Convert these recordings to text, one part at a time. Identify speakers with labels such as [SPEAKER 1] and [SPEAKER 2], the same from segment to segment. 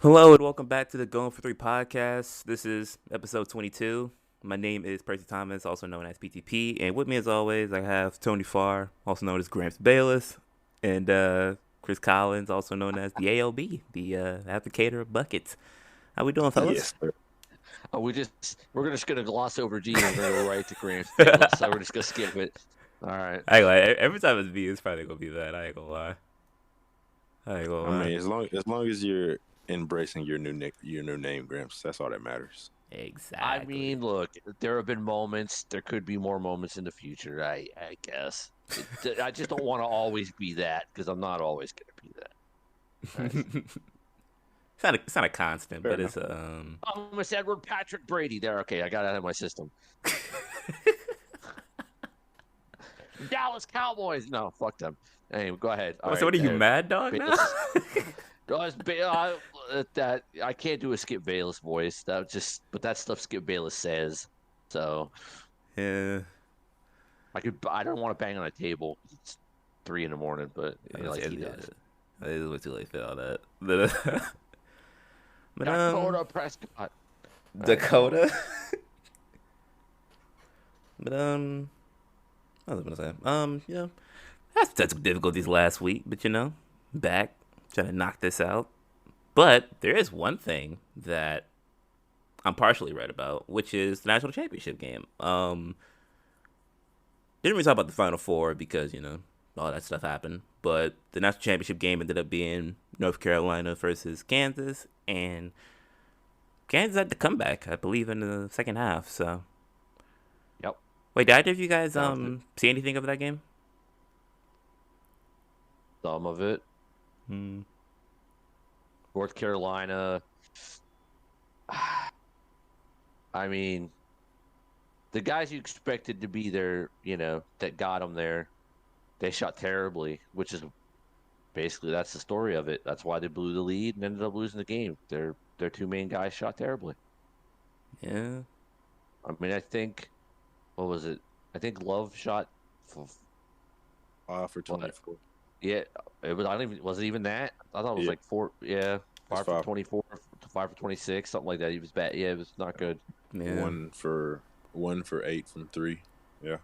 [SPEAKER 1] Hello and welcome back to the Going for Three podcast. This is episode 22. My name is Percy Thomas, also known as PTP, and with me as always I have Tony Farr, also known as Gramps Bayless, and Chris Collins, also known as the ALB, the advocator of buckets. How we doing, fellas?
[SPEAKER 2] Yes, sir.
[SPEAKER 3] We're just gonna gloss over G and we're gonna go right to Grant Bayless. So we're just gonna skip it. All right.
[SPEAKER 1] I ain't gonna lie, every time it's me, it's probably gonna be that. I ain't gonna lie. I ain't gonna
[SPEAKER 2] I
[SPEAKER 1] lie.
[SPEAKER 2] mean, as long as you're embracing your new name, Gramps, that's all that matters.
[SPEAKER 1] Exactly.
[SPEAKER 3] I mean, look, there have been moments. There could be more moments in the future. I guess. I just don't want to always be that because I'm not always gonna be that. Right.
[SPEAKER 1] it's not a constant,
[SPEAKER 2] Fair
[SPEAKER 1] but
[SPEAKER 2] enough.
[SPEAKER 1] it's
[SPEAKER 3] Almost Edward Patrick Brady there. Okay, I got that in my system. Dallas Cowboys. No, fuck them. Anyway, go ahead. All
[SPEAKER 1] so what are you, Mad Dog now?
[SPEAKER 3] That I can't do a Skip Bayless voice. But that stuff Skip Bayless says. So
[SPEAKER 1] Yeah.
[SPEAKER 3] I don't want to bang on a table. It's 3 a.m, but like he does.
[SPEAKER 1] It is way too late for all that. But
[SPEAKER 3] Dakota Prescott.
[SPEAKER 1] Dakota. But what was I gonna say? Yeah, had some difficulties last week, but back trying to knock this out. But there is one thing that I'm partially right about, which is the national championship game. Didn't really talk about the Final Four because all that stuff happened, but the national championship game ended up being North Carolina versus Kansas, and Kansas had to come back, I believe, in the second half. So,
[SPEAKER 3] Yep.
[SPEAKER 1] wait, did either of you guys
[SPEAKER 3] Sounds good.
[SPEAKER 1] see anything of that game?
[SPEAKER 3] Some of it.
[SPEAKER 1] Hmm.
[SPEAKER 3] North Carolina. I mean, the guys you expected to be there, that got them there, they shot terribly, which is basically that's the story of it. That's why they blew the lead and ended up losing the game. Their 2 main guys shot terribly.
[SPEAKER 1] Yeah.
[SPEAKER 3] I mean, I think what was it? I think Love shot.
[SPEAKER 2] For 24.
[SPEAKER 3] Yeah, it was. I don't even. Was it even that? I thought it was
[SPEAKER 2] Yeah.
[SPEAKER 3] like 4. Yeah, 5 for
[SPEAKER 2] five.
[SPEAKER 3] 24, 5 for 26, something like that. He was bad. Yeah, it was not good.
[SPEAKER 1] Yeah.
[SPEAKER 2] One for 8 from 3. Yeah.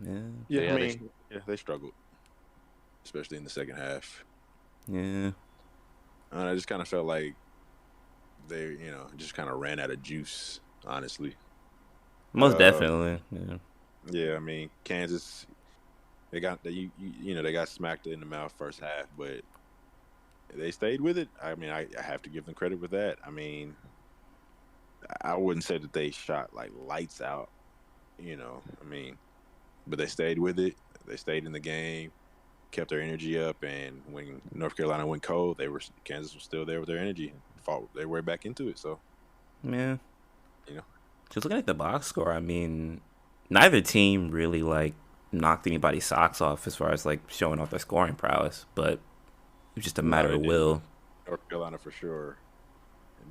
[SPEAKER 1] Yeah.
[SPEAKER 2] Yeah,
[SPEAKER 3] Yeah,
[SPEAKER 2] I
[SPEAKER 3] they-
[SPEAKER 2] mean, they struggled, especially in the second half.
[SPEAKER 1] Yeah.
[SPEAKER 2] And I just kind of felt like they, just kind of ran out of juice. Honestly.
[SPEAKER 1] Most
[SPEAKER 2] Uh,
[SPEAKER 1] definitely. Yeah.
[SPEAKER 2] Yeah, I mean, Kansas, they got they got smacked in the mouth first half, but they stayed with it. I mean, I have to give them credit with that. I mean, I wouldn't say that they shot like lights out, I mean, but they stayed with it. They stayed in the game, kept their energy up, and when North Carolina went cold, Kansas was still there with their energy, fought their way back into it. So,
[SPEAKER 1] Yeah.
[SPEAKER 2] you know,
[SPEAKER 1] Just looking at the box score, I mean, neither team really knocked anybody's socks off as far as showing off their scoring prowess, but it's just a matter
[SPEAKER 2] they
[SPEAKER 1] of
[SPEAKER 2] didn't.
[SPEAKER 1] will.
[SPEAKER 2] North Carolina for sure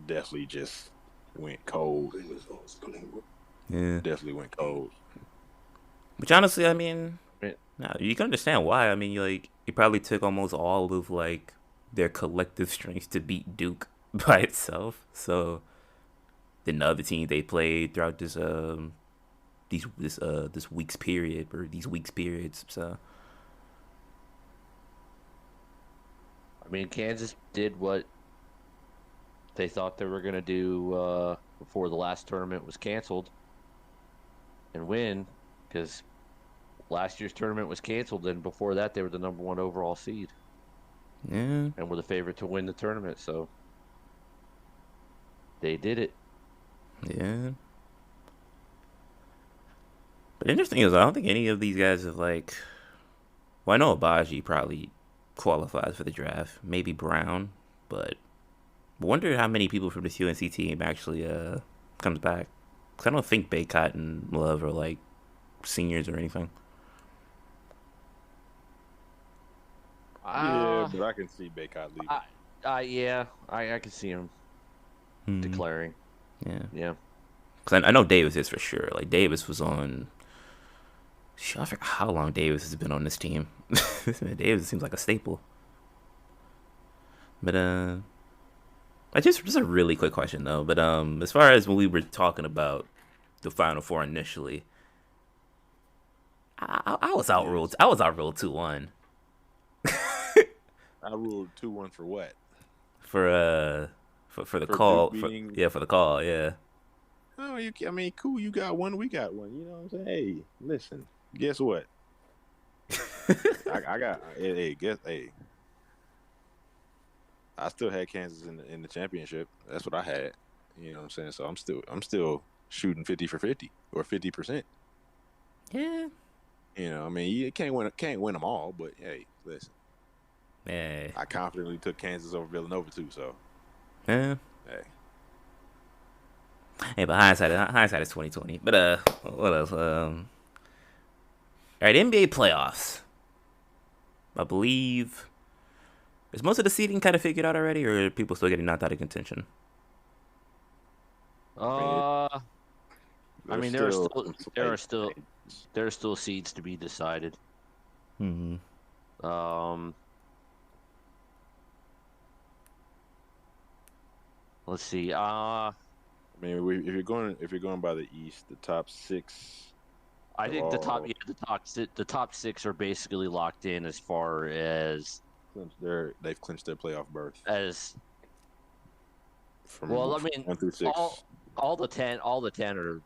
[SPEAKER 2] definitely just went cold.
[SPEAKER 1] Yeah.
[SPEAKER 2] Definitely went cold.
[SPEAKER 1] Which honestly, I mean,
[SPEAKER 3] Yeah.
[SPEAKER 1] no, you can understand why. I mean, it probably took almost all of their collective strength to beat Duke by itself. So then the other team they played throughout this week's period or these weeks periods. So
[SPEAKER 3] I mean, Kansas did what they thought they were going to do before the last tournament was canceled and win, because last year's tournament was canceled, and before that they were the number 1 overall seed
[SPEAKER 1] yeah,
[SPEAKER 3] and were the favorite to win the tournament. So they did it.
[SPEAKER 1] yeah. But interesting is I don't think any of these guys have well, I know Abaji probably qualifies for the draft, maybe Brown, but I wonder how many people from this UNC team actually comes back. Cause I don't think Baycott and Love are seniors or anything.
[SPEAKER 2] Yeah, but I can see Baycott leaving.
[SPEAKER 3] Yeah, I can see him declaring.
[SPEAKER 1] Yeah.
[SPEAKER 3] Yeah.
[SPEAKER 1] Because I know Davis is for sure. Davis was on. I forget how long Davis has been on this team. Davis seems like a staple. But I just a really quick question though. But as far as when we were talking about the Final Four initially, I was outruled.
[SPEAKER 2] Yes.
[SPEAKER 1] I was outruled 2-1
[SPEAKER 2] I ruled 2-1 for what?
[SPEAKER 1] for for the
[SPEAKER 2] For Duke
[SPEAKER 1] call for
[SPEAKER 2] beating.
[SPEAKER 1] yeah for the call yeah.
[SPEAKER 2] Oh, I mean, cool. You got one. We got one. You know what I'm saying? Hey, listen. Guess what? I got. Hey, guess. Hey, I still had Kansas in the championship. That's what I had. You know what I'm saying? So I'm still shooting 50 for 50 or 50%.
[SPEAKER 1] Yeah.
[SPEAKER 2] You know, I mean, you can't win them all, but hey, listen.
[SPEAKER 1] Yeah.
[SPEAKER 2] I confidently took Kansas over Villanova too. So
[SPEAKER 1] Yeah.
[SPEAKER 2] hey,
[SPEAKER 1] Hey, but hindsight is 2020. But what else? All right, NBA playoffs. I believe is most of the seeding kind of figured out already, or are people still getting knocked out of contention?
[SPEAKER 2] I mean,
[SPEAKER 3] I
[SPEAKER 2] there's
[SPEAKER 3] mean,
[SPEAKER 2] still
[SPEAKER 3] there are still seeds to be decided.
[SPEAKER 1] Hmm.
[SPEAKER 3] Um, let's see.
[SPEAKER 2] I mean, if you're going by the East, the top six
[SPEAKER 3] I
[SPEAKER 2] have
[SPEAKER 3] think
[SPEAKER 2] all
[SPEAKER 3] the top six are basically locked in as far
[SPEAKER 2] they've clinched their playoff berth
[SPEAKER 3] as
[SPEAKER 2] from
[SPEAKER 3] well. I mean,
[SPEAKER 2] 1 through 6.
[SPEAKER 3] all the ten are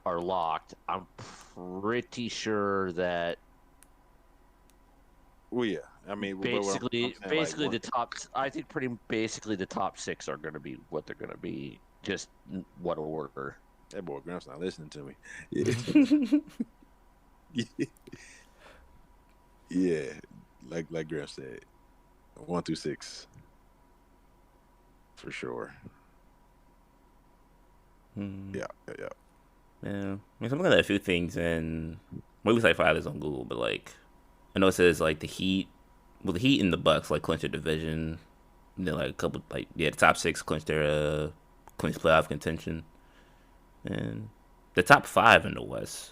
[SPEAKER 3] are locked. I'm pretty sure that
[SPEAKER 2] Well, yeah. I mean, but what I'm saying, like
[SPEAKER 3] basically
[SPEAKER 2] one,
[SPEAKER 3] the top. I think pretty basically the top six are going to be what they're going to be. Just what order.
[SPEAKER 2] that boy Grimp's not listening to me. Yeah, like Grimp said, 1 through 6 for sure.
[SPEAKER 1] Hmm.
[SPEAKER 2] Yeah, yeah, yeah.
[SPEAKER 1] Yeah. I mean, so I'm looking at a few things, and maybe like five is on Google, but like I know it says like the Heat, well, the Heat and the Bucks like clinch a division. And then like a couple like yeah, the top six clinch their clinch playoff contention, and the top five in the West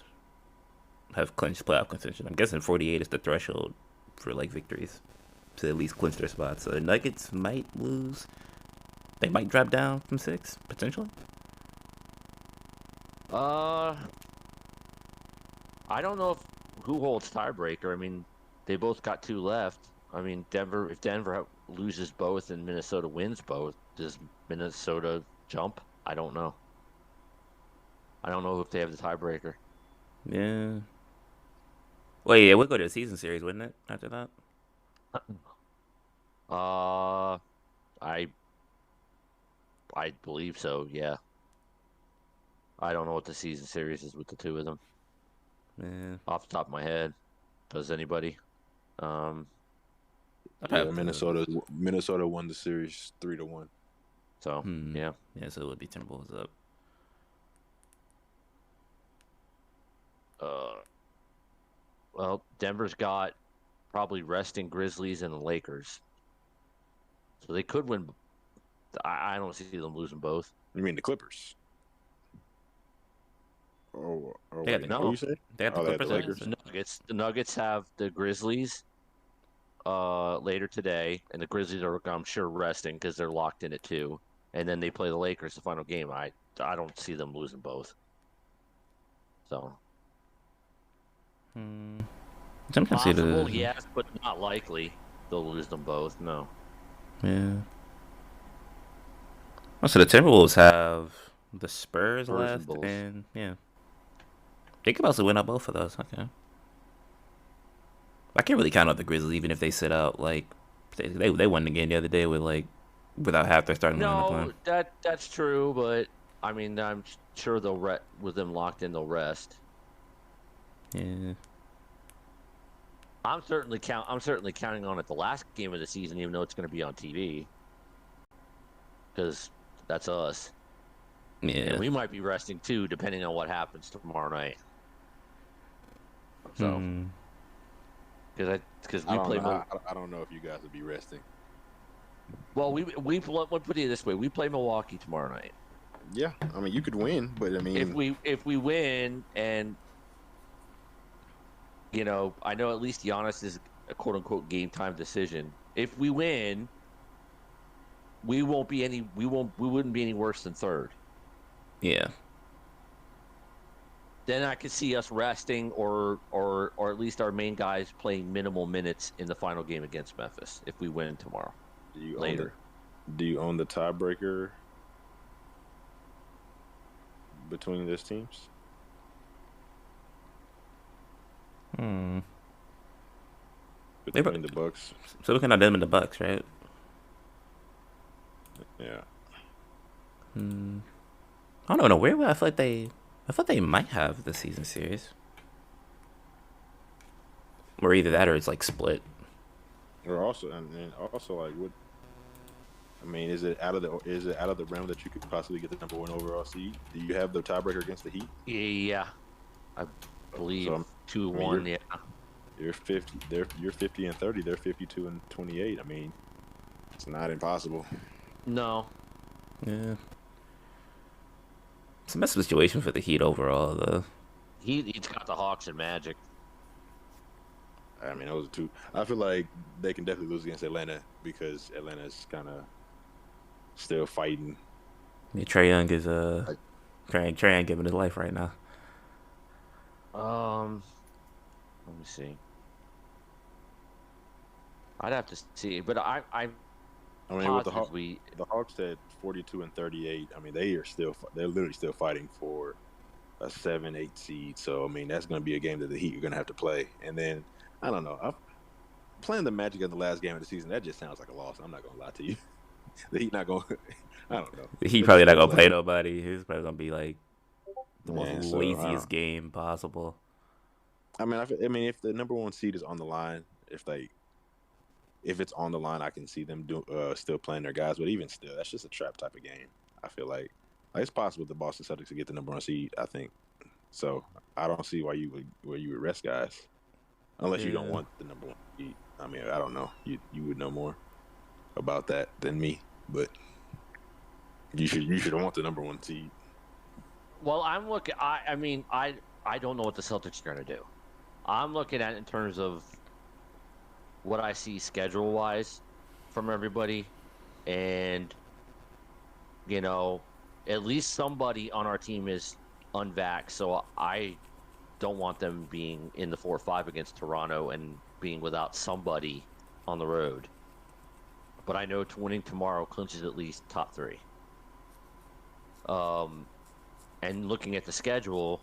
[SPEAKER 1] have clinched playoff contention. I'm guessing 48 is the threshold for like victories to at least clinch their spots. So the Nuggets might lose. They might drop down from 6 potentially.
[SPEAKER 3] Uh, I don't know who holds tiebreaker. I mean, they both got two left. I mean, if Denver loses both and Minnesota wins both, does Minnesota jump? I don't know. I don't know if they have the tiebreaker.
[SPEAKER 1] Yeah. Well, yeah, we'll go to the season series, wouldn't it? After that.
[SPEAKER 3] Uh, I I believe so. Yeah. I don't know what the season series is with the two of them
[SPEAKER 1] Yeah.
[SPEAKER 3] off the top of my head. Does anybody?
[SPEAKER 1] I'd
[SPEAKER 2] Yeah,
[SPEAKER 1] have to.
[SPEAKER 2] Minnesota won the series 3-1.
[SPEAKER 3] So yeah.
[SPEAKER 1] Yeah, so it would be Timberwolves up.
[SPEAKER 3] Well, Denver's got probably resting Grizzlies and the Lakers, so they could win. I don't see them losing both.
[SPEAKER 2] You mean the Clippers? Oh,
[SPEAKER 1] They got
[SPEAKER 2] wait,
[SPEAKER 3] no.
[SPEAKER 2] who you said?
[SPEAKER 1] They got the
[SPEAKER 2] Oh, they had
[SPEAKER 1] Clippers.
[SPEAKER 2] the
[SPEAKER 1] in
[SPEAKER 2] Lakers.
[SPEAKER 1] it?
[SPEAKER 3] The Nuggets have the Grizzlies later today, and the Grizzlies are, I'm sure, resting because they're locked in at 2, and then they play the Lakers the final game. I don't see them losing both. So
[SPEAKER 1] I'm
[SPEAKER 3] possible, yes, but not likely. They'll lose them both. No.
[SPEAKER 1] Yeah. Oh, so the Timberwolves have the Spurs
[SPEAKER 3] Spurs and
[SPEAKER 1] left,
[SPEAKER 3] Bulls.
[SPEAKER 1] and yeah, they could also win out both of those. Okay. I can't really count out the Grizzlies, even if they sit out. Like they won the game the other day with like without half their starting lineup
[SPEAKER 3] No,
[SPEAKER 1] on.
[SPEAKER 3] that's true, but I mean, I'm sure they'll with them locked in, they'll rest.
[SPEAKER 1] Yeah.
[SPEAKER 3] I'm certainly counting on it the last game of the season, even though it's going to be on TV, because that's us.
[SPEAKER 1] Yeah.
[SPEAKER 3] And we might be resting too, depending on what happens tomorrow night. So, because we play.
[SPEAKER 2] I don't know if you guys would be resting.
[SPEAKER 3] Well, let me put it this way: we play Milwaukee tomorrow night.
[SPEAKER 2] Yeah, I mean you could win, but I mean
[SPEAKER 3] If we win, and I know at least Giannis is a quote unquote game time decision. if we win, we wouldn't be any worse than third.
[SPEAKER 1] Yeah.
[SPEAKER 3] Then I could see us resting or at least our main guys playing minimal minutes in the final game against Memphis if we win tomorrow.
[SPEAKER 2] Do you
[SPEAKER 3] later.
[SPEAKER 2] Do you own the tiebreaker between those teams? Between the Bucks.
[SPEAKER 1] So looking at them and the Bucks, right?
[SPEAKER 2] Yeah.
[SPEAKER 1] I don't know where. I feel like they might have the season series, or either that or it's like split.
[SPEAKER 2] Or also, and also like what? I mean, is it out of the realm that you could possibly get the number 1 overall seed? Do you have the tiebreaker against the Heat?
[SPEAKER 3] Yeah, I believe
[SPEAKER 2] So,
[SPEAKER 3] 2-1. Yeah,
[SPEAKER 2] you're 50. You're 50 and 30. They're 52 and 28. I mean, it's not impossible.
[SPEAKER 3] no,
[SPEAKER 1] Yeah. It's a messed situation for the Heat overall, though.
[SPEAKER 3] he's got the Hawks and Magic.
[SPEAKER 2] I mean, those are two. I feel like they can definitely lose against Atlanta because Atlanta's kind of still fighting.
[SPEAKER 1] Yeah, Trae Young is Trae Young giving his life right now.
[SPEAKER 3] Let me see. I'd have to see, but I
[SPEAKER 2] mean, with the Hawks at 42 and 38. I mean, they're literally still fighting for a 7-8 seed. So I mean, that's going to be a game that the Heat are going to have to play. And then I don't know. Playing the Magic in the last game of the season, that just sounds like a loss. I'm not going to lie to you. The Heat not going. I don't know.
[SPEAKER 1] He probably not gonna play nobody. He's probably gonna be like the most laziest game possible.
[SPEAKER 2] I mean, if the number 1 seed is on the line, if it's on the line, I can see them still playing their guys. But even still, that's just a trap type of game. I feel like it's possible the Boston Celtics to get the number 1 seed. I think so. I don't see why you would rest guys unless you don't want the number 1 seed. I mean, I don't know. You would know more about that than me, but you should want the number 1 seed.
[SPEAKER 3] Well, I'm looking. I mean, I don't know what the Celtics are going to do. I'm looking at it in terms of what I see schedule wise from everybody, and at least somebody on our team is unvaxxed, so I don't want them being in the 4-5 against Toronto and being without somebody on the road. But I know winning tomorrow clinches at least top 3. And looking at the schedule,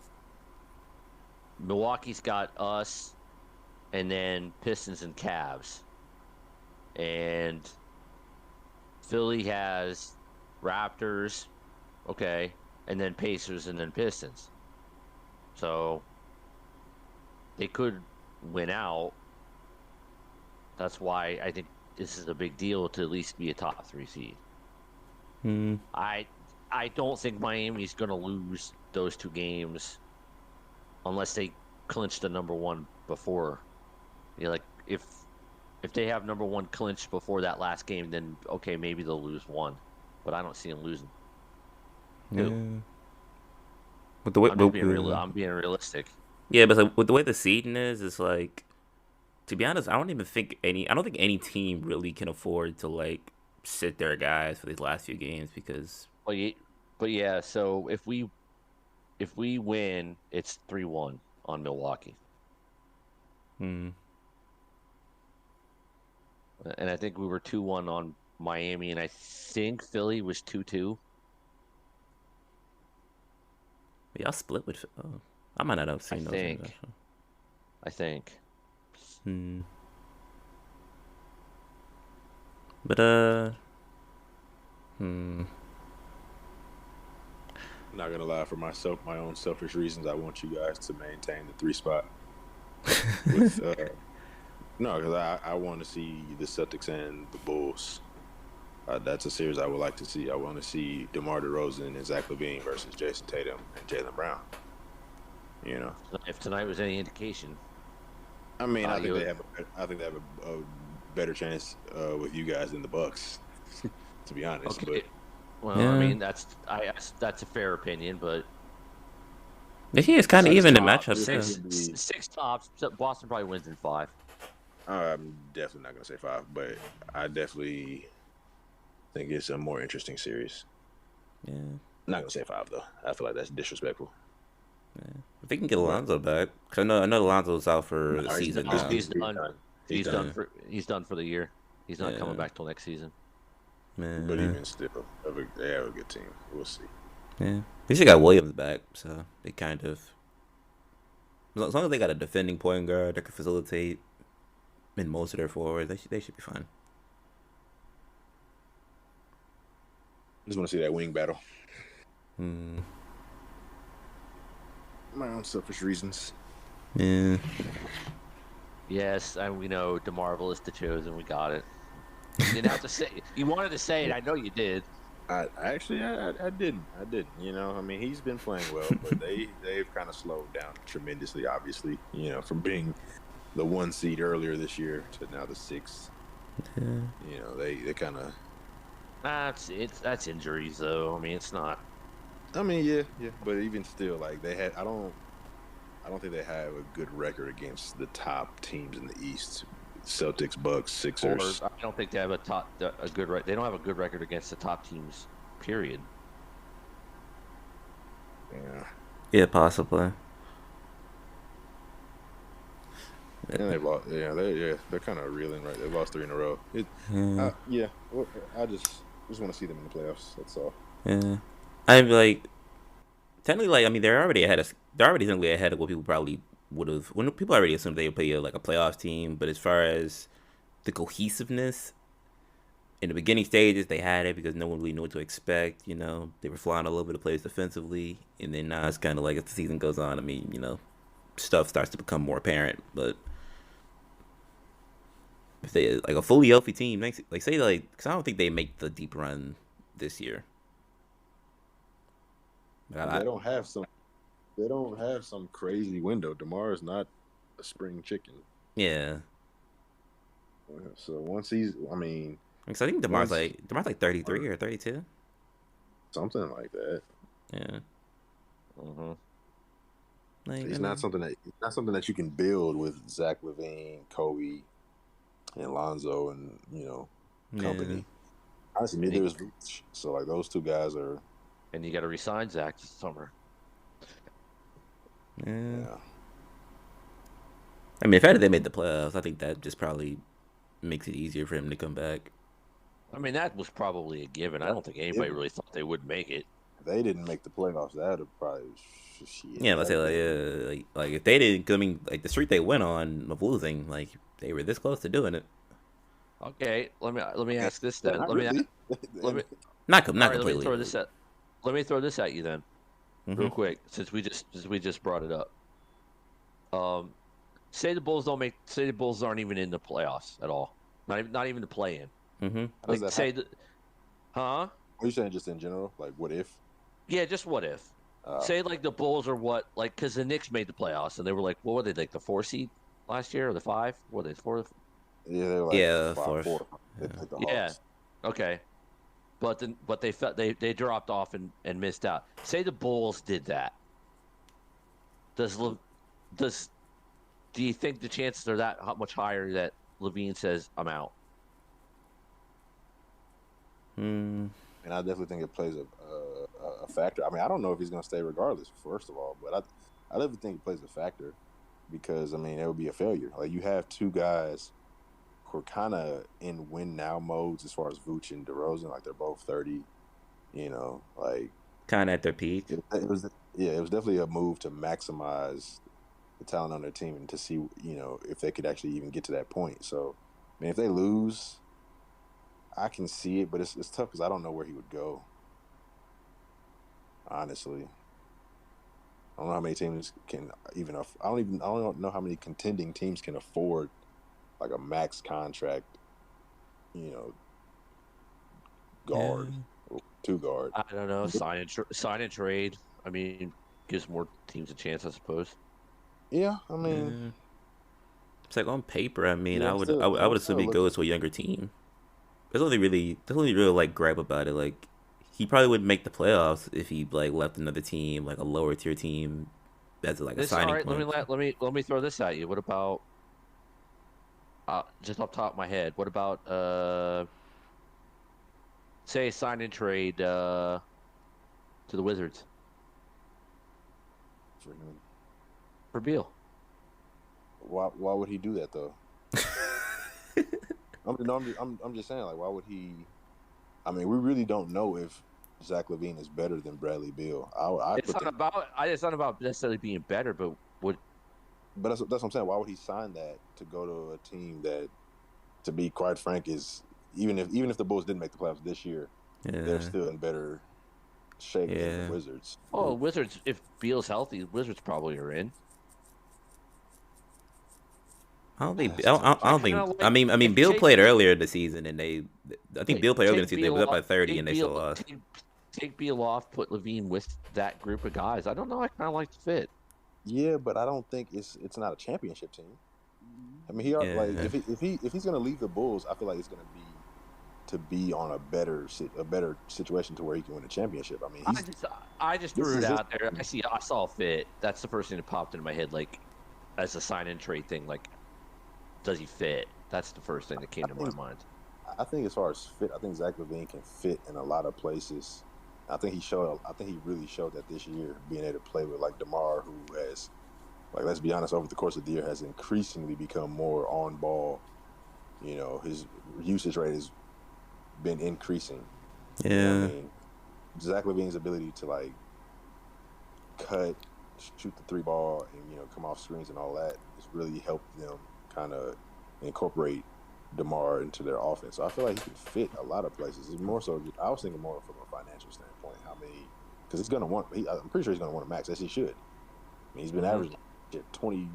[SPEAKER 3] Milwaukee's got us, and then Pistons and Cavs, and Philly has Raptors, okay, and then Pacers, and then Pistons. So they could win out. That's why I think this is a big deal to at least be a top 3 seed. I don't think Miami's going to lose those 2 games unless they clinch the number 1 before. Like if they have number 1 clinched before that last game, then okay, maybe they'll lose 1, but I don't see them losing.
[SPEAKER 1] Yeah. With the way
[SPEAKER 3] I'm being realistic.
[SPEAKER 1] Yeah, but like, with the way the seeding is, it's like, to be honest, I don't think any team really can afford to like sit their guys for these last few games because.
[SPEAKER 3] But yeah, so if we win, it's 3-1 on Milwaukee. And I think we were 2-1 on Miami, and I think Philly was 2-2.
[SPEAKER 1] Y'all split with. Oh, I might not have seen those.
[SPEAKER 3] I think.
[SPEAKER 1] But
[SPEAKER 2] Not gonna lie, for my own selfish reasons, I want you guys to maintain the 3 spot. No, because I want to see the Celtics and the Bulls. That's a series I would like to see. I want to see DeMar DeRozan and Zach LaVine versus Jason Tatum and Jaylen Brown.
[SPEAKER 3] If tonight was any indication.
[SPEAKER 2] I mean, I think they have a better chance with you guys than the Bucks, to be honest.
[SPEAKER 3] Okay.
[SPEAKER 2] But
[SPEAKER 3] well, yeah. I mean, that's a fair opinion, but
[SPEAKER 1] the Heat is kind of even in matchups.
[SPEAKER 3] 6 tops. Boston probably wins in 5.
[SPEAKER 2] I'm definitely not gonna say 5, but I definitely think it's a more interesting series.
[SPEAKER 1] Yeah,
[SPEAKER 2] I'm not gonna say 5 though. I feel like that's disrespectful.
[SPEAKER 1] yeah. If they can get
[SPEAKER 2] But
[SPEAKER 1] Alonso back, cause I know Alonso's out for the
[SPEAKER 2] no,
[SPEAKER 1] season
[SPEAKER 3] Oh,
[SPEAKER 1] now.
[SPEAKER 3] he's done.
[SPEAKER 2] He's
[SPEAKER 3] He's
[SPEAKER 2] done.
[SPEAKER 3] done
[SPEAKER 1] Yeah,
[SPEAKER 3] for the year. He's not coming
[SPEAKER 1] yeah,
[SPEAKER 3] back till next season.
[SPEAKER 2] But
[SPEAKER 1] man.
[SPEAKER 2] even still, they have a good team. We'll see.
[SPEAKER 1] Yeah, they should got Williams back, so they kind of as long as they got a defending point guard that can facilitate in most of their forwards, they should be fine.
[SPEAKER 2] Just want to see that wing battle.
[SPEAKER 1] Hmm.
[SPEAKER 2] My own selfish reasons.
[SPEAKER 1] Yeah.
[SPEAKER 3] Yes, and we know DeMarvel is the chosen. We got it. You didn't have to say. You wanted to say it. I know you did.
[SPEAKER 2] I didn't. I didn't. You know, I mean, he's been playing well, but they've kind of slowed down tremendously. Obviously, you know, from being the 1 seed earlier this year to now the 6th.
[SPEAKER 1] Yeah.
[SPEAKER 2] You know, they kind of.
[SPEAKER 3] That's injuries though. I mean, it's not.
[SPEAKER 2] I mean, yeah, but even still, like they had. I don't think they have a good record against the top teams in the East. Celtics, Bucks,
[SPEAKER 3] Or
[SPEAKER 2] Sixers.
[SPEAKER 3] I don't think they have a good They don't have a good record against the top teams. Period.
[SPEAKER 2] Yeah.
[SPEAKER 1] Yeah, possibly.
[SPEAKER 2] And they've lost. They're kind of reeling, right? They've lost 3 in a row.
[SPEAKER 1] Yeah.
[SPEAKER 2] Yeah. Well, I just want to see them in the playoffs. That's all.
[SPEAKER 1] Yeah. I'm like technically like I mean they're already technically ahead of what people probably would have when people already assumed they would play like a playoffs team, but as far as the cohesiveness in the beginning stages they had it because no one really knew what to expect, they were flying all over the place defensively, and then now it's kind of like as the season goes on, I mean, stuff starts to become more apparent, but if they like a fully healthy team, like say like, because I don't think they make the deep run this year. Like,
[SPEAKER 2] They don't have some. They don't have some crazy window. DeMar is not a spring chicken.
[SPEAKER 1] yeah,
[SPEAKER 2] So once he's, I mean,
[SPEAKER 1] because I think Demar's like 33 or 32.
[SPEAKER 2] something like that.
[SPEAKER 1] Yeah,
[SPEAKER 3] Mm-hmm.
[SPEAKER 1] like
[SPEAKER 2] He's not something that you can build with Zach LaVine, Kobe, and Lonzo, and company.
[SPEAKER 1] Yeah.
[SPEAKER 2] Honestly, neither is Vooch. So like those 2 guys are.
[SPEAKER 3] And you got to resign Zach this summer.
[SPEAKER 1] Yeah. I mean, if they made the playoffs, I think that just probably makes it easier for him to come back.
[SPEAKER 3] I mean, that was probably a given. I don't think anybody really thought they would make it.
[SPEAKER 2] If they didn't make the playoffs, that would probably shit.
[SPEAKER 1] Yeah, let's say like if they didn't, I mean, like the streak they went on of losing, like they were this close to doing it.
[SPEAKER 3] Okay, let me ask this then.
[SPEAKER 2] Not
[SPEAKER 3] Let me
[SPEAKER 2] really.
[SPEAKER 1] Not
[SPEAKER 3] all right,
[SPEAKER 1] completely.
[SPEAKER 3] Let me throw this at you then, real
[SPEAKER 1] Mm-hmm.
[SPEAKER 3] quick, since we just brought it up. Say the Bulls aren't even in the playoffs at all. Not even the play in.
[SPEAKER 1] Mm-hmm.
[SPEAKER 2] How does that happen?
[SPEAKER 3] Huh?
[SPEAKER 2] Are you saying just in general? Like, what if?
[SPEAKER 3] Yeah, just what if? Say like the Bulls are because the Knicks made the playoffs and they were like, what were they, like the 4 seed last year or the 5? Were they 4?
[SPEAKER 2] Yeah, they were like
[SPEAKER 1] Yeah,
[SPEAKER 2] 5,
[SPEAKER 1] fourth.
[SPEAKER 2] 4. They picked the
[SPEAKER 3] Yeah.
[SPEAKER 2] Hawks.
[SPEAKER 3] Okay. But they dropped off and missed out. Say the Bulls did that. Do you think the chances are that much higher that Levine says I'm out?
[SPEAKER 1] Mm.
[SPEAKER 2] And I definitely think it plays a factor. I mean, I don't know if he's going to stay regardless, first of all, but I definitely think it plays a factor because, I mean, it would be a failure. Like, you have 2 guys who are kind of in win now modes as far as Vooch and DeRozan. Like, they're both 30, like.
[SPEAKER 1] Kind of at their peak.
[SPEAKER 2] It was definitely a move to maximize the talent on their team and to see, if they could actually even get to that point. So, I mean, if they lose, I can see it, but it's tough because I don't know where he would go. Honestly, I don't know how many teams can even. I don't know how many contending teams can afford like a max contract, guard or 2 guard.
[SPEAKER 3] I don't know. Sign and trade. I mean, gives more teams a chance, I suppose.
[SPEAKER 2] Yeah, I mean,
[SPEAKER 1] it's like on paper. I mean,
[SPEAKER 2] Yeah,
[SPEAKER 1] I would
[SPEAKER 2] still-
[SPEAKER 1] I would
[SPEAKER 2] I'm still
[SPEAKER 1] assume he goes to a younger team. There's only really like gripe about it. Like he probably wouldn't make the playoffs if he like left another team, like a lower tier team, as like a
[SPEAKER 3] All
[SPEAKER 1] signing
[SPEAKER 3] right,
[SPEAKER 1] point.
[SPEAKER 3] let me throw this at you. What about just off the top of my head, what about say sign and trade to the Wizards
[SPEAKER 2] Freaking-
[SPEAKER 3] for Beal?
[SPEAKER 2] Why would he do that though? I'm just saying, like, why would he? I mean, we really don't know if Zach LaVine is better than Bradley Beal. I
[SPEAKER 3] It's
[SPEAKER 2] put
[SPEAKER 3] not
[SPEAKER 2] them,
[SPEAKER 3] about it's not about necessarily being better, but would
[SPEAKER 2] but that's what I'm saying. Why would he sign that to go to a team that, to be quite frank, is even if the Bulls didn't make the playoffs this year, they're
[SPEAKER 1] Yeah,
[SPEAKER 2] still in better shape than the
[SPEAKER 1] yeah.
[SPEAKER 2] Wizards.
[SPEAKER 3] oh Wizards if Beal's healthy, Wizards probably are in.
[SPEAKER 1] I don't think.
[SPEAKER 2] That's tough.
[SPEAKER 1] I
[SPEAKER 3] I
[SPEAKER 1] don't
[SPEAKER 3] kind
[SPEAKER 1] think.
[SPEAKER 3] of like
[SPEAKER 1] I mean,
[SPEAKER 3] if
[SPEAKER 1] Bill
[SPEAKER 3] take
[SPEAKER 1] played
[SPEAKER 3] Beal,
[SPEAKER 1] earlier this season, and they. I think
[SPEAKER 3] wait,
[SPEAKER 1] Bill played earlier this
[SPEAKER 3] take
[SPEAKER 1] season. They was
[SPEAKER 3] Beal
[SPEAKER 1] up by
[SPEAKER 3] off,
[SPEAKER 1] 30, and they still lost.
[SPEAKER 3] take Beal off, put Levine with that group of guys. I don't know. I kind of like the fit.
[SPEAKER 2] Yeah, but I don't think it's not a championship team. I mean, like
[SPEAKER 1] Yeah,
[SPEAKER 2] if he's gonna leave the Bulls, I feel like it's gonna be to be on a better situation to where he can win a championship. I mean,
[SPEAKER 3] I just I just
[SPEAKER 2] this
[SPEAKER 3] threw it
[SPEAKER 2] is his.
[SPEAKER 3] out there. I saw a fit. That's the first thing that popped into my head, like as a sign and trade thing. Like, does he fit? That's the first thing that came
[SPEAKER 2] I
[SPEAKER 3] to my
[SPEAKER 2] think
[SPEAKER 3] mind.
[SPEAKER 2] I think as far as fit, I think Zach LaVine can fit in a lot of places. I think he showed. I think he really showed that this year, being able to play with like DeMar, who has, like, let's be honest, over the course of the year has increasingly become more on ball. You know, his usage rate has been increasing. You know what I
[SPEAKER 1] yeah,
[SPEAKER 2] mean? Zach LaVine's ability to like cut, shoot the three ball, and come off screens and all that has really helped them kind of incorporate DeMar into their offense. So I feel like he can fit a lot of places. It's more so. I was thinking more from a financial standpoint. How many? Because he's gonna want. I'm pretty sure he's gonna want a max, as he should. I mean, he's been
[SPEAKER 3] Mm-hmm.
[SPEAKER 2] averaging shit, 20,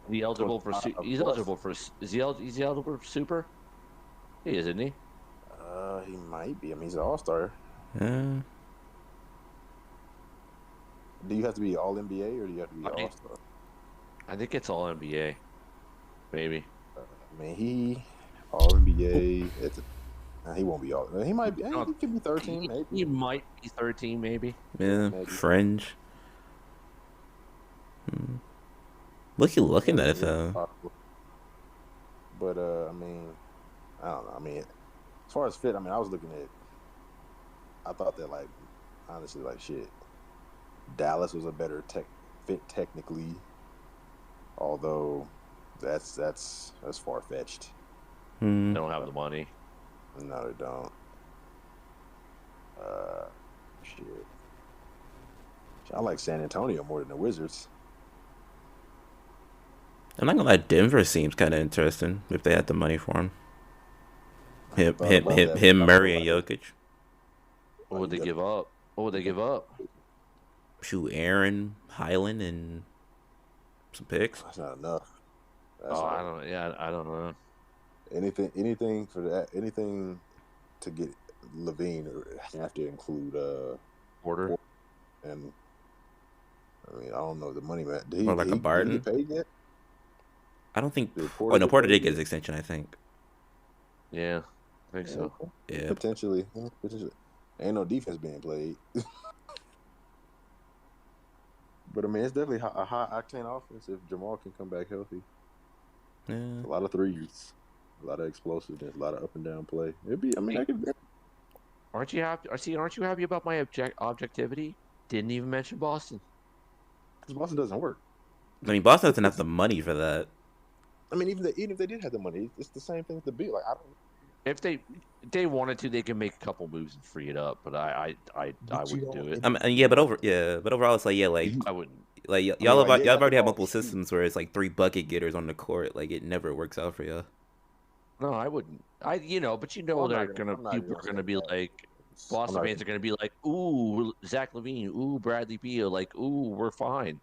[SPEAKER 3] He eligible for
[SPEAKER 2] 25
[SPEAKER 3] he's
[SPEAKER 2] plus.
[SPEAKER 3] eligible for is he eligible for super? He is, isn't he?
[SPEAKER 2] He might be. I mean, he's an all-star.
[SPEAKER 1] yeah.
[SPEAKER 2] Do you have to be all NBA or do you have to be
[SPEAKER 3] I mean,
[SPEAKER 2] all-star?
[SPEAKER 3] I think it's all NBA, maybe.
[SPEAKER 2] I mean, he all NBA. He won't be all. He might be.
[SPEAKER 3] No,
[SPEAKER 2] He could be 13,
[SPEAKER 3] he
[SPEAKER 2] maybe.
[SPEAKER 3] might be 13, maybe.
[SPEAKER 2] Yeah,
[SPEAKER 1] Yeah,
[SPEAKER 2] maybe.
[SPEAKER 1] fringe. Hmm. Look, you looking at it
[SPEAKER 2] Yeah,
[SPEAKER 1] though.
[SPEAKER 2] possible. But I mean, I don't know. I mean, as far as fit, I mean, I was looking at. I thought that, like, honestly, like, shit, Dallas was a better fit technically, although that's far fetched.
[SPEAKER 1] Hmm.
[SPEAKER 3] They don't have the money.
[SPEAKER 2] No, they don't. Uh, shit. I like San Antonio more than the Wizards.
[SPEAKER 1] I'm not gonna lie. Denver seems kind of interesting if they had the money for him.
[SPEAKER 2] I thought about that, but I feel
[SPEAKER 1] Murray, and
[SPEAKER 2] like,
[SPEAKER 1] Jokic.
[SPEAKER 3] What would
[SPEAKER 2] you
[SPEAKER 3] they
[SPEAKER 2] got
[SPEAKER 3] give up? What would they give up?
[SPEAKER 1] Shoot, Aaron, Highland, and some picks.
[SPEAKER 2] that's not enough. That's
[SPEAKER 3] Oh,
[SPEAKER 2] not
[SPEAKER 3] I don't. Yeah, I don't know.
[SPEAKER 2] anything for that. Anything to get Levine have to include
[SPEAKER 3] Porter.
[SPEAKER 2] Porter. And I mean, I don't know the money man.
[SPEAKER 1] Or like a
[SPEAKER 2] Did he get
[SPEAKER 1] Barton.
[SPEAKER 2] paid yet?
[SPEAKER 1] I don't think.
[SPEAKER 2] Did
[SPEAKER 1] Oh
[SPEAKER 2] Porter
[SPEAKER 1] no,
[SPEAKER 2] get
[SPEAKER 1] Porter
[SPEAKER 2] paid
[SPEAKER 1] did get
[SPEAKER 2] yet?
[SPEAKER 1] his extension. I think.
[SPEAKER 3] Yeah, I think
[SPEAKER 2] Yeah,
[SPEAKER 3] so.
[SPEAKER 2] okay.
[SPEAKER 1] Yeah.
[SPEAKER 2] Potentially, potentially. Ain't no defense being played. But I mean, it's definitely a high octane offense if Jamal can come back healthy.
[SPEAKER 1] Yeah.
[SPEAKER 2] A lot of threes, a lot of explosiveness, a lot of up and down play. It'd be. I mean, I could.
[SPEAKER 3] Aren't you happy? See, aren't you happy about my objectivity? Didn't even mention Boston.
[SPEAKER 2] Because Boston doesn't work.
[SPEAKER 1] I mean, Boston doesn't have
[SPEAKER 2] It's.
[SPEAKER 1] the money for that.
[SPEAKER 2] I mean, even if they did have the money, it's the same thing with the beat. Like, I don't.
[SPEAKER 3] If they wanted to, they could make a couple moves and free it up. But I
[SPEAKER 2] But you
[SPEAKER 3] wouldn't do
[SPEAKER 2] don't.
[SPEAKER 3] it.
[SPEAKER 1] I mean,
[SPEAKER 2] You don't.
[SPEAKER 1] but overall, it's like yeah,
[SPEAKER 3] I wouldn't.
[SPEAKER 2] I mean, like, yeah,
[SPEAKER 1] y'all
[SPEAKER 2] y'all
[SPEAKER 1] have
[SPEAKER 2] could
[SPEAKER 1] already have
[SPEAKER 2] all
[SPEAKER 1] multiple
[SPEAKER 2] shoot.
[SPEAKER 1] systems where it's like three bucket getters on the court. Like it never works out for you.
[SPEAKER 3] No, I wouldn't. But
[SPEAKER 2] Well,
[SPEAKER 3] they're gonna
[SPEAKER 2] I'm not even
[SPEAKER 3] people are
[SPEAKER 2] gonna say
[SPEAKER 3] gonna be
[SPEAKER 2] that.
[SPEAKER 3] like
[SPEAKER 2] I'm
[SPEAKER 3] Boston
[SPEAKER 2] not.
[SPEAKER 3] fans are gonna be like, ooh, Zach Levine, ooh, Bradley Beal, like, ooh, we're fine.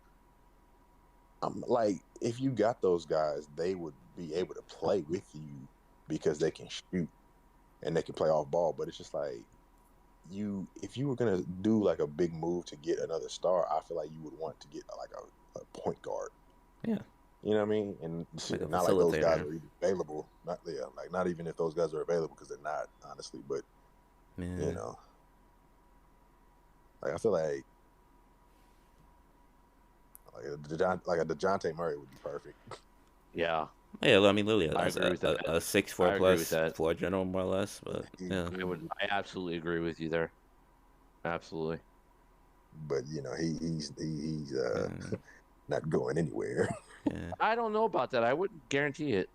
[SPEAKER 2] I'm like, if you got those guys, they would be able to play with you because they can shoot and they can play off ball. But it's just like if you were gonna do like a big move to get another star, I feel like you would want to get like a point guard.
[SPEAKER 1] Yeah.
[SPEAKER 2] You know what I mean? And
[SPEAKER 1] Like a
[SPEAKER 2] not like those guys
[SPEAKER 1] facilitator.
[SPEAKER 2] are even available. Not like not even if those guys are available because they're not, honestly. But
[SPEAKER 1] Yeah.
[SPEAKER 2] like I feel like a DeJounte Murray would be perfect.
[SPEAKER 3] Yeah,
[SPEAKER 1] Yeah, I mean, literally
[SPEAKER 3] I agree with that.
[SPEAKER 1] a 6'4"
[SPEAKER 3] I agree with
[SPEAKER 1] plus
[SPEAKER 3] that.
[SPEAKER 1] floor general, more or less. But yeah,
[SPEAKER 3] I absolutely agree with you there. Absolutely.
[SPEAKER 2] But he's
[SPEAKER 1] yeah,
[SPEAKER 2] not going anywhere.
[SPEAKER 1] yeah.
[SPEAKER 3] I don't know about that. I wouldn't guarantee it.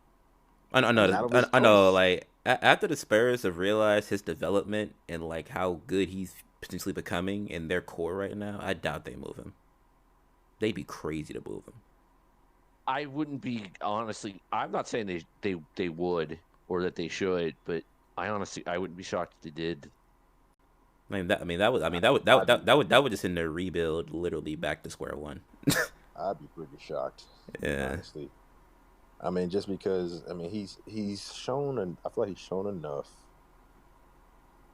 [SPEAKER 1] I
[SPEAKER 2] I mean,
[SPEAKER 1] know,
[SPEAKER 2] out of his
[SPEAKER 1] I know.
[SPEAKER 2] choice.
[SPEAKER 1] Like after the Spurs have realized his development and like how good he's potentially becoming in their core right now, I doubt they move him. They'd be crazy to move him.
[SPEAKER 3] I wouldn't be honestly. I'm not saying they would or that they should, but I wouldn't be shocked if they did.
[SPEAKER 1] I mean that would
[SPEAKER 2] I'd be
[SPEAKER 1] that would just end their rebuild literally back to square one.
[SPEAKER 2] I'd be pretty shocked,
[SPEAKER 1] Yeah,
[SPEAKER 2] honestly. I mean, just because I mean he's shown and I feel like he's shown enough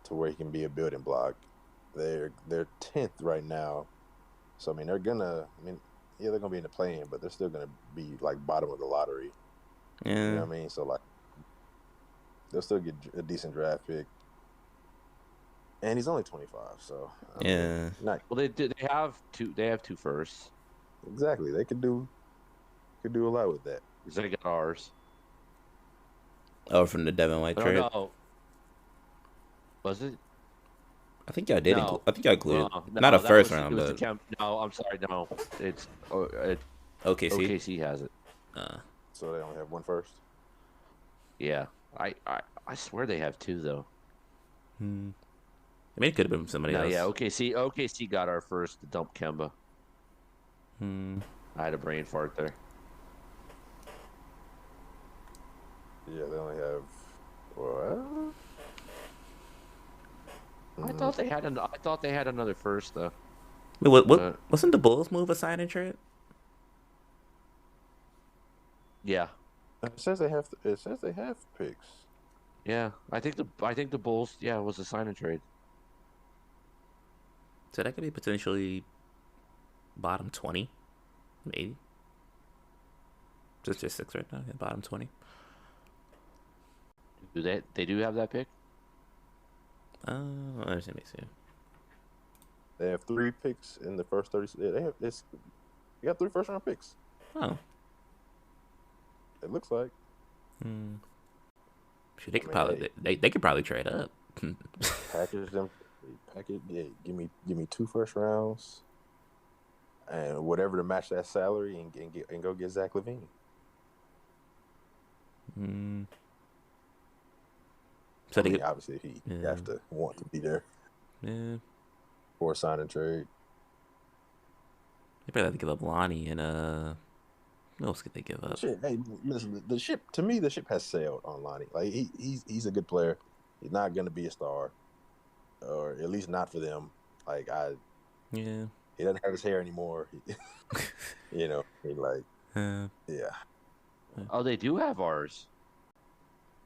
[SPEAKER 2] to where he can be a building block. They're 10th right now, so I mean yeah, they're gonna be in the play-in, but they're still gonna be like bottom of the lottery. You know
[SPEAKER 1] yeah,
[SPEAKER 2] what I mean? So like they'll still get a decent draft pick, and he's only 25. So I mean,
[SPEAKER 1] yeah.
[SPEAKER 2] not
[SPEAKER 3] Well, they have two. They have two firsts.
[SPEAKER 2] exactly. They could do a lot with that.
[SPEAKER 3] Because they got ours.
[SPEAKER 1] Oh, from the Devin White
[SPEAKER 3] Oh
[SPEAKER 1] trade.
[SPEAKER 3] no, was it?
[SPEAKER 1] I think y'all did include.
[SPEAKER 3] No,
[SPEAKER 1] I think y'all included not a
[SPEAKER 3] no.
[SPEAKER 1] first round,
[SPEAKER 3] It was the
[SPEAKER 1] but
[SPEAKER 3] Chem. No, I'm sorry. No, it's
[SPEAKER 1] OKC.
[SPEAKER 3] OKC has it.
[SPEAKER 1] Uh,
[SPEAKER 2] So they only have one first.
[SPEAKER 3] Yeah, I swear they have two though.
[SPEAKER 1] hmm. I mean, it could have been somebody
[SPEAKER 3] No,
[SPEAKER 1] else.
[SPEAKER 3] yeah, OKC got our first to dump Kemba.
[SPEAKER 1] Hmm.
[SPEAKER 3] I had a brain fart there.
[SPEAKER 2] Yeah, they only have what?
[SPEAKER 3] I thought they had I thought they had another first though.
[SPEAKER 1] Wait,
[SPEAKER 3] But
[SPEAKER 1] wasn't the Bulls move a sign and trade?
[SPEAKER 3] yeah,
[SPEAKER 2] It says they have. It says they have picks.
[SPEAKER 3] yeah. I think the Bulls. Yeah, it was a sign and trade.
[SPEAKER 1] So that could be potentially bottom 20, maybe. Just 6 right now. Yeah, bottom 20.
[SPEAKER 3] Do they do have that pick?
[SPEAKER 1] Let me see.
[SPEAKER 2] They have 3 picks in the first 30. Yeah, they have this. They got 3 first round picks.
[SPEAKER 1] Oh,
[SPEAKER 2] It looks like.
[SPEAKER 1] hmm. Shit, they
[SPEAKER 2] I
[SPEAKER 1] could
[SPEAKER 2] mean,
[SPEAKER 1] probably they could probably trade up.
[SPEAKER 2] package them. Package. Yeah, give me 2 first rounds, and whatever to match that salary, and go get Zach LaVine.
[SPEAKER 1] Hmm. So
[SPEAKER 2] I
[SPEAKER 1] they
[SPEAKER 2] mean,
[SPEAKER 1] could,
[SPEAKER 2] obviously he
[SPEAKER 1] yeah,
[SPEAKER 2] has to want to be there
[SPEAKER 1] yeah.
[SPEAKER 2] for a sign and trade.
[SPEAKER 1] They probably have to give up Lonnie and what else could they give up?
[SPEAKER 2] Shit, hey, listen, the ship to me, the ship has sailed on Lonnie. Like he's a good player. He's not gonna be a star, or at least not for them. Like
[SPEAKER 1] Yeah.
[SPEAKER 2] he doesn't have his hair anymore. He like
[SPEAKER 1] Uh,
[SPEAKER 2] yeah.
[SPEAKER 3] Oh, they do have ours.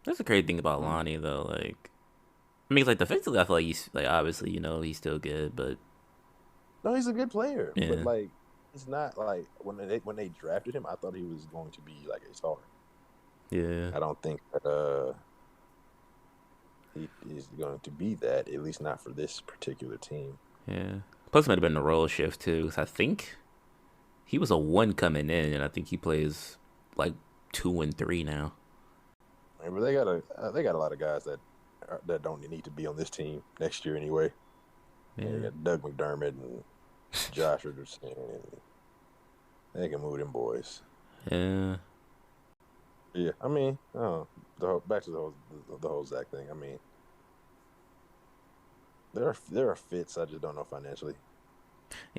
[SPEAKER 1] that's the crazy thing about
[SPEAKER 3] Hmm.
[SPEAKER 1] Lonnie though. Like, I mean, like defensively, I feel like he's like obviously he's still good, but
[SPEAKER 2] No, he's a good player, but
[SPEAKER 1] yeah,
[SPEAKER 2] like it's not like when they drafted him, I thought he was going to be like a star.
[SPEAKER 1] yeah,
[SPEAKER 2] I don't think that he is going to be that, at least not for this particular team.
[SPEAKER 1] yeah. Plus, it might have been a role shift too. 'Cause I think he was a one coming in, and I think he plays like 2 and 3 now.
[SPEAKER 2] I mean, but they got a lot of guys that don't need to be on this team next year anyway. Yeah, they
[SPEAKER 1] Yeah,
[SPEAKER 2] got Doug McDermott and Josh Richardson, and they can move them boys.
[SPEAKER 1] yeah,
[SPEAKER 2] Yeah, I mean, back to the whole Zach thing. I mean, there are fits. I just don't know financially.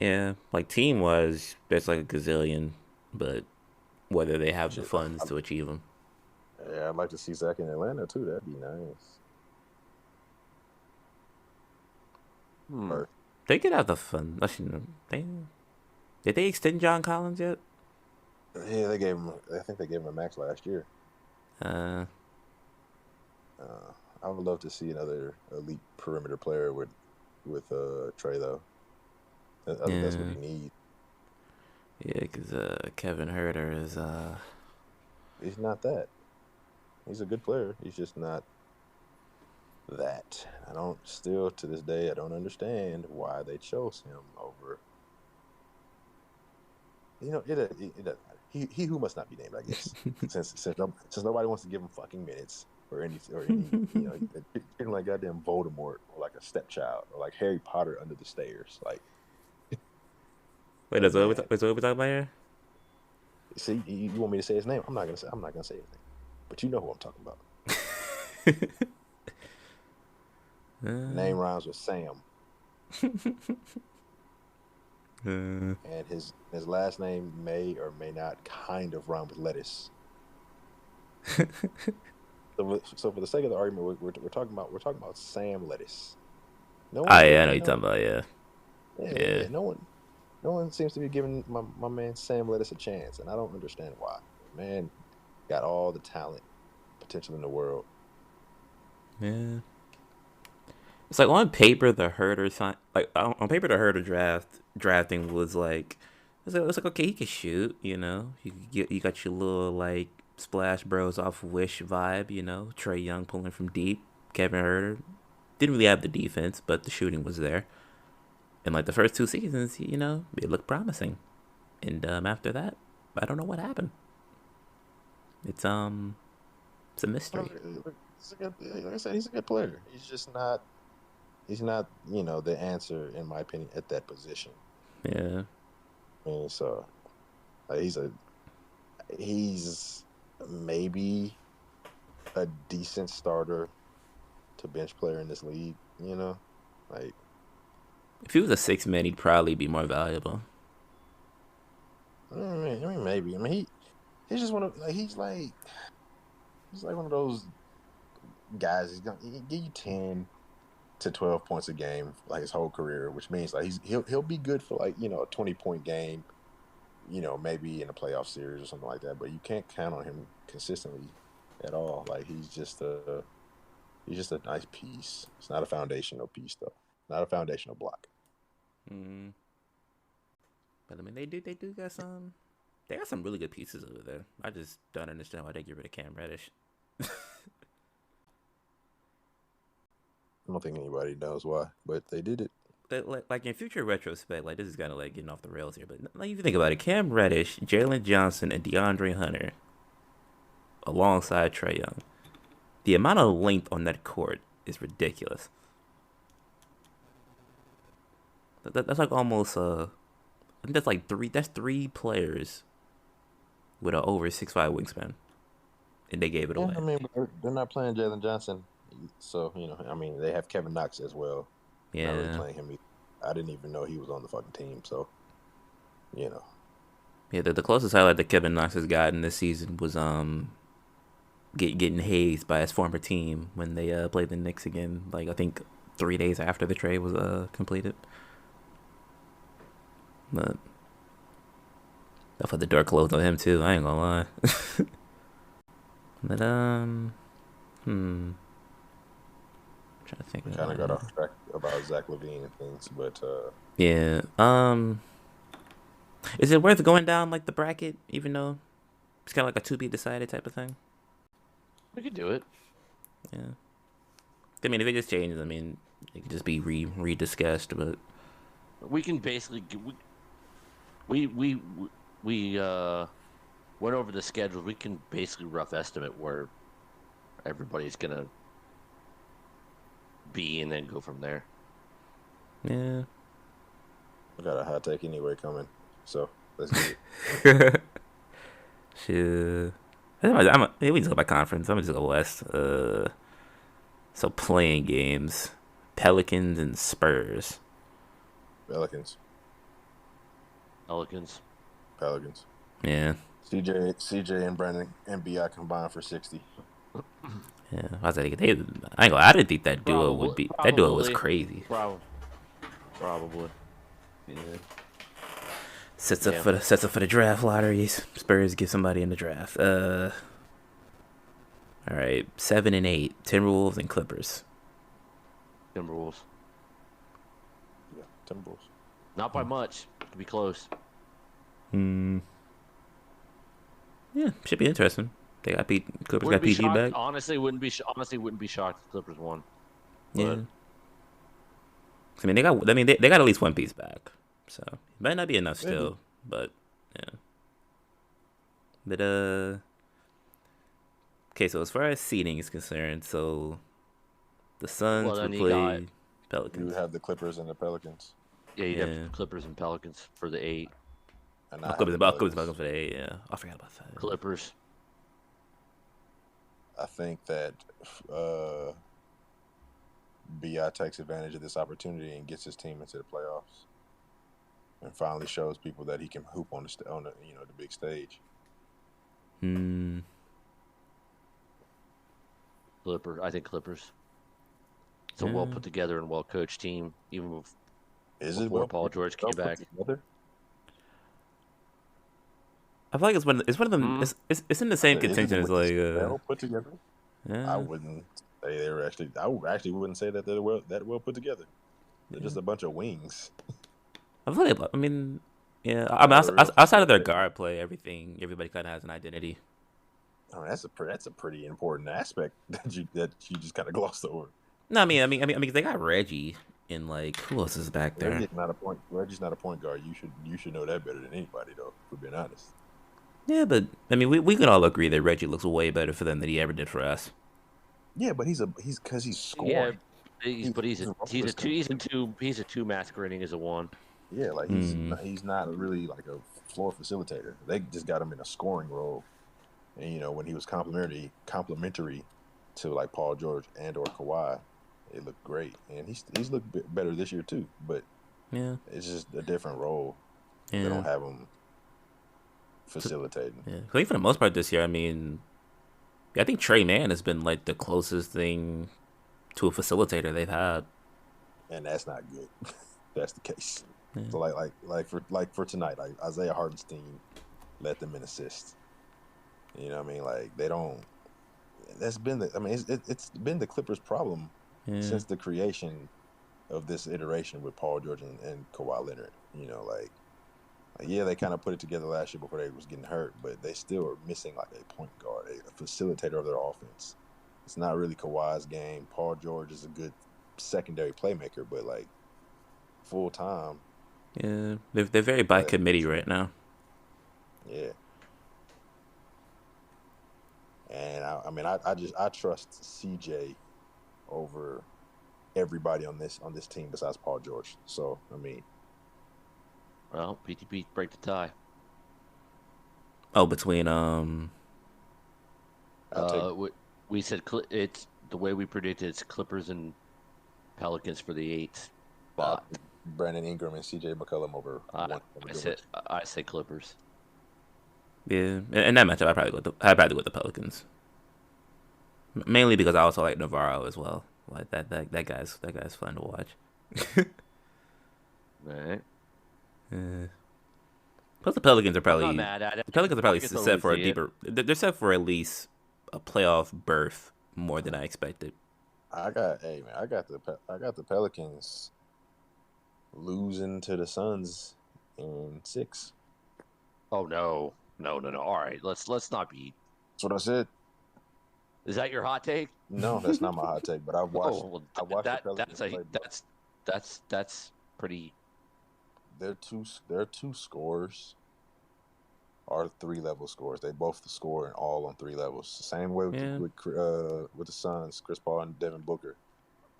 [SPEAKER 1] yeah. Like team wise, there's like a gazillion, but whether they have the
[SPEAKER 2] Shit,
[SPEAKER 1] funds to achieve them.
[SPEAKER 2] yeah, I'd like to see Zach in Atlanta too. That'd be nice.
[SPEAKER 3] Hmm.
[SPEAKER 2] Or
[SPEAKER 1] They could have the fun. Actually, did they extend John Collins yet?
[SPEAKER 2] yeah, they gave him. I think they gave him a max last year.
[SPEAKER 1] Uh,
[SPEAKER 2] I would love to see another elite perimeter player with Trey though. I think that's what
[SPEAKER 1] yeah,
[SPEAKER 2] he needs.
[SPEAKER 1] yeah, because Kevin Herter is
[SPEAKER 2] He's not that. He's a good player. He's just not that. I don't still to this day I don't understand why they chose him over it doesn't matter. He who must not be named, I guess, since nobody wants to give him fucking minutes or any treat him like goddamn Voldemort or like a stepchild or like Harry Potter under the stairs.
[SPEAKER 1] Wait,
[SPEAKER 2] Like man,
[SPEAKER 1] that's what we talking about here?
[SPEAKER 2] see, you want me to say his name? I'm not gonna say his name, but you know who I'm talking about. Name rhymes with Sam, and his last name may or may not kind of rhyme with lettuce. So for the sake of the argument, we're talking about Sam Lettuce. No
[SPEAKER 1] Oh
[SPEAKER 2] one's
[SPEAKER 1] yeah, I know
[SPEAKER 2] giving
[SPEAKER 1] you're talking about. Yeah, yeah.
[SPEAKER 2] No one seems to be giving my man Sam Lettuce a chance, and I don't understand why. Man got all the talent potential in the world.
[SPEAKER 1] Yeah. It's like on paper the herder sign like on paper the herder drafting was like it's like okay he can shoot you got your little like Splash Bros off Wish vibe Trey Young pulling from deep Kevin Herter didn't really have the defense but the shooting was there and like the first 2 seasons it looked promising and after that I don't know what happened it's a mystery.
[SPEAKER 2] Like I said, he's a good player. He's just not. He's not, the answer in my opinion at that position.
[SPEAKER 1] Yeah.
[SPEAKER 2] I mean, so he's maybe a decent starter to bench player in this league. Like
[SPEAKER 1] If he was a 6 man, he'd probably be more valuable.
[SPEAKER 2] I mean maybe. I mean he's just one of like he's like one of those guys. He's gonna give you 10 to 12 points a game like his whole career, which means like he'll be good for like a 20-point game, maybe in a playoff series or something like that. But you can't count on him consistently at all. Like he's just a nice piece. It's not a foundational piece though. Not a foundational block.
[SPEAKER 1] Mm. But I mean, they do got some. They got some really good pieces over there. I just don't understand why they get rid of Cam Reddish.
[SPEAKER 2] I don't think anybody knows why, but they did it.
[SPEAKER 1] Like in future retrospect, like this is kind of like getting off the rails here, but like if you think about it, Cam Reddish, Jalen Johnson, and DeAndre Hunter, alongside Trey Young, the amount of length on that court is ridiculous. That's like almost I think that's like three. That's three players with an over 6'5" wingspan, and they gave it away.
[SPEAKER 2] I mean, they're not playing Jalen Johnson. So, I mean, they have Kevin Knox as well.
[SPEAKER 1] Yeah.
[SPEAKER 2] Not really playing him either. I didn't even know he was on the fucking team. So,
[SPEAKER 1] Yeah, the closest highlight that Kevin Knox has gotten this season was getting hazed by his former team when they played the Knicks again. Like I think 3 days after the trade was completed. But I thought the door closed on him too. I ain't gonna lie. But trying to think.
[SPEAKER 2] Kind of got off track about Zach LaVine and things, but
[SPEAKER 1] yeah. Is it worth going down like the bracket, even though it's kind of like a to be decided type of thing?
[SPEAKER 3] We could do it.
[SPEAKER 1] Yeah. I mean, if it just changes, I mean, it could just be rediscussed, but
[SPEAKER 3] we can basically we went over the schedule. We can basically rough estimate where everybody's gonna be and then go from there.
[SPEAKER 1] Yeah.
[SPEAKER 2] I got a hot take anyway coming, so let's get it.
[SPEAKER 1] Shit. We just go by conference. I'm gonna just go West. So playing games, Pelicans and Spurs.
[SPEAKER 2] Pelicans. Yeah. CJ and Brandon and Bi combined for 60.
[SPEAKER 1] Yeah, I was like, I didn't think that duo would be. That duo was crazy.
[SPEAKER 3] Probably.
[SPEAKER 1] Yeah. Sets up for the draft lotteries. Spurs get somebody in the draft. All right, 7 and 8, Timberwolves and Clippers.
[SPEAKER 3] Timberwolves.
[SPEAKER 2] Yeah, Timberwolves.
[SPEAKER 3] Not by much. To be close.
[SPEAKER 1] Yeah, should be interesting. They got Clippers got PG back.
[SPEAKER 3] Honestly, wouldn't be shocked if Clippers won.
[SPEAKER 1] Yeah. I mean, they got at least one piece back, so it might not be enough still, but Yeah. But okay. So as far as seeding is concerned, so the
[SPEAKER 3] Well,
[SPEAKER 1] Suns
[SPEAKER 3] then
[SPEAKER 1] would
[SPEAKER 3] you got
[SPEAKER 1] play
[SPEAKER 2] You would
[SPEAKER 1] Pelicans.
[SPEAKER 2] have the Clippers and the Pelicans,
[SPEAKER 3] yeah, you'd have
[SPEAKER 1] Yeah.
[SPEAKER 3] Clippers and Pelicans for the 8.
[SPEAKER 2] and
[SPEAKER 1] I'll
[SPEAKER 2] I
[SPEAKER 1] go
[SPEAKER 2] have
[SPEAKER 1] with
[SPEAKER 2] the
[SPEAKER 1] the Pelicans
[SPEAKER 2] Pelicans.
[SPEAKER 1] for the eight. Yeah. I forgot about that.
[SPEAKER 3] Clippers.
[SPEAKER 2] I think that uh, Bi takes advantage of this opportunity and gets his team into the playoffs, and finally shows people that he can hoop on on the the big stage.
[SPEAKER 1] Hmm.
[SPEAKER 3] Clippers. I think Clippers. It's a well
[SPEAKER 1] Yeah.
[SPEAKER 3] put together and well coached team, even
[SPEAKER 2] Is it
[SPEAKER 3] before Paul George
[SPEAKER 2] well
[SPEAKER 3] came
[SPEAKER 2] put
[SPEAKER 3] back.
[SPEAKER 2] together?
[SPEAKER 1] I feel like it's one of them.
[SPEAKER 3] Hmm?
[SPEAKER 1] It's in the
[SPEAKER 2] I
[SPEAKER 1] same
[SPEAKER 2] said,
[SPEAKER 1] contention as like
[SPEAKER 2] well put together? I
[SPEAKER 1] yeah.
[SPEAKER 2] wouldn't say they were actually. Actually wouldn't say that they're that well put together. They're
[SPEAKER 1] Yeah.
[SPEAKER 2] just a bunch of wings.
[SPEAKER 1] I feel like I mean yeah. I
[SPEAKER 2] They're
[SPEAKER 1] mean
[SPEAKER 2] not a real
[SPEAKER 1] outside of their
[SPEAKER 2] facilitator.
[SPEAKER 1] guard play, everybody kind of has an identity.
[SPEAKER 2] Oh, that's a pretty important aspect that you just kind of glossed over.
[SPEAKER 1] No, they got Reggie and like who else is back there?
[SPEAKER 2] Reggie's not a point guard. You should know that better than anybody, though. For being honest.
[SPEAKER 1] Yeah, but I mean we can all agree that Reggie looks way better for them than he ever did for us.
[SPEAKER 2] Yeah, but he's because he's
[SPEAKER 3] Yeah,
[SPEAKER 2] scoring.
[SPEAKER 3] but he's
[SPEAKER 2] His
[SPEAKER 3] a
[SPEAKER 2] role
[SPEAKER 3] he's a
[SPEAKER 2] is
[SPEAKER 3] two he's a
[SPEAKER 2] complete.
[SPEAKER 3] two he's a two masquerading as a one.
[SPEAKER 2] Yeah, like
[SPEAKER 1] Hmm.
[SPEAKER 2] he's not really like a floor facilitator. They just got him in a scoring role, and when he was complimentary to like Paul George and or Kawhi, it looked great, and he's looked better this year too. But
[SPEAKER 1] Yeah.
[SPEAKER 2] it's just a different role. They
[SPEAKER 1] Yeah.
[SPEAKER 2] don't have him
[SPEAKER 1] So,
[SPEAKER 2] facilitating,
[SPEAKER 1] yeah. I think for the most part this year, I mean, I think Trey Mann has been like the closest thing to a facilitator they've had.
[SPEAKER 2] and that's not good. That's the case.
[SPEAKER 1] Yeah.
[SPEAKER 2] So like for tonight, like Isaiah Hartenstein led them in assists. You know what I mean? Like they don't. That's been the. I mean, it's been the Clippers' problem
[SPEAKER 1] Yeah.
[SPEAKER 2] since the creation of this iteration with Paul George and Kawhi Leonard. Like yeah, they kind of put it together last year before they was getting hurt, but they still are missing like a point guard, a facilitator of their offense. It's not really Kawhi's game. Paul George is a good secondary playmaker, but like full time,
[SPEAKER 1] Yeah. They're very by
[SPEAKER 2] that
[SPEAKER 1] committee right now.
[SPEAKER 2] yeah. And I trust CJ over everybody on this team besides Paul George. So I mean,
[SPEAKER 3] Well, PTP break the tie.
[SPEAKER 1] Oh, between
[SPEAKER 2] I'll take
[SPEAKER 3] We said it's the way we predicted. It's Clippers and Pelicans for the 8th spot.
[SPEAKER 2] Brandon Ingram and CJ McCollum over one.
[SPEAKER 3] I say Clippers.
[SPEAKER 1] yeah, in that matchup I'd probably go with the Pelicans. Mainly because I also like Navarro as well. Like that guy's fun to watch.
[SPEAKER 3] All right.
[SPEAKER 1] Yeah. Plus the Pelicans are
[SPEAKER 3] I'm not
[SPEAKER 1] probably
[SPEAKER 3] mad at it.
[SPEAKER 1] the Pelicans are
[SPEAKER 3] I
[SPEAKER 1] probably
[SPEAKER 3] can
[SPEAKER 1] set
[SPEAKER 3] totally
[SPEAKER 1] for a
[SPEAKER 3] see it.
[SPEAKER 1] deeper. They're set for at least a playoff berth more than I expected.
[SPEAKER 2] I got I got the Pelicans losing to the Suns in 6.
[SPEAKER 3] Oh no. All right, let's not be.
[SPEAKER 2] That's what I said.
[SPEAKER 3] Is that your hot take?
[SPEAKER 2] No, that's not my hot take, but I watched
[SPEAKER 3] Oh, well,
[SPEAKER 2] I watched the
[SPEAKER 3] that
[SPEAKER 2] Pelicans play. Bro.
[SPEAKER 3] that's pretty.
[SPEAKER 2] Their two scores are 3-level scores. They both score and all on 3 levels. Same way with
[SPEAKER 1] Yeah.
[SPEAKER 2] with the Suns, Chris Paul and Devin Booker.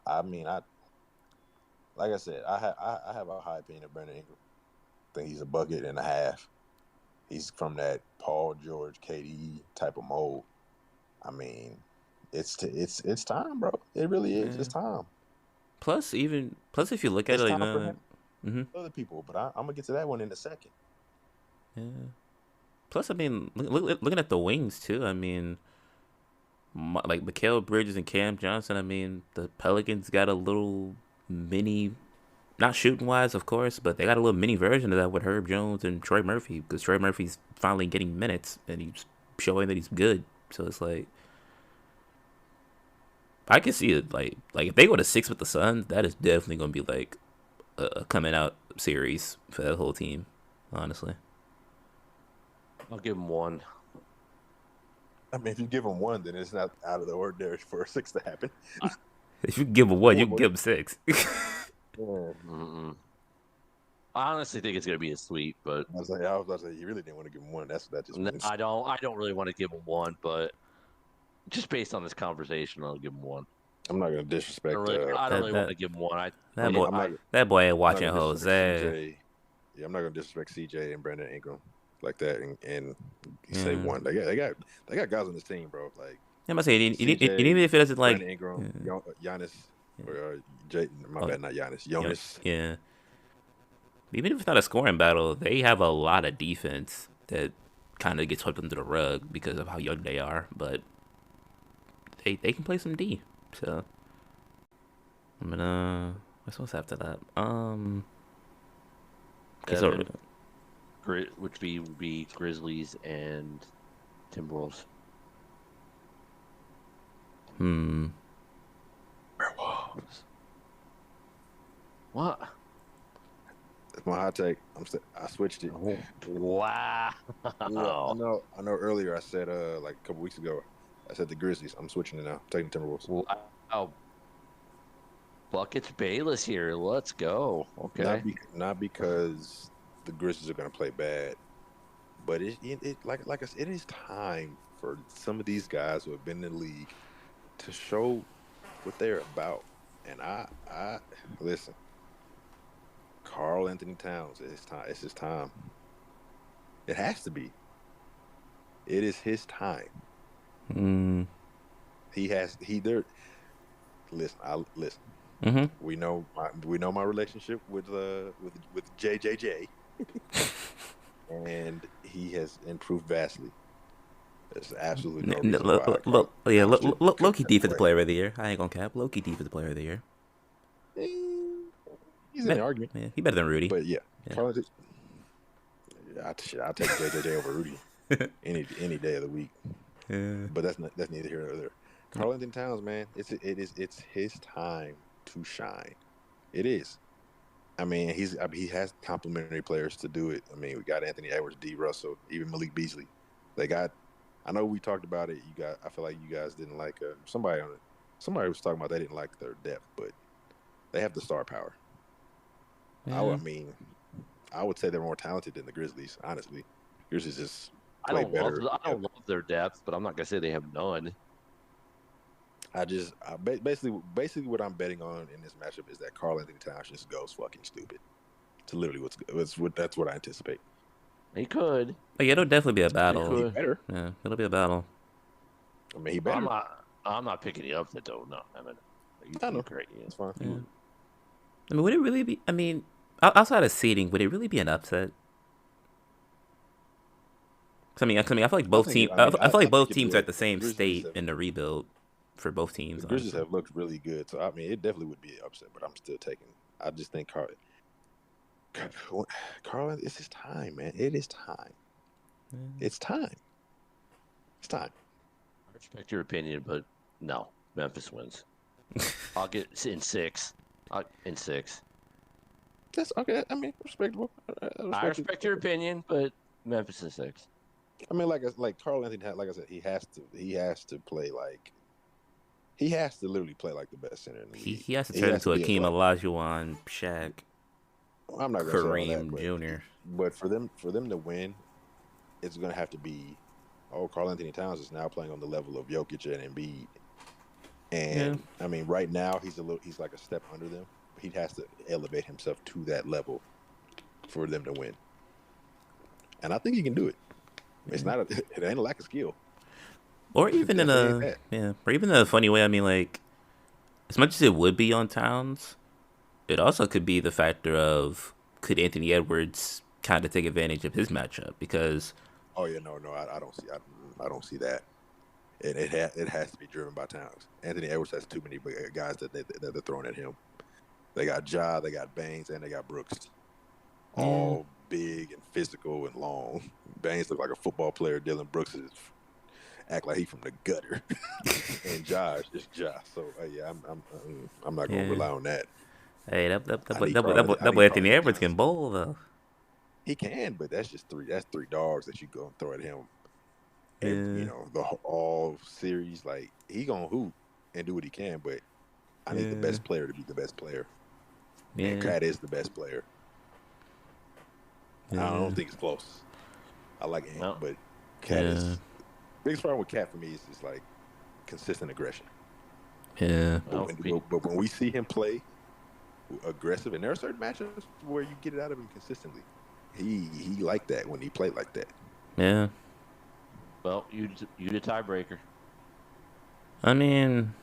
[SPEAKER 2] I mean, like I said, I have a high opinion of Brandon Ingram. I think he's a bucket and a half. He's from that Paul George, KD type of mold. I mean, it's time, bro. It really is.
[SPEAKER 1] Yeah.
[SPEAKER 2] It's time.
[SPEAKER 1] Plus if you look at
[SPEAKER 2] It's
[SPEAKER 1] it,
[SPEAKER 2] time
[SPEAKER 1] like,
[SPEAKER 2] for him.
[SPEAKER 1] mm-hmm.
[SPEAKER 2] Other people, but I'm gonna get to that one in a second.
[SPEAKER 1] Yeah. Plus, I mean, looking at the wings too. I mean, like Mikal Bridges and Cam Johnson. I mean, the Pelicans got a little mini, not shooting wise, of course, but they got a little mini version of that with Herb Jones and Troy Murphy because Troy Murphy's finally getting minutes and he's showing that he's good. So it's like I can see it. Like if they go to 6 with the Suns, that is definitely gonna be like a coming out series for that whole team. Honestly.
[SPEAKER 3] I'll give him 1.
[SPEAKER 2] I mean, if you give him 1, then it's not out of the ordinary for a 6 to happen.
[SPEAKER 1] If you give him 1, you can give him 6.
[SPEAKER 2] Yeah.
[SPEAKER 3] Mm-mm. I honestly think it's gonna be a sweep, but
[SPEAKER 2] I was about to say you really didn't want to give him one. That just
[SPEAKER 3] no,
[SPEAKER 2] means
[SPEAKER 3] I don't. I don't really want to give him one, but just based on this conversation, I'll give him one.
[SPEAKER 2] I'm not gonna disrespect.
[SPEAKER 3] I don't
[SPEAKER 1] That
[SPEAKER 3] really want
[SPEAKER 1] that
[SPEAKER 3] to give him one.
[SPEAKER 1] that boy
[SPEAKER 2] I'm not.
[SPEAKER 1] that boy ain't
[SPEAKER 2] I'm not
[SPEAKER 1] watching
[SPEAKER 2] gonna disrespect
[SPEAKER 1] Jose.
[SPEAKER 2] CJ. Yeah, I'm not gonna disrespect CJ and Brandon Ingram like that, and say
[SPEAKER 1] Yeah.
[SPEAKER 2] one. They got guys on this team, bro. Like
[SPEAKER 1] I'm gonna say, even
[SPEAKER 2] CJ,
[SPEAKER 1] if it doesn't like,
[SPEAKER 2] Brandon Ingram,
[SPEAKER 1] yeah,
[SPEAKER 2] Giannis,
[SPEAKER 1] yeah.
[SPEAKER 2] or Jay. My
[SPEAKER 1] Oh,
[SPEAKER 2] bad, not Giannis.
[SPEAKER 1] yeah,
[SPEAKER 2] Jonas.
[SPEAKER 1] yeah. Even if it's not a scoring battle, they have a lot of defense that kind of gets swept under the rug because of how young they are. But they can play some D. So I'm gonna. What's after that? Okay, so
[SPEAKER 3] Evan, which would be Grizzlies and Timberwolves.
[SPEAKER 1] hmm.
[SPEAKER 3] What?
[SPEAKER 2] That's my hot take. I switched it.
[SPEAKER 3] Oh, wow.
[SPEAKER 2] Yeah, I know. Earlier I said like a couple weeks ago, I said the Grizzlies. I'm switching it now. Taking Timberwolves.
[SPEAKER 3] Wow. Buckets Bayless here. Let's go. Okay.
[SPEAKER 2] Not because the Grizzlies are going to play bad, but like I said, it is time for some of these guys who have been in the league to show what they're about. And I listen, Carl Anthony Towns. It's time. It's his time. It has to be. It is his time.
[SPEAKER 1] Mm.
[SPEAKER 2] He has he there. Listen, listen.
[SPEAKER 1] Mm-hmm.
[SPEAKER 2] We know my relationship with JJJ, and he has improved vastly. There's absolutely no reason why Carl
[SPEAKER 1] Yeah,
[SPEAKER 2] Towns couldn't
[SPEAKER 1] Loki
[SPEAKER 2] have
[SPEAKER 1] defensive
[SPEAKER 2] played.
[SPEAKER 1] player of the year. I ain't gonna cap. Loki defensive player of the year.
[SPEAKER 2] Eh, He's in the
[SPEAKER 1] Bet,
[SPEAKER 2] argument,
[SPEAKER 1] yeah, he better than Rudy.
[SPEAKER 2] but yeah,
[SPEAKER 1] Yeah.
[SPEAKER 2] Carl. I'll take JJJ over Rudy any day of the week.
[SPEAKER 1] Yeah.
[SPEAKER 2] But that's neither here nor there. Carl Anthony Towns, man, it's his time to shine. It is. I mean, he has complementary players to do it. I mean, we got Anthony Edwards, D. Russell, even Malik Beasley. They got. I know we talked about it. I feel like you guys didn't like somebody was talking about they didn't like their depth, but they have the star power.
[SPEAKER 1] Yeah.
[SPEAKER 2] I mean, I would say they're more talented than the Grizzlies. Honestly, Grizzlies just
[SPEAKER 3] I
[SPEAKER 2] play
[SPEAKER 3] don't
[SPEAKER 2] better.
[SPEAKER 3] love their depth, but I'm not gonna say they have none.
[SPEAKER 2] Basically what I'm betting on in this matchup is that Carl Anthony Towns just goes fucking stupid. It's literally that's what I anticipate.
[SPEAKER 3] He could.
[SPEAKER 1] But yeah, it'll definitely be a
[SPEAKER 3] He
[SPEAKER 1] battle.
[SPEAKER 2] He
[SPEAKER 3] could.
[SPEAKER 2] better.
[SPEAKER 1] Yeah, it'll be a battle.
[SPEAKER 2] I mean, he better.
[SPEAKER 3] I'm not picking you up that though. No, I mean,
[SPEAKER 2] I know.
[SPEAKER 3] you're great. Yeah.
[SPEAKER 2] It's fine.
[SPEAKER 1] Yeah. I mean, would it really be? I mean, outside of seeding, would it really be an upset? 'Cause I feel like both teams. I feel like both
[SPEAKER 2] it
[SPEAKER 1] teams are
[SPEAKER 2] would.
[SPEAKER 1] at the same state in the rebuild for both teams.
[SPEAKER 2] The Grizzlies
[SPEAKER 1] Honestly.
[SPEAKER 2] have looked really good, so I mean, it definitely would be an upset. But I'm still taking. I just think Carl, it's his time, man. It is time. It's time. It's time.
[SPEAKER 3] I respect your opinion, but no, Memphis wins. I'll get in six. In six.
[SPEAKER 2] That's okay. I mean, respectable.
[SPEAKER 3] I respect your opinion, but Memphis in six.
[SPEAKER 2] I mean, like Carl Anthony, like I said, he has to play like he has to literally play like the best center in the league.
[SPEAKER 1] He has to turn into Akeem Olajuwon, Shaq,
[SPEAKER 2] I'm not going to say all
[SPEAKER 1] Kareem
[SPEAKER 2] that,
[SPEAKER 1] Jr.
[SPEAKER 2] But for them to win, it's going to have to be. Oh, Carl Anthony Towns is now playing on the level of Jokic and Embiid, and I mean, right now he's like a step under them. He has to elevate himself to that level for them to win, and I think he can do it. It's not it ain't a lack of skill.
[SPEAKER 1] Or even in a funny way. I mean, like, as much as it would be on Towns, it also could be the factor of could Anthony Edwards kind of take advantage of his matchup because.
[SPEAKER 2] Oh yeah, no, I don't see that. It has to be driven by Towns. Anthony Edwards has too many guys that they're throwing at him. They got Ja, they got Baines, and they got Brooks. All big and physical and long. Baines look like a football player. Dylan Brooks act like he from the gutter, and Josh is Josh. So yeah, I'm not gonna rely on that.
[SPEAKER 1] Hey, that boy Anthony Edwards can bowl though.
[SPEAKER 2] He can, but that's just three. That's three dogs that you go and throw at him. And, the all series, like he gonna hoop and do what he can, but I need the best player to be the best player. Yeah. And Cat is the best player. I
[SPEAKER 1] Yeah.
[SPEAKER 2] don't think it's close. I like Ant,
[SPEAKER 3] No.
[SPEAKER 2] but Cat
[SPEAKER 1] Yeah.
[SPEAKER 2] is biggest problem with Cat for me is like consistent aggression.
[SPEAKER 1] Yeah.
[SPEAKER 3] Well,
[SPEAKER 2] But when we see him play aggressive, and there are certain matchups where you get it out of him consistently. He liked that when he played like that.
[SPEAKER 1] Yeah.
[SPEAKER 3] you the tiebreaker.
[SPEAKER 1] I mean,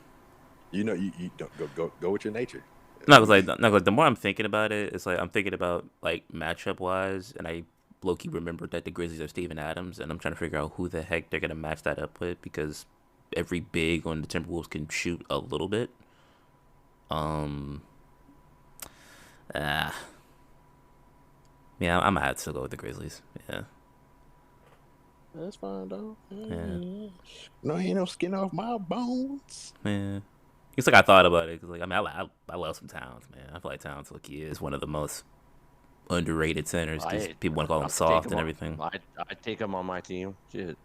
[SPEAKER 2] You know, you don't go with your nature.
[SPEAKER 1] not cause like, not 'cause, like the more I'm thinking about it, it's like I'm thinking about like matchup wise, and I low key remembered that the Grizzlies are Steven Adams, and I'm trying to figure out who the heck they're gonna match that up with because every big on the Timberwolves can shoot a little bit. Um, ah, yeah, I'm gonna have to go with the Grizzlies. Yeah,
[SPEAKER 2] That's fine, dog.
[SPEAKER 1] yeah,
[SPEAKER 2] No, ain't no skin off my bones.
[SPEAKER 1] yeah. It's like I thought about it because like I mean I love some Towns, man. I feel like Towns Loki is one of the most underrated centers because people want to call him
[SPEAKER 3] I'd take
[SPEAKER 1] soft
[SPEAKER 3] him
[SPEAKER 1] and
[SPEAKER 3] on.
[SPEAKER 1] everything.
[SPEAKER 3] I'd take him on my team. Shit.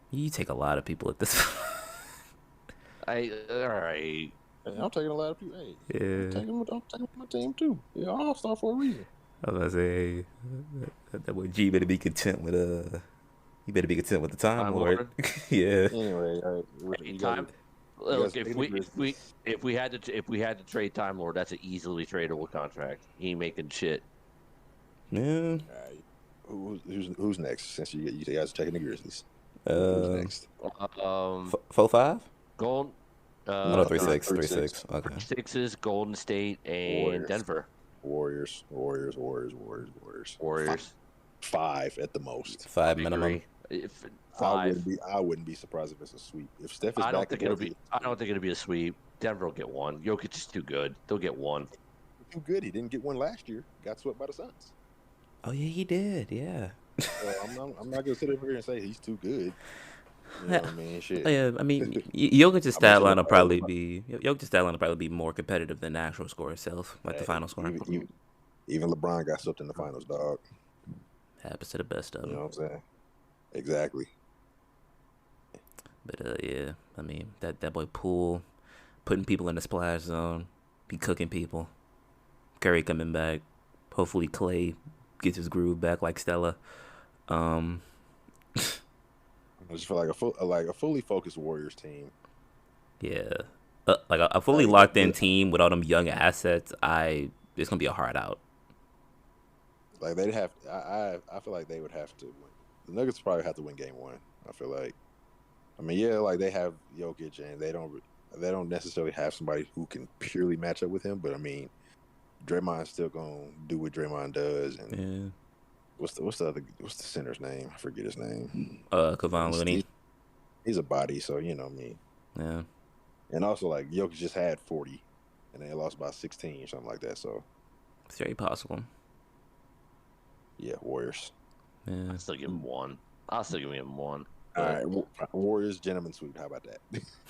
[SPEAKER 1] You take a lot of people at this.
[SPEAKER 3] All right.
[SPEAKER 2] Hey, I'm taking a lot of people. Hey,
[SPEAKER 1] Yeah.
[SPEAKER 2] I'm taking my team too. Yeah, all star for a reason.
[SPEAKER 1] I was gonna say that boy G better be content with he better be content with the Time
[SPEAKER 3] Time
[SPEAKER 1] Lord.
[SPEAKER 3] Lord.
[SPEAKER 1] Yeah.
[SPEAKER 2] Anyway, all right,
[SPEAKER 3] Hey,
[SPEAKER 2] you
[SPEAKER 3] time.
[SPEAKER 2] guys,
[SPEAKER 3] Look,
[SPEAKER 2] taking the Grizzlies.
[SPEAKER 3] if we had to trade Time Lord, that's an easily tradable contract. He ain't making shit.
[SPEAKER 1] Yeah.
[SPEAKER 2] All right, who's next? Since you guys are taking the Grizzlies, who's
[SPEAKER 1] Uh,
[SPEAKER 2] next?
[SPEAKER 1] 4-5.
[SPEAKER 3] Gold.
[SPEAKER 1] Oh no,
[SPEAKER 2] No,
[SPEAKER 1] 3-6.
[SPEAKER 2] 3-6.
[SPEAKER 1] 3-6. Okay.
[SPEAKER 3] Sixes, Golden State, and
[SPEAKER 2] Warriors.
[SPEAKER 3] Denver.
[SPEAKER 2] Warriors.
[SPEAKER 3] Warriors.
[SPEAKER 2] Five at the most.
[SPEAKER 1] 5
[SPEAKER 3] I
[SPEAKER 1] minimum.
[SPEAKER 3] agree. Five.
[SPEAKER 2] I wouldn't be surprised if it's a sweep. If Steph is
[SPEAKER 3] I don't
[SPEAKER 2] back,
[SPEAKER 3] think it'll be. I don't think it'll be a sweep. Denver will get one. Jokic is too good. They'll get one.
[SPEAKER 2] too good. He didn't get one last year. Got swept by the Suns.
[SPEAKER 1] Oh yeah, he did. Yeah.
[SPEAKER 2] So I'm not gonna sit over here and say he's too good. You know what I mean? Shit.
[SPEAKER 1] Yeah, I mean, Jokic's
[SPEAKER 2] I
[SPEAKER 1] stat
[SPEAKER 2] mentioned
[SPEAKER 1] line
[SPEAKER 2] it
[SPEAKER 1] will probably
[SPEAKER 2] earlier.
[SPEAKER 1] be Jokic's stat line will probably be more competitive than the actual score itself, like the final score.
[SPEAKER 2] Even LeBron got swept in the finals, dog.
[SPEAKER 1] Happens to the best of
[SPEAKER 2] You
[SPEAKER 1] them.
[SPEAKER 2] know what I'm saying? Exactly.
[SPEAKER 1] But yeah, I mean that boy Poole putting people in the splash zone, be cooking people. Curry coming back. Hopefully Clay gets his groove back like Stella.
[SPEAKER 2] I just feel like a fully focused Warriors team.
[SPEAKER 1] Yeah, like a fully locked in team with all them young assets. It's gonna be a hard out.
[SPEAKER 2] Like they'd have. I feel like they would have to win. The Nuggets probably have to win Game 1. I feel like. I mean, yeah, like they have Jokic, and they don't necessarily have somebody who can purely match up with him. But I mean, Draymond's still gonna do what Draymond does. And
[SPEAKER 1] Yeah.
[SPEAKER 2] what's the center's name? I forget his name.
[SPEAKER 1] Kevon Looney.
[SPEAKER 2] He's a body, so you know what I mean.
[SPEAKER 1] Yeah.
[SPEAKER 2] And also, like Jokic just had 40, and they lost by 16 or something like that. So
[SPEAKER 1] It's very possible.
[SPEAKER 2] yeah, Warriors.
[SPEAKER 1] Yeah.
[SPEAKER 3] I'll still give him one. I'll still give him one.
[SPEAKER 2] All right, Warriors gentleman sweep. How about that?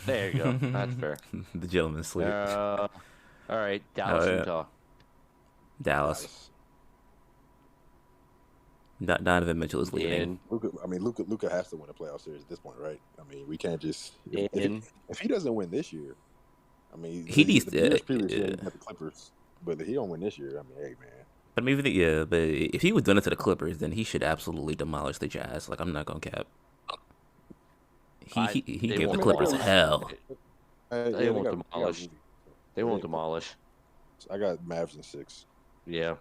[SPEAKER 3] There you go. That's fair.
[SPEAKER 1] The gentleman's sleep.
[SPEAKER 3] All right, Dallas,
[SPEAKER 1] yeah.
[SPEAKER 3] Utah.
[SPEAKER 1] Dallas. Donovan Mitchell is leaving.
[SPEAKER 2] Luka has to win a playoff series at this point, right? I mean, we can't just if he doesn't win this year. I mean,
[SPEAKER 1] He needs to.
[SPEAKER 2] years previously he had the Clippers, but if he don't win this year, I mean, hey man.
[SPEAKER 1] But if he was doing it to the Clippers, then he should absolutely demolish the Jazz. Like I'm not gonna cap. He gave the Clippers hell.
[SPEAKER 3] They won't demolish. They won't demolish.
[SPEAKER 2] I got Mavs in 6.
[SPEAKER 3] Yeah.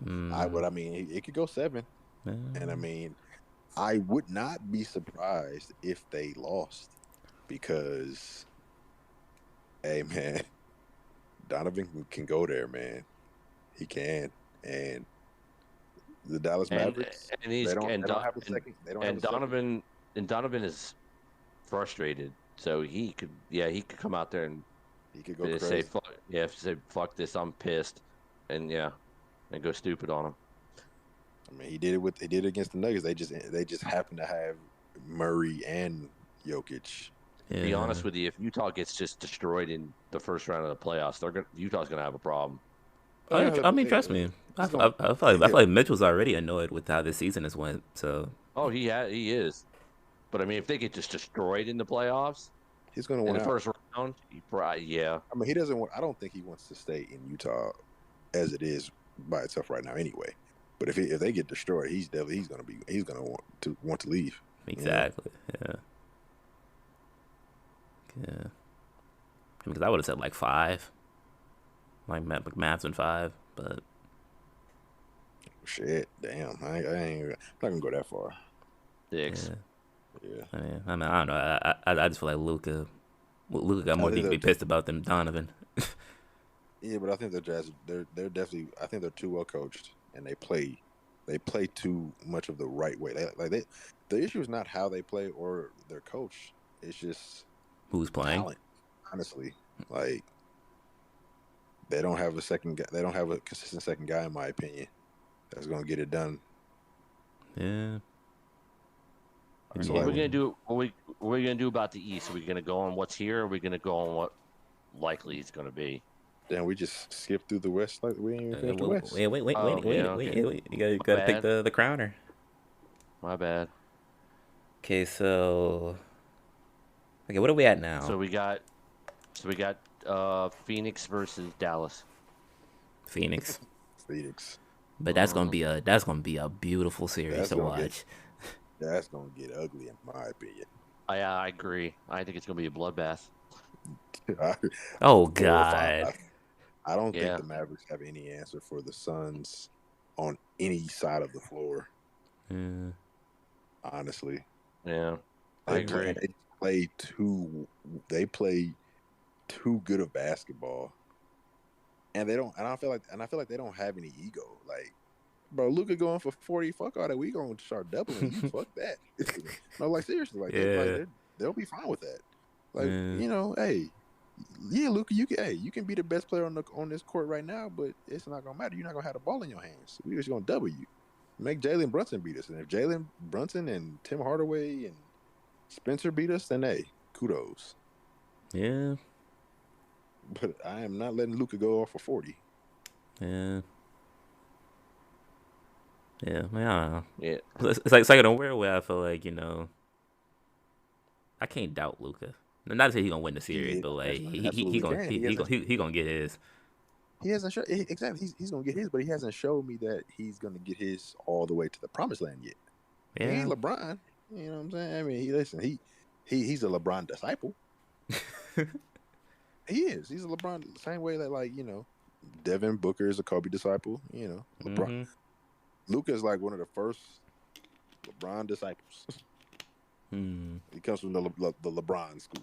[SPEAKER 2] But I mean, it could go 7. And I mean, I would not be surprised if they lost because, hey man, Donovan can go there, man. He can, and the Dallas Mavericks.
[SPEAKER 3] Donovan is frustrated, so he could come out there and
[SPEAKER 2] he could go
[SPEAKER 3] say fuck this, I'm pissed, and go stupid on him.
[SPEAKER 2] I mean, he did it against the Nuggets. They just happen to have Murray and Jokic.
[SPEAKER 1] Yeah.
[SPEAKER 3] To be honest with you, if Utah gets just destroyed in the first round of the playoffs, Utah's gonna have a problem.
[SPEAKER 1] I mean, trust me. I feel like Mitchell's already annoyed with how this season has went. So.
[SPEAKER 3] Oh, he is. But I mean, if they get just destroyed in the playoffs,
[SPEAKER 2] he's going to win
[SPEAKER 3] in the first round. I mean,
[SPEAKER 2] he doesn't want. I don't think he wants to stay in Utah as it is by itself right now anyway. But if they get destroyed, he's gonna want to leave. You know,
[SPEAKER 1] Exactly. Yeah. Yeah. Because I would have said like 5, like Mavs and 5, but
[SPEAKER 2] shit, damn, I'm not gonna go that far.
[SPEAKER 3] 6.
[SPEAKER 1] yeah.
[SPEAKER 2] Yeah,
[SPEAKER 1] I mean, I don't know. I just feel like Luca got
[SPEAKER 2] I
[SPEAKER 1] more
[SPEAKER 2] think
[SPEAKER 1] things to
[SPEAKER 2] they're
[SPEAKER 1] be pissed about than Donovan.
[SPEAKER 2] yeah, but I think the Jazz they're definitely I think they're too well coached and they play too much of the right way. The issue is not how they play or their coach. It's just
[SPEAKER 1] Who's playing?
[SPEAKER 2] talent. Honestly, like they don't have a second guy. They don't have a consistent second guy, in my opinion, that's gonna get it done.
[SPEAKER 1] Yeah.
[SPEAKER 2] So
[SPEAKER 3] What are
[SPEAKER 2] like,
[SPEAKER 3] we gonna do? What are we gonna do about the East? Are we gonna go on what's here? Or are we gonna go on what likely it's gonna be?
[SPEAKER 2] then we just skip through the West like we ain't even finished the West.
[SPEAKER 3] Oh yeah, okay.
[SPEAKER 1] You
[SPEAKER 3] My
[SPEAKER 1] gotta pick
[SPEAKER 3] bad.
[SPEAKER 1] the crowner.
[SPEAKER 3] My bad.
[SPEAKER 1] Okay, so okay, what are we at now?
[SPEAKER 3] So we got Phoenix versus Dallas.
[SPEAKER 1] Phoenix.
[SPEAKER 2] Phoenix.
[SPEAKER 1] But that's gonna be a beautiful series
[SPEAKER 2] That's
[SPEAKER 1] to
[SPEAKER 2] gonna get
[SPEAKER 1] watch.
[SPEAKER 2] that's gonna get ugly, in my opinion.
[SPEAKER 3] I agree. I think it's gonna be a bloodbath.
[SPEAKER 2] I,
[SPEAKER 1] Oh
[SPEAKER 2] 4 or 5.
[SPEAKER 1] God.
[SPEAKER 2] I don't think
[SPEAKER 3] Yeah.
[SPEAKER 2] the Mavericks have any answer for the Suns on any side of the floor.
[SPEAKER 1] Yeah.
[SPEAKER 2] Honestly,
[SPEAKER 3] Yeah. I agree.
[SPEAKER 2] They play too. They play too good of basketball, and they don't. And I feel like they don't have any ego. Like, bro, Luka going for 40. Fuck all that. We gonna start doubling you. Fuck that. No, like seriously. Like
[SPEAKER 1] Yeah.
[SPEAKER 2] they'll be fine with that. Like
[SPEAKER 1] Yeah.
[SPEAKER 2] hey, yeah, Luka, you can be the best player on this court right now, but it's not gonna matter. You're not gonna have the ball in your hands. We're just gonna double you. Make Jalen Brunson beat us, and if Jalen Brunson and Tim Hardaway and Spencer beat us, then hey, kudos.
[SPEAKER 1] Yeah.
[SPEAKER 2] But I am not letting Luka go off for 40.
[SPEAKER 1] Yeah. Yeah. I don't know.
[SPEAKER 3] Yeah.
[SPEAKER 1] It's like in a weird way. I feel like I can't doubt Luca. Not to say he's gonna win the series,
[SPEAKER 2] He
[SPEAKER 1] but like
[SPEAKER 2] absolutely can.
[SPEAKER 1] he gonna get his.
[SPEAKER 2] He hasn't shown exactly. He's gonna get his, but he hasn't showed me that he's gonna get his all the way to the promised land yet.
[SPEAKER 1] Yeah.
[SPEAKER 2] He ain't LeBron. You know what I'm saying? I mean, he's a LeBron disciple. He is. He's a LeBron the same way that Devin Booker is a Kobe disciple. LeBron.
[SPEAKER 1] Mm-hmm.
[SPEAKER 2] Luka is like one of the first LeBron disciples.
[SPEAKER 1] Hmm.
[SPEAKER 2] He comes from the LeBron school.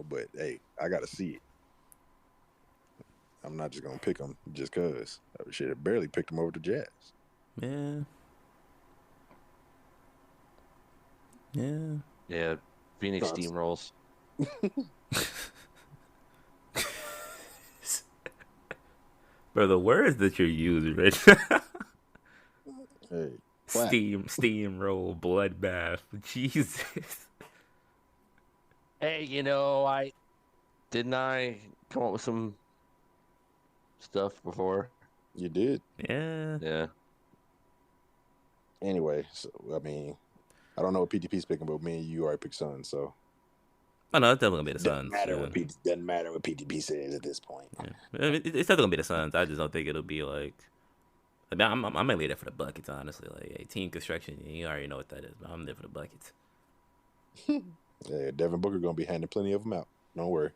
[SPEAKER 2] But hey, I got to see it. I'm not just gonna pick him just cause. Shit, I barely picked him over the Jazz.
[SPEAKER 1] Yeah. Yeah.
[SPEAKER 3] Yeah. Phoenix steamrolls.
[SPEAKER 1] Bro, the words that you're using, Rich.
[SPEAKER 2] Hey,
[SPEAKER 1] steamroll, bloodbath. Jesus.
[SPEAKER 3] Hey, I come up with some stuff before?
[SPEAKER 2] you did.
[SPEAKER 1] Yeah.
[SPEAKER 3] Yeah.
[SPEAKER 2] Anyway, so I mean, I don't know what PTP's picking, but me and you already picked Suns, so
[SPEAKER 1] Oh no, it's definitely gonna be the Suns.
[SPEAKER 2] Doesn't matter what PTP says at this point.
[SPEAKER 1] Yeah. I mean, it's definitely gonna be the Suns. I just don't think it'll be like. I mean, I'm mainly there for the buckets, honestly. Like, hey, team construction, you already know what that is. But I'm there for the buckets.
[SPEAKER 2] Yeah, Devin Booker gonna be handing plenty of them out. Don't worry.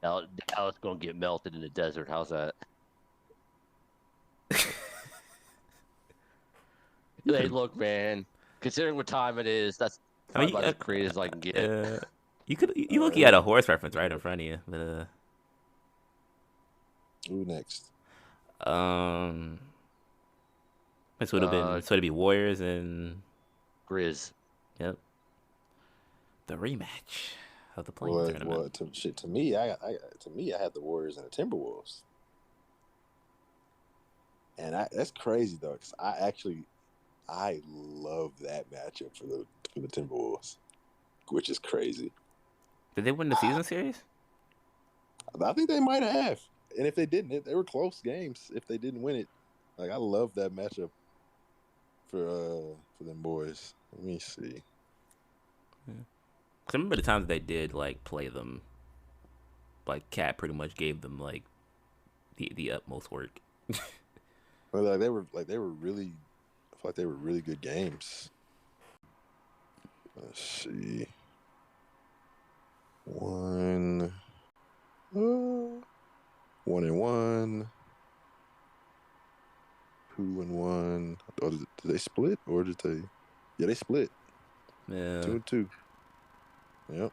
[SPEAKER 3] Dallas gonna get melted in the desert. How's that? Hey, look, man. Considering what time it is, that's probably about as creative as I can get.
[SPEAKER 1] You look, you had a horse reference right in front of you, but
[SPEAKER 2] Who next?
[SPEAKER 1] this would have been it'd be Warriors and
[SPEAKER 3] Grizz.
[SPEAKER 1] Yep, the rematch of the playing tournament.
[SPEAKER 2] To me, I had the Warriors and the Timberwolves, and that's crazy though, because I love that matchup for the Timberwolves, which is crazy.
[SPEAKER 1] Did they win the season series?
[SPEAKER 2] I think they might have, and if they didn't, they were close games. If they didn't win it, like I love that matchup for them boys. Let me see.
[SPEAKER 1] Yeah. Cause I remember the times they did like play them. Like Cat pretty much gave them like the utmost work.
[SPEAKER 2] But they were really. I feel like they were really good games. Let's see. One, 1-1, 2-1. Oh, did they split or did they? Yeah, they split
[SPEAKER 1] Yeah.
[SPEAKER 2] 2-2. Yep.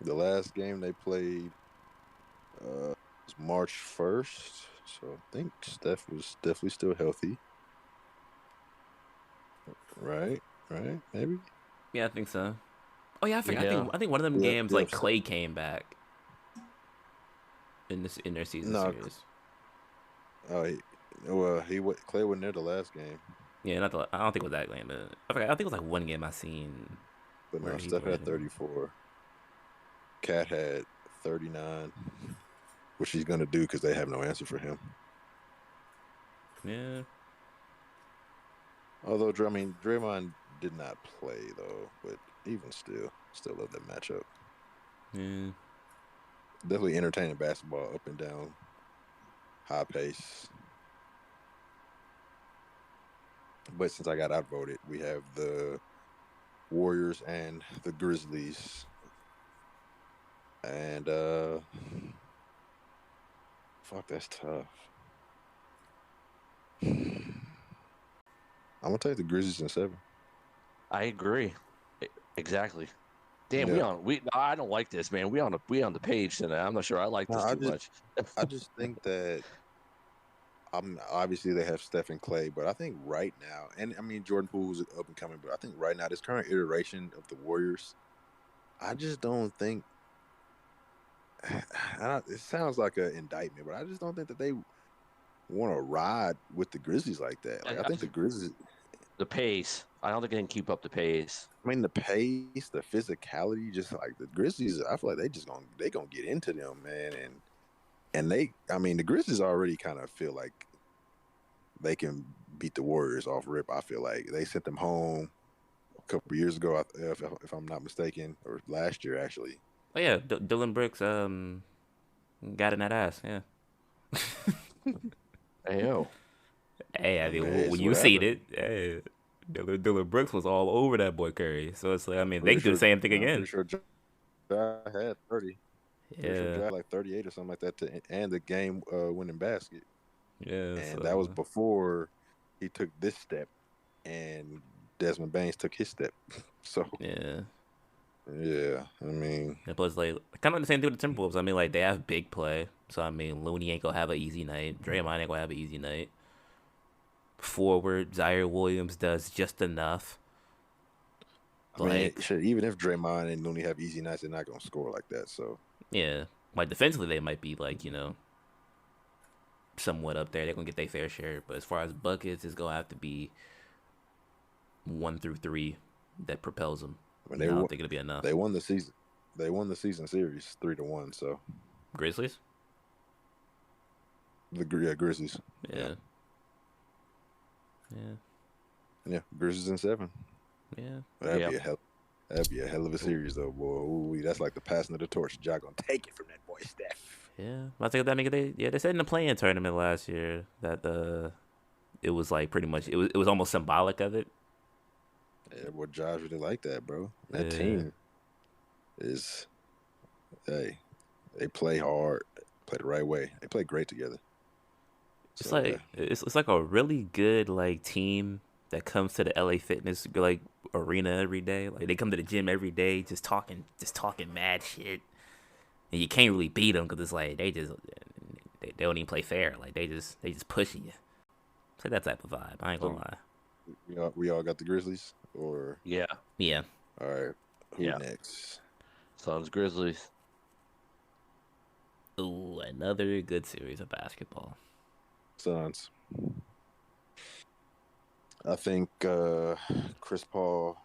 [SPEAKER 2] The last game they played was March 1st, so I think Steph was definitely still healthy. Right, right, maybe.
[SPEAKER 1] Yeah, I think so. Oh yeah, I forgot.
[SPEAKER 3] Yeah.
[SPEAKER 1] I think one of them
[SPEAKER 2] Yeah,
[SPEAKER 1] games
[SPEAKER 2] yeah.
[SPEAKER 1] like Clay came back in their season
[SPEAKER 2] No,
[SPEAKER 1] series.
[SPEAKER 2] Clay wasn't there the last game,
[SPEAKER 1] Yeah, not the. I don't think it was that game, but I forgot. I think it was like one game I seen
[SPEAKER 2] but
[SPEAKER 1] where
[SPEAKER 2] no,
[SPEAKER 1] he
[SPEAKER 2] Steph
[SPEAKER 1] played
[SPEAKER 2] had
[SPEAKER 1] him.
[SPEAKER 2] 34. Cat had 39, which he's gonna do because they have no answer for him.
[SPEAKER 1] Yeah.
[SPEAKER 2] Although Draymond did not play though, but even still love that matchup.
[SPEAKER 1] Yeah.
[SPEAKER 2] Definitely entertaining basketball, up and down, high pace. But since I got outvoted, we have the Warriors and the Grizzlies. And fuck, that's tough. I'm gonna take the Grizzlies in 7.
[SPEAKER 3] I agree. Exactly. Damn,
[SPEAKER 2] Yeah.
[SPEAKER 3] I don't like this, man. We on the page tonight. I'm not sure I like
[SPEAKER 2] No,
[SPEAKER 3] this too much.
[SPEAKER 2] I just think that obviously they have Steph and Clay, but I think right now, and I mean Jordan Poole is up and coming, but I think right now this current iteration of the Warriors, I just don't think. It sounds like an indictment, but I just don't think that they want to ride with the Grizzlies like that. Like I think the Grizzlies.
[SPEAKER 3] The pace. I don't think they can keep up the pace.
[SPEAKER 2] I mean the pace, the physicality, just like the Grizzlies. I feel like they gonna get into them, man, and I mean the Grizzlies already kind of feel like they can beat the Warriors off rip. I feel like they sent them home a couple years ago, if I'm not mistaken, or last year actually.
[SPEAKER 1] Oh yeah, Dylan Brooks got in that ass. Yeah.
[SPEAKER 3] Ayo.
[SPEAKER 1] Hey, I
[SPEAKER 2] I
[SPEAKER 1] mean,
[SPEAKER 2] mean, hey,
[SPEAKER 1] when
[SPEAKER 2] it's
[SPEAKER 1] you
[SPEAKER 2] what
[SPEAKER 1] seen
[SPEAKER 2] happened.
[SPEAKER 1] it, hey, Dylan Brooks was all over that boy Curry. So it's like, I mean, they could do the same thing
[SPEAKER 2] I'm
[SPEAKER 1] again.
[SPEAKER 2] pretty sure Ja had 30. Pretty sure
[SPEAKER 1] Yeah.
[SPEAKER 2] Ja had like 38 or something like that and the game winning basket.
[SPEAKER 1] Yeah.
[SPEAKER 2] And that was
[SPEAKER 1] So
[SPEAKER 2] before he took this step and Desmond Baines took his step. So
[SPEAKER 1] yeah.
[SPEAKER 2] yeah, I mean,
[SPEAKER 1] And plus, like, kind of the same thing with the Timberwolves. I mean, like, they have big play. So, I mean, Looney ain't gonna have an easy night. Draymond ain't gonna have an easy night. Forward, Zaire Williams does just enough.
[SPEAKER 2] I mean,
[SPEAKER 1] Like,
[SPEAKER 2] shit, even if Draymond and Looney have easy nights, they're not gonna score like that. So
[SPEAKER 1] yeah. Like, defensively, they might be, like, somewhat up there. They're gonna get their fair share. But as far as buckets, it's gonna have to be 1 through 3 that propels them.
[SPEAKER 2] I mean,
[SPEAKER 1] And I don't think it'll be enough.
[SPEAKER 2] they won the season. They won the season series 3-1. So
[SPEAKER 1] Grizzlies?
[SPEAKER 2] the Grizzlies, yeah,
[SPEAKER 1] Yeah. Yeah.
[SPEAKER 2] yeah, Grizzlies in 7.
[SPEAKER 1] Yeah.
[SPEAKER 3] Yeah.
[SPEAKER 2] That'd be a hell of a series though, boy. Ooh, that's like the passing of the torch. Ja gonna take it from that boy Steph.
[SPEAKER 1] Yeah. I think that nigga, they said in the playing tournament last year that it was like pretty much, it was almost symbolic of it.
[SPEAKER 2] Yeah, boy, Ja's really like that, bro. That
[SPEAKER 1] Yeah.
[SPEAKER 2] team is, hey, they play hard, play the right way. They play great together.
[SPEAKER 1] It's
[SPEAKER 2] So yeah,
[SPEAKER 1] like it's like a really good like team that comes to the LA Fitness like arena every day. Like they come to the gym every day, just talking mad shit, and you can't really beat them because it's like they don't even play fair. Like they just pushing you. It's like that type of vibe. I ain't gonna
[SPEAKER 2] so
[SPEAKER 1] lie.
[SPEAKER 2] we all got the Grizzlies, or
[SPEAKER 3] Yeah.
[SPEAKER 1] Yeah.
[SPEAKER 2] all right, who
[SPEAKER 3] Yeah.
[SPEAKER 2] next?
[SPEAKER 3] Suns Grizzlies.
[SPEAKER 1] Ooh, another good series of basketball.
[SPEAKER 2] Suns. I think Chris Paul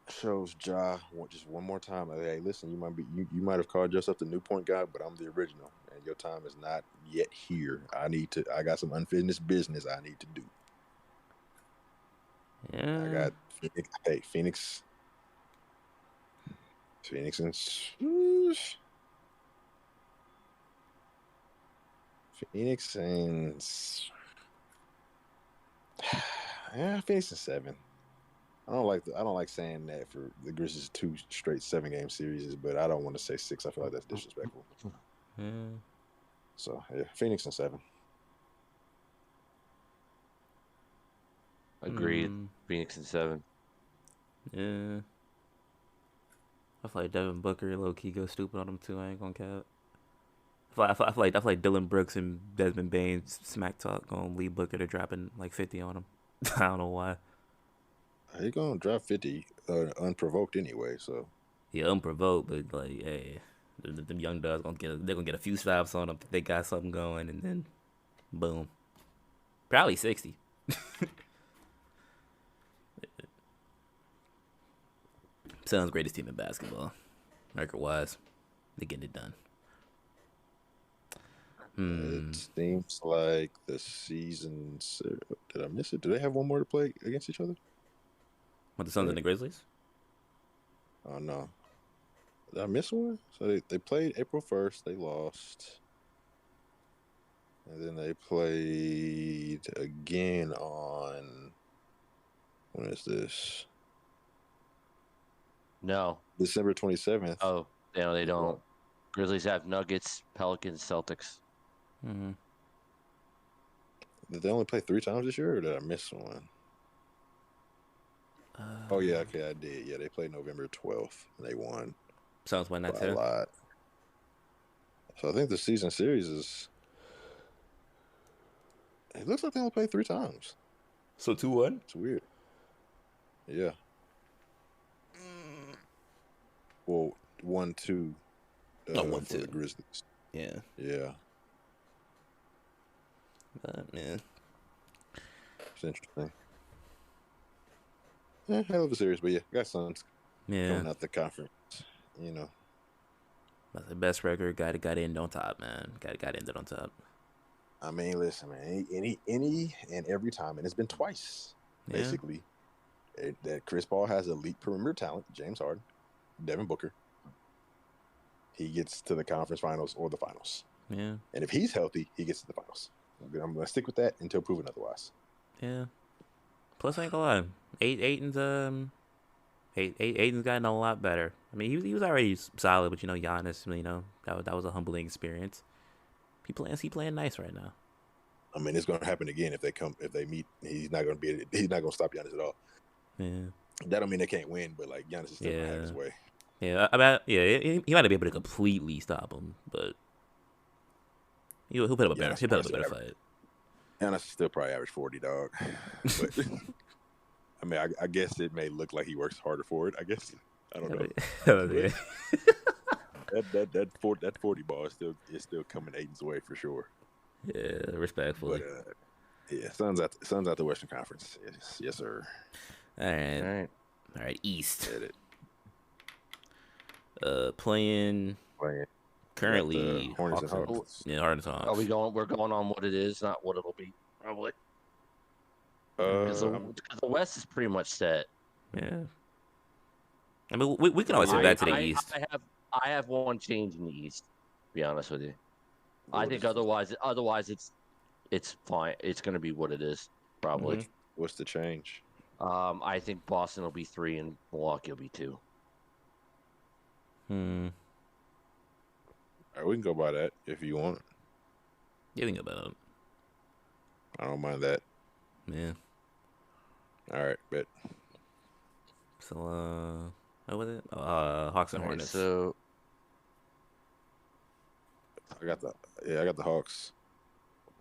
[SPEAKER 2] shows just one more time. Like, hey, listen, you might have called yourself the new point guard, but I'm the original, and your time is not yet here. I got some unfinished business I need to do. I
[SPEAKER 1] Yeah.
[SPEAKER 2] got Phoenix and Phoenix and yeah, Phoenix and 7. I don't like saying that for the Grizzlies 2 straight 7-game series, but I don't want to say 6. I feel like that's disrespectful.
[SPEAKER 1] Yeah.
[SPEAKER 2] So yeah, Phoenix and 7.
[SPEAKER 3] Agreed. Phoenix and 7.
[SPEAKER 1] Yeah. I feel like Devin Booker low key go stupid on him too. I ain't gonna cap. I feel like Dylan Brooks and Desmond Bane's smack talk gonna lead Booker to dropping like 50 on him. I don't know why.
[SPEAKER 2] He gonna drop 50 unprovoked anyway. So
[SPEAKER 1] Yeah, unprovoked, but like, hey, them young dogs they're gonna get a few stops on them. They got something going, and then boom, probably 60. Suns greatest team in basketball, record wise. They getting it done.
[SPEAKER 2] it seems like the season. Did I miss it? Do they have one more to play against each other?
[SPEAKER 1] With the Suns and the Grizzlies?
[SPEAKER 2] Oh no, did I miss one? So they played April 1st. They lost. And then they played again on, when is this?
[SPEAKER 3] No.
[SPEAKER 2] December 27th.
[SPEAKER 3] Oh, no, they don't. Grizzlies have Nuggets, Pelicans, Celtics.
[SPEAKER 1] Mm-hmm.
[SPEAKER 2] Did they only play 3 times this year, or did I miss one? Oh, yeah, okay, I did. Yeah, they played November 12th, and they won.
[SPEAKER 1] Suns won that
[SPEAKER 2] by
[SPEAKER 1] too.
[SPEAKER 2] a lot. So I think the season series is. It looks like they only played 3 times.
[SPEAKER 1] So 2-1?
[SPEAKER 2] It's weird. Yeah. Well, 1-2.
[SPEAKER 1] No, 1-2
[SPEAKER 2] for the Grizzlies.
[SPEAKER 1] Yeah.
[SPEAKER 2] Yeah.
[SPEAKER 1] But man,
[SPEAKER 2] It's interesting. Yeah, hell of a series, but yeah, got Suns coming out the conference. You know.
[SPEAKER 1] That's the best record. Got to end on top, man. Got ended on top.
[SPEAKER 2] I mean, listen, man. Any and every time, and it's been twice, basically, that Chris Paul has elite perimeter talent. James Harden, Devin Booker. He gets to the conference finals or the finals.
[SPEAKER 1] Yeah.
[SPEAKER 2] And if he's healthy, he gets to the finals. I'm gonna stick with that until proven otherwise.
[SPEAKER 1] Yeah. Plus, I ain't gonna lie, Aiden's gotten a lot better. I mean, he was already solid, but Giannis, that was a humbling experience. He playing nice right now.
[SPEAKER 2] I mean, it's gonna happen again if they meet. He's not gonna stop Giannis at all.
[SPEAKER 1] Yeah.
[SPEAKER 2] That don't mean they can't win, but like Giannis is still gonna have his way.
[SPEAKER 1] Yeah, he might not be able to completely stop him, but he'll put up a better fight.
[SPEAKER 2] Giannis still probably average 40, dog. But I mean, I guess it may look like he works harder for it. I guess I don't know. that 40 ball is still coming Aiden's way for sure.
[SPEAKER 1] Yeah, respectfully.
[SPEAKER 2] But yeah, Suns out the Western Conference. Yes, sir.
[SPEAKER 1] All right. East.
[SPEAKER 2] Get it.
[SPEAKER 1] Playing currently
[SPEAKER 2] Hornets and Hawks.
[SPEAKER 1] Yeah, Hornets and Hawks.
[SPEAKER 3] Are we going? We're going on what it is, not what it'll be. Probably. Because the West is pretty much set.
[SPEAKER 1] Yeah. I mean, we can always go back to the East.
[SPEAKER 3] I have one change in the East. To be honest with you, I think otherwise it's fine. It's going to be what it is. Probably.
[SPEAKER 2] Mm-hmm. What's the change?
[SPEAKER 3] I think Boston will be 3 and Milwaukee will be 2.
[SPEAKER 2] All right, we can go by that if you want.
[SPEAKER 1] Yeah, we can go by that.
[SPEAKER 2] I don't mind that.
[SPEAKER 1] Yeah.
[SPEAKER 2] All right, bet.
[SPEAKER 1] So, what was it? Hawks and Hornets.
[SPEAKER 3] So,
[SPEAKER 2] I got the Hawks.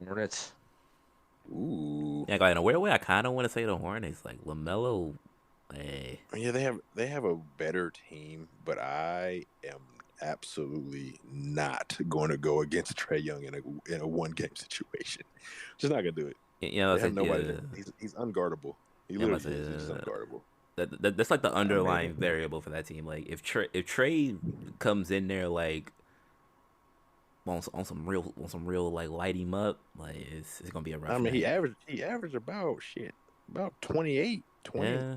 [SPEAKER 3] Hornets.
[SPEAKER 2] Ooh.
[SPEAKER 1] Yeah, in a weird way, I kind of want to say the Hornets. Like LaMelo. Hey.
[SPEAKER 2] Yeah, they have a better team, but I am absolutely not going to go against Trae Young in a 1-game situation. Just not gonna do it. Nobody. He's unguardable. He literally is. He's unguardable.
[SPEAKER 1] That's like the underlying variable for that team. Like if Trae comes in there like on some real like light him up, like it's gonna be a rough.
[SPEAKER 2] I mean, he averaged about 28, 20,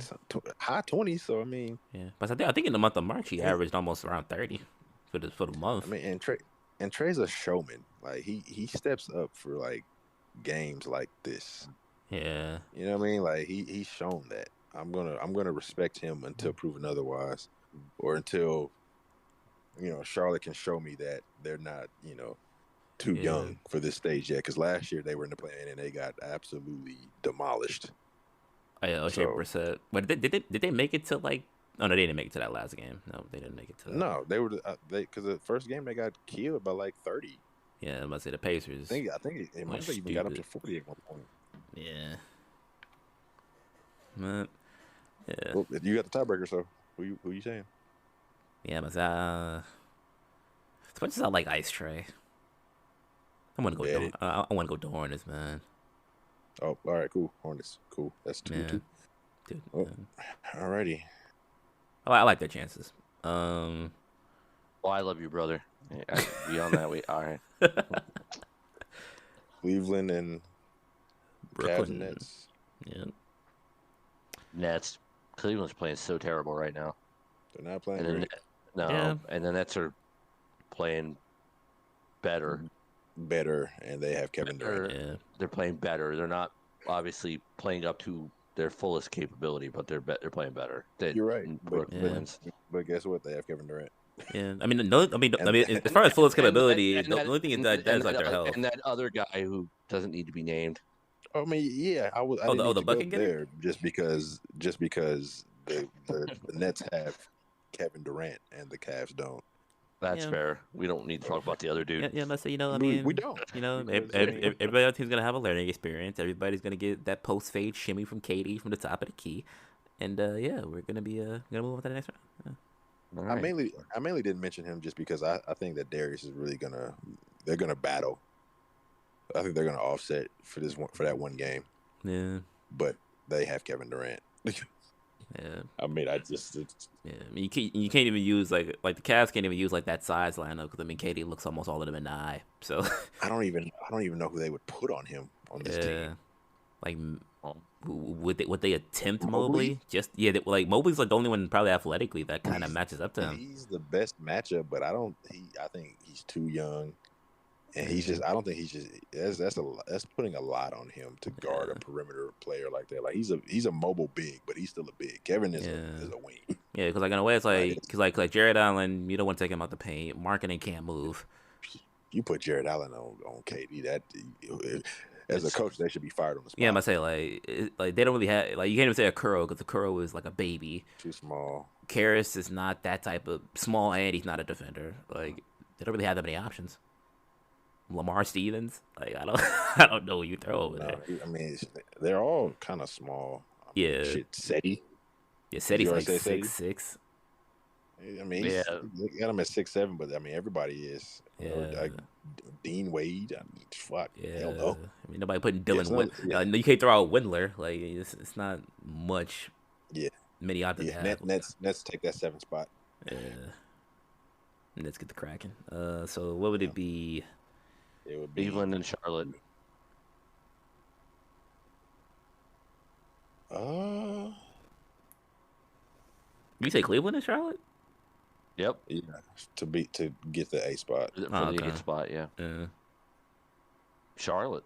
[SPEAKER 2] high 20s. So I mean,
[SPEAKER 1] yeah. But I think in the month of March he averaged almost around 30 for the month.
[SPEAKER 2] I mean, and Trae And Trey's a showman. Like he steps up for like games like this.
[SPEAKER 1] Yeah.
[SPEAKER 2] You know what I mean? Like he's shown that. I'm gonna respect him until proven otherwise, or until Charlotte can show me that they're not too
[SPEAKER 1] Yeah.
[SPEAKER 2] young for this stage yet. Because last year they were in the play-in and they got absolutely demolished.
[SPEAKER 1] Oh yeah, O'Shea
[SPEAKER 2] So
[SPEAKER 1] Brissett. But did they make it to like? Oh no, they didn't make it to that last game. No, they didn't make it to that.
[SPEAKER 2] no, they were they because the first game they got killed by like 30.
[SPEAKER 1] Yeah, I must say the Pacers
[SPEAKER 2] I think it
[SPEAKER 1] went
[SPEAKER 2] might have even got up to
[SPEAKER 1] stupid.
[SPEAKER 2] 40 at one point.
[SPEAKER 1] Yeah. But, yeah.
[SPEAKER 2] Well, you got the tiebreaker, so who you saying?
[SPEAKER 1] Yeah, but as much as I like Ice Tray, I'm gonna go.
[SPEAKER 2] Bet it.
[SPEAKER 1] I want to go Dornis, man.
[SPEAKER 2] Oh, all right, cool. Hornets, cool. That's two
[SPEAKER 1] Yeah,
[SPEAKER 2] two.
[SPEAKER 1] dude.
[SPEAKER 2] Oh, alrighty.
[SPEAKER 1] I like their chances. Um,
[SPEAKER 3] Well, I love you, brother. Beyond that, all right.
[SPEAKER 2] Cleveland and Cavs and
[SPEAKER 1] Brooklyn.
[SPEAKER 2] Nets.
[SPEAKER 1] Yeah.
[SPEAKER 3] Nets. Cleveland's playing so terrible right now.
[SPEAKER 2] They're not playing
[SPEAKER 3] And then,
[SPEAKER 2] great.
[SPEAKER 3] no,
[SPEAKER 1] Yeah.
[SPEAKER 3] and the Nets are playing better.
[SPEAKER 2] Better, and they have Kevin Durant.
[SPEAKER 1] Yeah.
[SPEAKER 3] They're playing better. They're not obviously playing up to their fullest capability, but they're playing better.
[SPEAKER 2] You're right, but,
[SPEAKER 3] Brooklyn's.
[SPEAKER 2] but guess what? They have Kevin Durant.
[SPEAKER 1] Yeah. I mean, no.
[SPEAKER 2] And-
[SPEAKER 1] As far as fullest capability,
[SPEAKER 3] and
[SPEAKER 1] the only thing that is like their health.
[SPEAKER 3] and that other guy who doesn't need to be named.
[SPEAKER 2] I mean, yeah, I
[SPEAKER 1] Oh,
[SPEAKER 2] didn't
[SPEAKER 1] the
[SPEAKER 2] need to go
[SPEAKER 1] bucket getter?
[SPEAKER 2] there just because the Nets have Kevin Durant and the Cavs don't.
[SPEAKER 3] That's
[SPEAKER 1] Yeah.
[SPEAKER 3] fair. We don't need to talk about the other dude.
[SPEAKER 1] Yeah, let's say I
[SPEAKER 2] We-
[SPEAKER 1] mean,
[SPEAKER 2] we don't, because, I mean-
[SPEAKER 1] everybody on the team's gonna have a learning experience. Everybody's gonna get that post fade shimmy from Katie from the top of the key, and yeah, we're gonna be gonna move on to the next round. Yeah.
[SPEAKER 3] All
[SPEAKER 2] I
[SPEAKER 3] right.
[SPEAKER 2] mainly didn't mention him just because I think that Darius is really they're gonna battle. I think they're gonna offset for that one game,
[SPEAKER 1] Yeah,
[SPEAKER 2] but they have Kevin Durant.
[SPEAKER 1] yeah,
[SPEAKER 2] I mean,
[SPEAKER 1] yeah. I mean, you can't even use like the Cavs can't even use like that size lineup because I mean, Katie looks almost all of them in the eye. So
[SPEAKER 2] I don't even know who they would put on him on this
[SPEAKER 1] yeah,
[SPEAKER 2] team.
[SPEAKER 1] like would they attempt
[SPEAKER 2] Mobley?
[SPEAKER 1] Mobley? Just yeah, like Mobley's like the only one probably athletically that kind of matches up to him.
[SPEAKER 2] He's the best matchup, but I think he's too young, and I don't think he's just that's putting a lot on him to guard a perimeter player like that. Like he's a mobile big, but he's still a big. Kevin is a wing.
[SPEAKER 1] Yeah, because like in a way it's like because like Jared Allen, you don't want to take him out the paint. Marketing can't move.
[SPEAKER 2] You put Jared Allen on KD, that as a coach they should be fired on the spot.
[SPEAKER 1] Yeah, I'm gonna say like they don't really have like you can't even say a Kuro because the Kuro is like a baby.
[SPEAKER 2] Too small.
[SPEAKER 1] Karras is not that type of small, and he's not a defender. Like they don't really have that many options. Lamar Stevens, like I don't know who you throw over there.
[SPEAKER 2] I mean, they're all kind of small.
[SPEAKER 1] Yeah,
[SPEAKER 2] Shit, Seti.
[SPEAKER 1] yeah, Seti's like
[SPEAKER 2] say Seti?
[SPEAKER 1] 6'6".
[SPEAKER 2] I mean, you got him at 6'7", but I mean, everybody is.
[SPEAKER 1] Yeah.
[SPEAKER 2] Like Dean Wade. I mean, fuck.
[SPEAKER 1] Yeah,
[SPEAKER 2] Hell no.
[SPEAKER 1] I mean nobody putting Dylan.
[SPEAKER 2] Yeah.
[SPEAKER 1] You can't throw out Windler. Like it's not much.
[SPEAKER 2] Yeah.
[SPEAKER 1] Many options.
[SPEAKER 2] Yeah. Nets take that 7 spot.
[SPEAKER 1] Yeah. Let's get the cracking. So what would it be?
[SPEAKER 2] It would be
[SPEAKER 3] Cleveland and Charlotte.
[SPEAKER 1] You say Cleveland and Charlotte?
[SPEAKER 3] Yep.
[SPEAKER 2] yeah, to get the A spot.
[SPEAKER 3] For
[SPEAKER 1] Oh,
[SPEAKER 3] the
[SPEAKER 1] okay.
[SPEAKER 3] 8th spot, yeah.
[SPEAKER 1] Yeah.
[SPEAKER 3] Charlotte.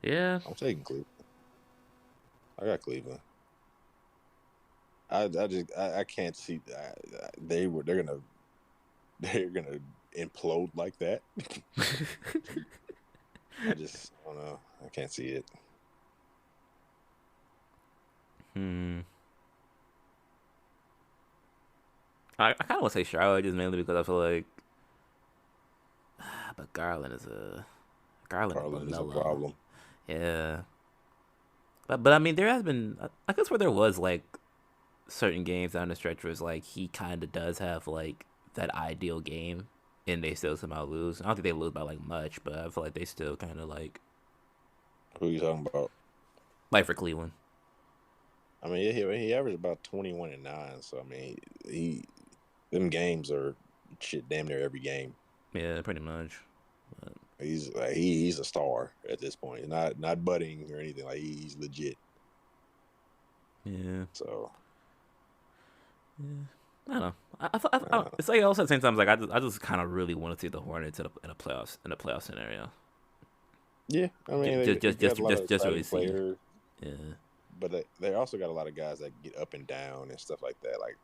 [SPEAKER 1] Yeah.
[SPEAKER 2] I'm taking Cleveland. I got Cleveland. I can't see they're gonna implode like that. I don't know. I can't see it.
[SPEAKER 1] I kind of want to say Charlotte just mainly because I feel like, but Garland is a
[SPEAKER 2] Garland problem.
[SPEAKER 1] Yeah. But I mean, there has been I guess where there was like certain games down the stretch where it's like he kind of does have like that ideal game, and they still somehow lose. I don't think they lose by like much, but I feel like they still kind of like
[SPEAKER 2] Who are you talking about?
[SPEAKER 1] for Cleveland.
[SPEAKER 2] I mean, he averaged about 21 and 9. So I mean, them games are shit damn near every game.
[SPEAKER 1] Yeah, pretty much. But
[SPEAKER 2] He's a star at this point. Not budding or anything. Like he's legit.
[SPEAKER 1] yeah.
[SPEAKER 2] So
[SPEAKER 1] Yeah. I don't know. It's like also at the same time, like I just kind of really want to see the Hornets in a playoff scenario.
[SPEAKER 2] Yeah, I mean they got a lot of
[SPEAKER 1] Just really
[SPEAKER 2] exciting
[SPEAKER 1] see.
[SPEAKER 2] players,
[SPEAKER 1] Yeah,
[SPEAKER 2] but they also got a lot of guys that get up and down and stuff like that. Like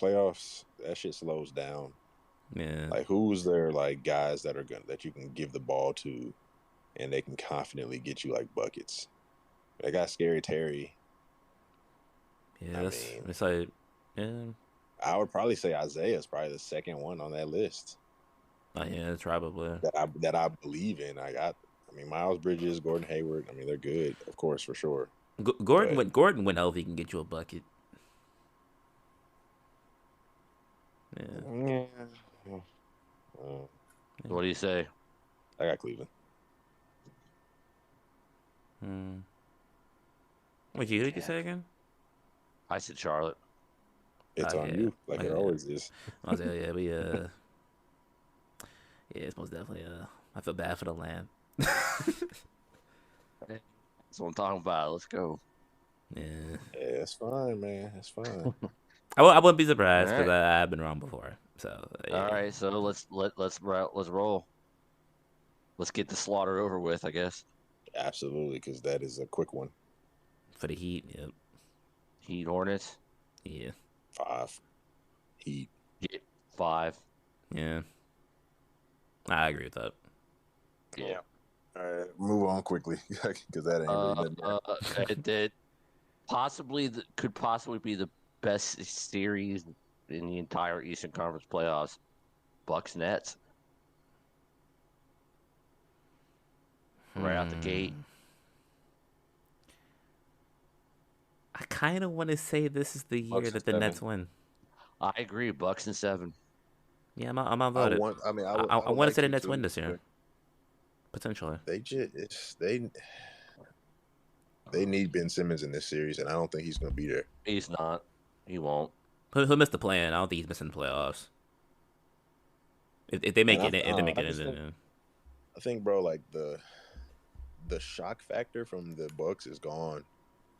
[SPEAKER 2] playoffs, that shit slows down.
[SPEAKER 1] yeah,
[SPEAKER 2] Like who's there like guys that are gonna that you can give the ball to and they can confidently get you like buckets. They got Scary Terry.
[SPEAKER 1] yeah.
[SPEAKER 2] I
[SPEAKER 1] That's
[SPEAKER 2] mean,
[SPEAKER 1] it's like, yeah,
[SPEAKER 2] I would probably say Isaiah is probably the second one on that list
[SPEAKER 1] oh, yeah, it's probably.
[SPEAKER 2] that I believe in. I mean Miles Bridges, Gordon Hayward. I mean they're good, of course, for sure. But
[SPEAKER 1] Gordon when healthy can get you a bucket. Yeah.
[SPEAKER 2] yeah, uh,
[SPEAKER 1] Yeah.
[SPEAKER 3] What do you say?
[SPEAKER 2] I got Cleveland.
[SPEAKER 1] Hmm. Who did you
[SPEAKER 2] Yeah,
[SPEAKER 1] say again?
[SPEAKER 3] I said Charlotte.
[SPEAKER 2] it's on
[SPEAKER 1] Yeah.
[SPEAKER 2] you, like it
[SPEAKER 1] Yeah.
[SPEAKER 2] always is.
[SPEAKER 1] I was yeah, yeah, it's most definitely I feel bad for the land.
[SPEAKER 3] That's what I'm talking about. Let's go.
[SPEAKER 1] Yeah.
[SPEAKER 2] Yeah, it's fine, man. It's fine.
[SPEAKER 1] I wouldn't be
[SPEAKER 3] All
[SPEAKER 1] surprised because
[SPEAKER 3] right.
[SPEAKER 1] I've been wrong before. So
[SPEAKER 3] All
[SPEAKER 1] yeah,
[SPEAKER 3] right. So let's roll. Let's get the slaughter over with, I guess.
[SPEAKER 2] Absolutely, because that is a quick one.
[SPEAKER 1] for the Heat. Yep.
[SPEAKER 3] Heat Hornets.
[SPEAKER 1] Yeah.
[SPEAKER 2] 5 Heat.
[SPEAKER 3] Yeah. 5.
[SPEAKER 1] Yeah. I agree with that.
[SPEAKER 3] Yeah.
[SPEAKER 2] All right, move on quickly because that ain't really nothing.
[SPEAKER 3] That could possibly be the best series in the entire Eastern Conference playoffs. Bucks Nets right out the gate.
[SPEAKER 1] I kind of want to say this is the year
[SPEAKER 2] Bucks and
[SPEAKER 1] that the
[SPEAKER 2] 7.
[SPEAKER 1] Nets win.
[SPEAKER 3] I agree. Bucks and 7.
[SPEAKER 1] Yeah, I'm
[SPEAKER 2] I
[SPEAKER 1] outvoted.
[SPEAKER 2] want. I mean, I
[SPEAKER 1] I
[SPEAKER 2] would
[SPEAKER 1] want to
[SPEAKER 2] like
[SPEAKER 1] say the
[SPEAKER 2] to
[SPEAKER 1] Nets win
[SPEAKER 2] too,
[SPEAKER 1] this year,
[SPEAKER 2] but
[SPEAKER 1] potentially.
[SPEAKER 2] they need Ben Simmons in this series, and I don't think he's going to be there.
[SPEAKER 3] He's not. He won't.
[SPEAKER 1] He'll miss the plan. I don't think he's missing the playoffs. If they
[SPEAKER 2] And
[SPEAKER 1] make it, if they make
[SPEAKER 2] I
[SPEAKER 1] it,
[SPEAKER 2] just think
[SPEAKER 1] then
[SPEAKER 2] I think, bro, like the shock factor from the Bucks is gone.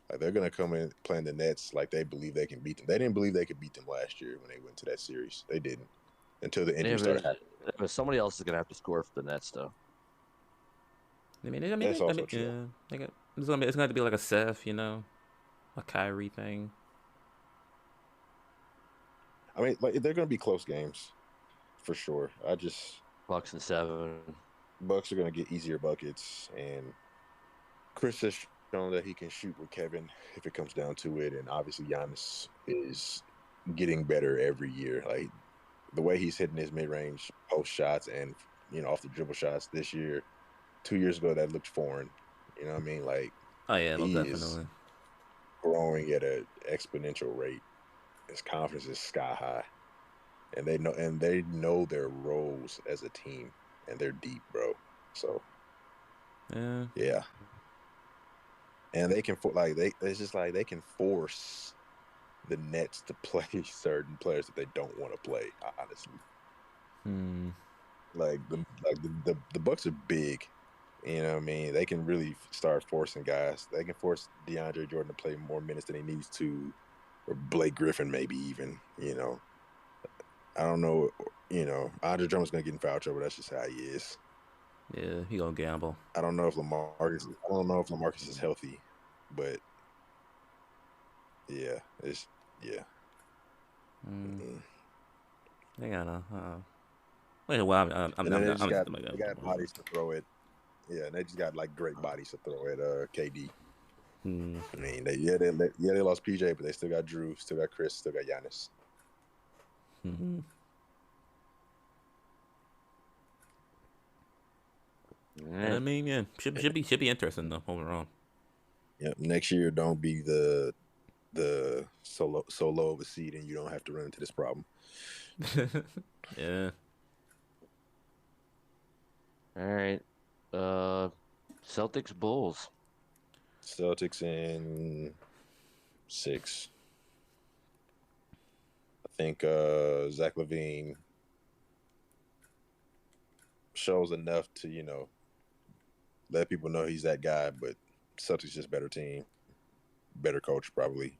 [SPEAKER 2] Like they're gonna come in playing the Nets like they believe they can beat them. They didn't believe they could beat them last year when they went to that series. They didn't until the
[SPEAKER 3] Yeah,
[SPEAKER 2] injuries started happening.
[SPEAKER 3] but somebody else is gonna have to score for the Nets, though.
[SPEAKER 2] That's also true.
[SPEAKER 1] yeah, it's gonna have to be like a Seth, a Kyrie thing.
[SPEAKER 2] I mean, like they're gonna be close games for sure.
[SPEAKER 3] Bucks and 7.
[SPEAKER 2] Bucks are gonna get easier buckets, and Chris has shown that he can shoot with Kevin if it comes down to it. And obviously, Giannis is getting better every year. Like the way he's hitting his mid-range post shots and off the dribble shots this year. 2 years ago, that looked foreign. You know what I mean? Like
[SPEAKER 1] Oh yeah, most
[SPEAKER 2] he is
[SPEAKER 1] definitely.
[SPEAKER 2] growing at an exponential rate. His confidence is sky high, and they know their roles as a team, and they're deep, bro. So
[SPEAKER 1] Yeah,
[SPEAKER 2] yeah, and they can it's just like they can force the Nets to play certain players that they don't want to play. Honestly,
[SPEAKER 1] hmm.
[SPEAKER 2] the Bucks are big. You know what I mean? They can really start forcing guys. They can force DeAndre Jordan to play more minutes than he needs to, or Blake Griffin maybe even. I don't know. Andre Drummond's gonna get in foul trouble. That's just how he is.
[SPEAKER 1] Yeah, he gonna gamble.
[SPEAKER 2] I don't know if Lamarcus is healthy, but yeah, yeah.
[SPEAKER 1] Mm.
[SPEAKER 2] Mm-mm.
[SPEAKER 1] They gotta. Well,
[SPEAKER 2] And then
[SPEAKER 1] I'm
[SPEAKER 2] they got bodies to throw it. Yeah, and they just got like great bodies to throw at KD.
[SPEAKER 1] Hmm.
[SPEAKER 2] I mean, they lost PJ, but they still got Drew, still got Chris, still got Giannis.
[SPEAKER 1] Hmm. And I mean, yeah, should be interesting though overall.
[SPEAKER 2] Yep. Next year, don't be the solo of a seed, and you don't have to run into this problem.
[SPEAKER 1] Yeah.
[SPEAKER 3] All right. Celtics Bulls.
[SPEAKER 2] Celtics in 6. I think Zach LaVine shows enough to let people know he's that guy, but Celtics just better team, better coach probably.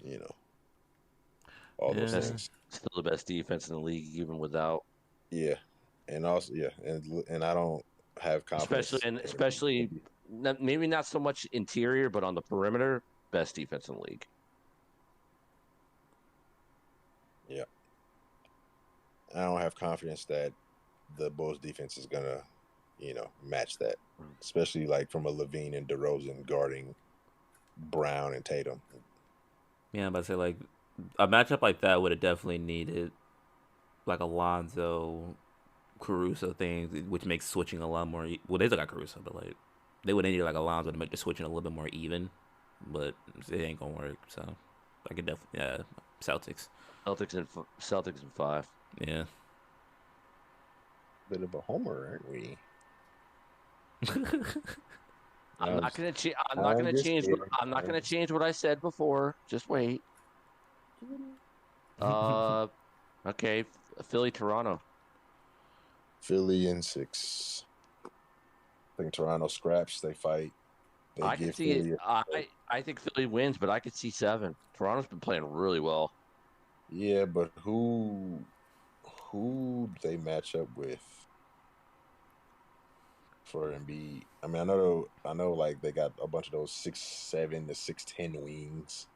[SPEAKER 2] You know, all those
[SPEAKER 1] Yeah.
[SPEAKER 2] things.
[SPEAKER 3] Still the best defense in the league, even without.
[SPEAKER 2] Yeah, and also and I don't have
[SPEAKER 3] Especially
[SPEAKER 2] confidence
[SPEAKER 3] and
[SPEAKER 2] in
[SPEAKER 3] especially maybe not so much interior, but on the perimeter, best defense in the league.
[SPEAKER 2] yeah. I don't have confidence that the Bulls defense is gonna, match that, especially like from a Levine and DeRozan guarding Brown and Tatum.
[SPEAKER 1] Yeah, I'm about to say like a matchup like that would have definitely needed like Alonzo, Caruso things, which makes switching a lot more. Well, they still got Caruso, but like they would have needed like Alonzo to make the switching a little bit more even. But it ain't gonna work. So I could definitely Celtics.
[SPEAKER 3] Celtics in 5.
[SPEAKER 1] Yeah.
[SPEAKER 2] Bit of a homer, aren't we?
[SPEAKER 3] I'm not gonna change.
[SPEAKER 2] kidding.
[SPEAKER 3] I'm not gonna change what I said before. Just wait. Uh, okay. Philly, Toronto.
[SPEAKER 2] Philly in 6. I think Toronto scraps. They fight. They
[SPEAKER 3] I could
[SPEAKER 2] give
[SPEAKER 3] see it.
[SPEAKER 2] Philly.
[SPEAKER 3] I think Philly wins, but I could see 7. Toronto's been playing really well.
[SPEAKER 2] Yeah, but who do they match up with for Embiid? I mean, I know, like they got a bunch of those 6'7" to 6'10" wings.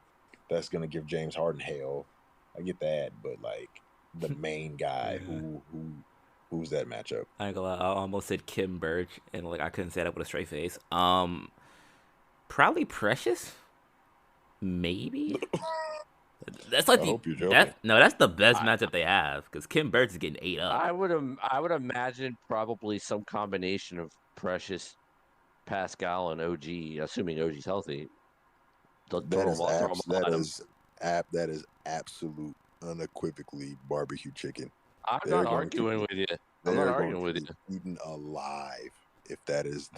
[SPEAKER 2] That's gonna give James Harden hell. I get that, but like the main guy,
[SPEAKER 1] Yeah.
[SPEAKER 2] who's that matchup?
[SPEAKER 1] I ain't gonna lie, I almost said Kim Birch, and like I couldn't say that with a straight face. Probably Precious. Maybe. That's like
[SPEAKER 2] I hope you're joking.
[SPEAKER 1] that's the best
[SPEAKER 3] I,
[SPEAKER 1] matchup they have because Kim Birch is getting ate up.
[SPEAKER 3] I would imagine probably some combination of Precious, Pascal, and OG, assuming OG's healthy. They'll throw them all at him.
[SPEAKER 2] That is absolute unequivocally barbecue chicken.
[SPEAKER 3] I'm
[SPEAKER 2] They're
[SPEAKER 3] not
[SPEAKER 2] going to
[SPEAKER 3] arguing
[SPEAKER 2] be,
[SPEAKER 3] with you. I'm
[SPEAKER 2] they're
[SPEAKER 3] not
[SPEAKER 2] going
[SPEAKER 3] arguing
[SPEAKER 2] to
[SPEAKER 3] with
[SPEAKER 2] be
[SPEAKER 3] you.
[SPEAKER 2] eaten alive if that's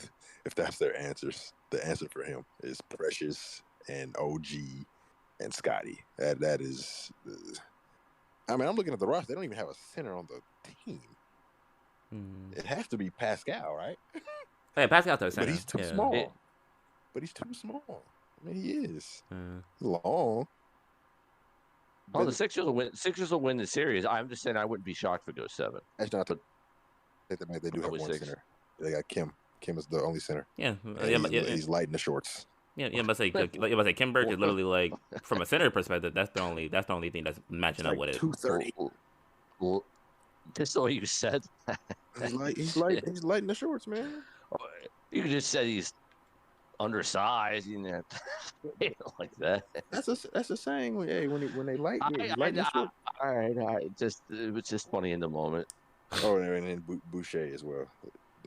[SPEAKER 2] their answers. The answer for him is Precious and OG and Scotty. That is. I mean, I'm looking at the roster. They don't even have a center on the team. It has to be Pascal, right?
[SPEAKER 1] Hey, Pascal's their center.
[SPEAKER 2] But he's too small. But he's too small. I mean, he is long.
[SPEAKER 3] Oh, the Sixers will win. Sixers will win the series. I'm just saying I wouldn't be shocked if it goes 7.
[SPEAKER 2] Actually, not they do have one
[SPEAKER 3] 6.
[SPEAKER 2] center. They got Kim. Kim is the only center.
[SPEAKER 1] Yeah,
[SPEAKER 2] He's light in the shorts.
[SPEAKER 1] Yeah, but say Kim Birch is literally like from a center perspective. That's the only thing that's matching up with it.
[SPEAKER 2] 230.
[SPEAKER 3] Well, just the way you said.
[SPEAKER 2] He's light in the shorts, man.
[SPEAKER 3] You could just say he's undersized, like that.
[SPEAKER 2] That's a saying. Hey, when they light, light in the shorts.
[SPEAKER 3] All right. It was just funny in the moment.
[SPEAKER 2] Oh, and then Boucher as well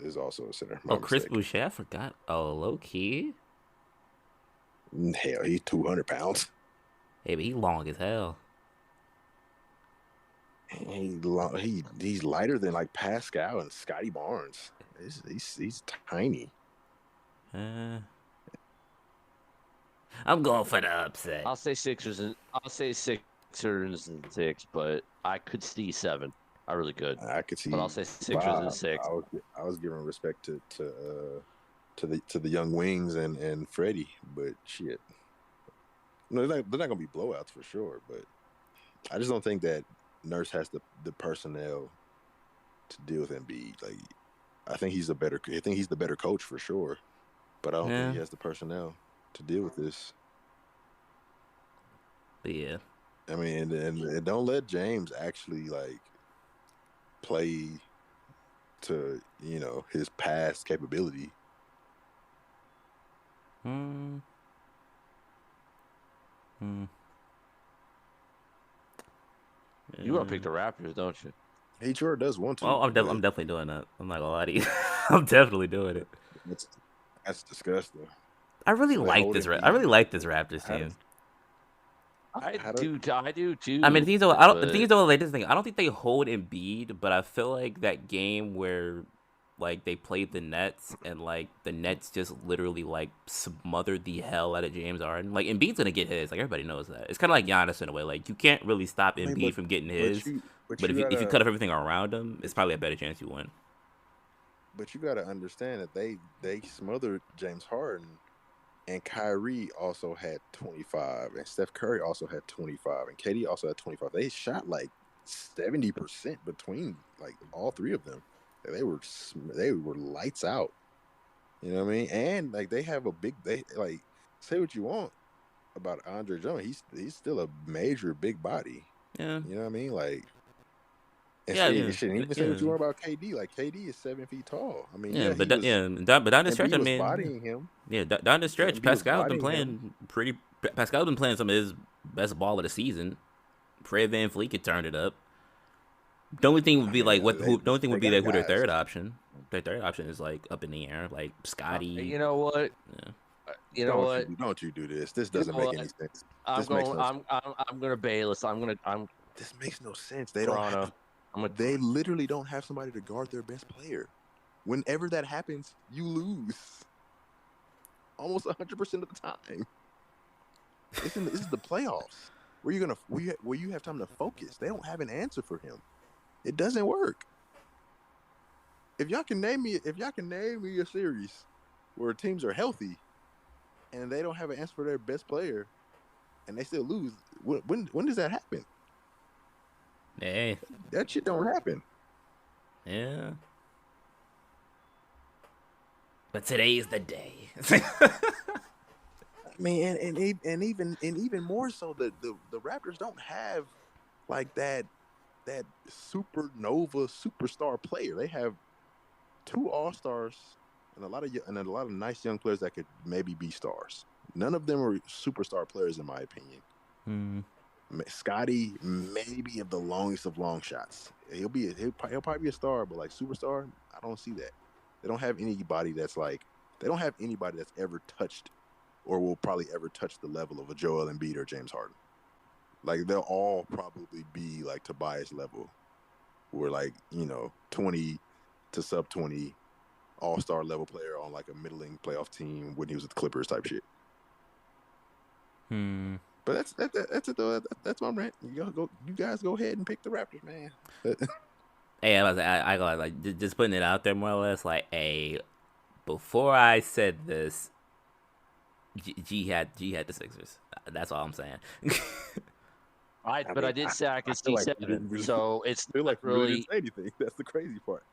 [SPEAKER 2] is also a center.
[SPEAKER 1] Chris Boucher, I forgot. Oh, low key.
[SPEAKER 2] Hell, he's 200 pounds.
[SPEAKER 1] Hey, but he's long as hell.
[SPEAKER 2] He's lighter than like Pascal and Scotty Barnes. He's tiny.
[SPEAKER 1] I'm going for the upset.
[SPEAKER 3] I'll say Sixers and 6, but I could see 7. I really could.
[SPEAKER 2] I could see.
[SPEAKER 3] But I'll say Sixers and 6.
[SPEAKER 2] I was giving respect to the young wings and Freddie, but shit. No, they're not gonna be blowouts for sure. But I just don't think that Nurse has the personnel to deal with Embiid. Like, I think he's the better coach for sure, but I don't think he has the personnel to deal with this.
[SPEAKER 1] But yeah,
[SPEAKER 2] I mean, and don't let James actually like play to his past capability.
[SPEAKER 3] You want to pick the Raptors, don't you?
[SPEAKER 2] He sure does want to.
[SPEAKER 1] Oh, I'm definitely doing that. I'm not gonna lie to you. I'm definitely doing it.
[SPEAKER 2] That's disgusting.
[SPEAKER 1] I really like this Raptors team.
[SPEAKER 3] I do too.
[SPEAKER 1] I mean, the thing is, though, I don't think they hold Embiid, but I feel like that game where like they played the Nets and like the Nets just literally like smothered the hell out of James Harden. Like Embiid's gonna get his. Like everybody knows that. It's kind of like Giannis in a way. Like you can't really stop Embiid from getting his. But if you cut off everything around him, it's probably a better chance you win.
[SPEAKER 2] But you got to understand that they smothered James Harden and Kyrie also had 25, and Steph Curry also had 25, and KD also had 25. They shot like 70% between like all three of them. They were lights out. You know what I mean? And like they have a big they like say what you want about Andre Drummond. He's still a major big body.
[SPEAKER 1] Yeah.
[SPEAKER 2] You know what I mean? Like and
[SPEAKER 1] Yeah, yeah,
[SPEAKER 2] shit, even say
[SPEAKER 1] yeah,
[SPEAKER 2] what you want about KD. Like KD is 7 feet tall. I mean,
[SPEAKER 1] yeah.
[SPEAKER 2] yeah,
[SPEAKER 1] But that, yeah, but down the stretch,
[SPEAKER 2] Embiid
[SPEAKER 1] I
[SPEAKER 2] was
[SPEAKER 1] mean,
[SPEAKER 2] bodying him.
[SPEAKER 1] yeah, down the
[SPEAKER 2] Yeah,
[SPEAKER 1] stretch,
[SPEAKER 2] Embiid was
[SPEAKER 1] Pascal's been
[SPEAKER 2] bodying him.
[SPEAKER 1] playing pretty. Pascal's been playing some of his best ball of the season. Fred VanVleet could turn it up. The only thing would
[SPEAKER 2] I
[SPEAKER 1] be
[SPEAKER 2] mean,
[SPEAKER 1] like what who. The only thing
[SPEAKER 2] they
[SPEAKER 1] would be
[SPEAKER 2] got
[SPEAKER 1] like who their
[SPEAKER 2] guys.
[SPEAKER 1] third option. Their third option is like up in the air, like Scotty.
[SPEAKER 3] You know what?
[SPEAKER 1] Yeah.
[SPEAKER 3] You know what?
[SPEAKER 2] Don't you do this? This
[SPEAKER 3] You
[SPEAKER 2] doesn't
[SPEAKER 3] know
[SPEAKER 2] make
[SPEAKER 3] what?
[SPEAKER 2] any sense.
[SPEAKER 3] I'm
[SPEAKER 2] This makes
[SPEAKER 3] going.
[SPEAKER 2] no sense.
[SPEAKER 3] I'm going to Bayless. I'm
[SPEAKER 2] This makes no sense. They don't
[SPEAKER 3] Toronto.
[SPEAKER 2] have. They literally don't have somebody to guard their best player. Whenever that happens, you lose. Almost 100% of the time. This is the playoffs. Where you have time to focus. They don't have an answer for him. It doesn't work. If y'all can name me a series where teams are healthy and they don't have an answer for their best player and they still lose, when does that happen?
[SPEAKER 1] Hey.
[SPEAKER 2] That shit don't happen.
[SPEAKER 1] Yeah. But today's the day.
[SPEAKER 2] I mean, and even more so, the Raptors don't have like that supernova superstar player. They have 2 all-stars and a lot of nice young players that could maybe be stars. None of them are superstar players, in my opinion. Scotty, maybe of the longest of long shots. He'll probably be a star, but like superstar, I don't see that. They don't have anybody that's ever touched or will probably ever touch the level of a Joel Embiid or James Harden. Like they'll all probably be like Tobias level, where like 20 to sub 20 all-star level player on like a middling playoff team when he was with the Clippers type shit. But that's it though. That's my rant. You guys go ahead and pick the Raptors, man.
[SPEAKER 1] Hey, I got like just putting it out there more or less. Like, hey, before I said this, G had the Sixers. That's all I'm saying.
[SPEAKER 3] But I did say I could see
[SPEAKER 2] like
[SPEAKER 3] 7, so it's
[SPEAKER 2] not like
[SPEAKER 3] really
[SPEAKER 2] didn't say anything. That's the crazy part.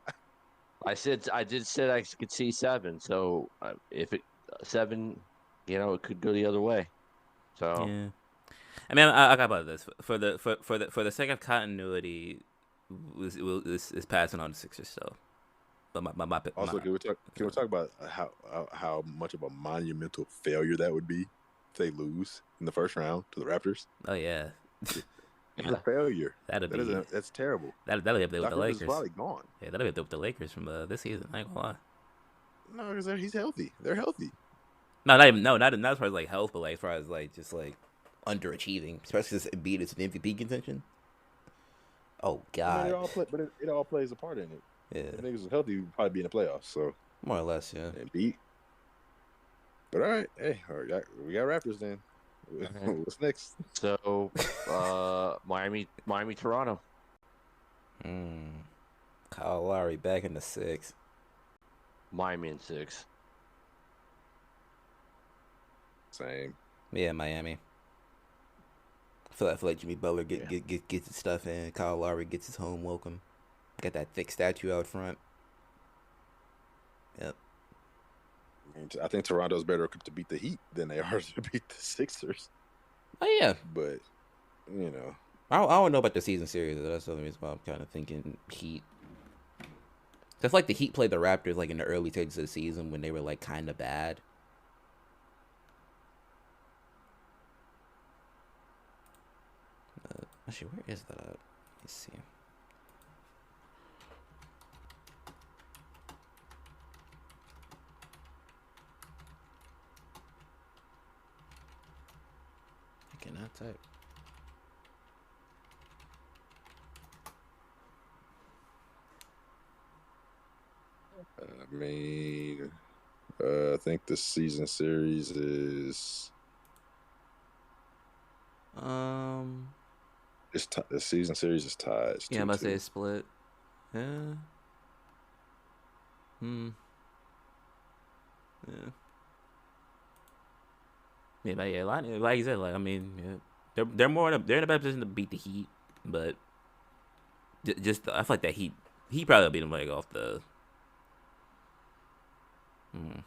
[SPEAKER 3] I did say I could see 7. So if it 7, it could go the other way. So
[SPEAKER 1] yeah. I mean, I got about this for the sake of continuity. Is passing on the Sixers. So, but
[SPEAKER 2] Also, can we talk about how much of a monumental failure that would be if they lose in the first round to the Raptors?
[SPEAKER 1] Oh yeah.
[SPEAKER 2] It's a failure. That's terrible.
[SPEAKER 1] That'll be up there with the Lakers.
[SPEAKER 2] Probably gone.
[SPEAKER 1] Yeah, that'll be up there with the Lakers from this season. I ain't gonna lie.
[SPEAKER 2] No, because he's healthy. They're healthy.
[SPEAKER 1] Not as far as like health, but like as far as like just like underachieving, especially since Embiid is in MVP contention. Oh God!
[SPEAKER 2] I mean, it all plays a part in it.
[SPEAKER 1] Yeah,
[SPEAKER 2] if niggas was healthy, we'd probably be in the playoffs. So
[SPEAKER 1] more or less, yeah.
[SPEAKER 2] Embiid. But all right, hey, we got Raptors then. What's next?
[SPEAKER 3] So, Miami, Toronto.
[SPEAKER 1] Kyle Lowry back in the 6.
[SPEAKER 3] Miami in 6.
[SPEAKER 2] Same.
[SPEAKER 1] Yeah, Miami. I feel like Jimmy Butler gets his stuff in. Kyle Lowry gets his home welcome. Got that thick statue out front. Yep.
[SPEAKER 2] I think Toronto's better equipped to beat the Heat than they are to beat the Sixers.
[SPEAKER 1] Oh yeah,
[SPEAKER 2] but
[SPEAKER 1] I don't know about the season series. That's the only reason why I'm kind of thinking Heat. Just like the Heat played the Raptors like in the early stages of the season when they were like kind of bad. Actually, where is that? Let's see. I cannot type.
[SPEAKER 2] I mean, I think the season series is. The season series is tied.
[SPEAKER 1] Yeah, I must say it's split. Yeah. Yeah. but yeah, like you said, like I mean, yeah, they're in a better position to beat the Heat, but just I feel like that Heat probably beat them like off the. Mm,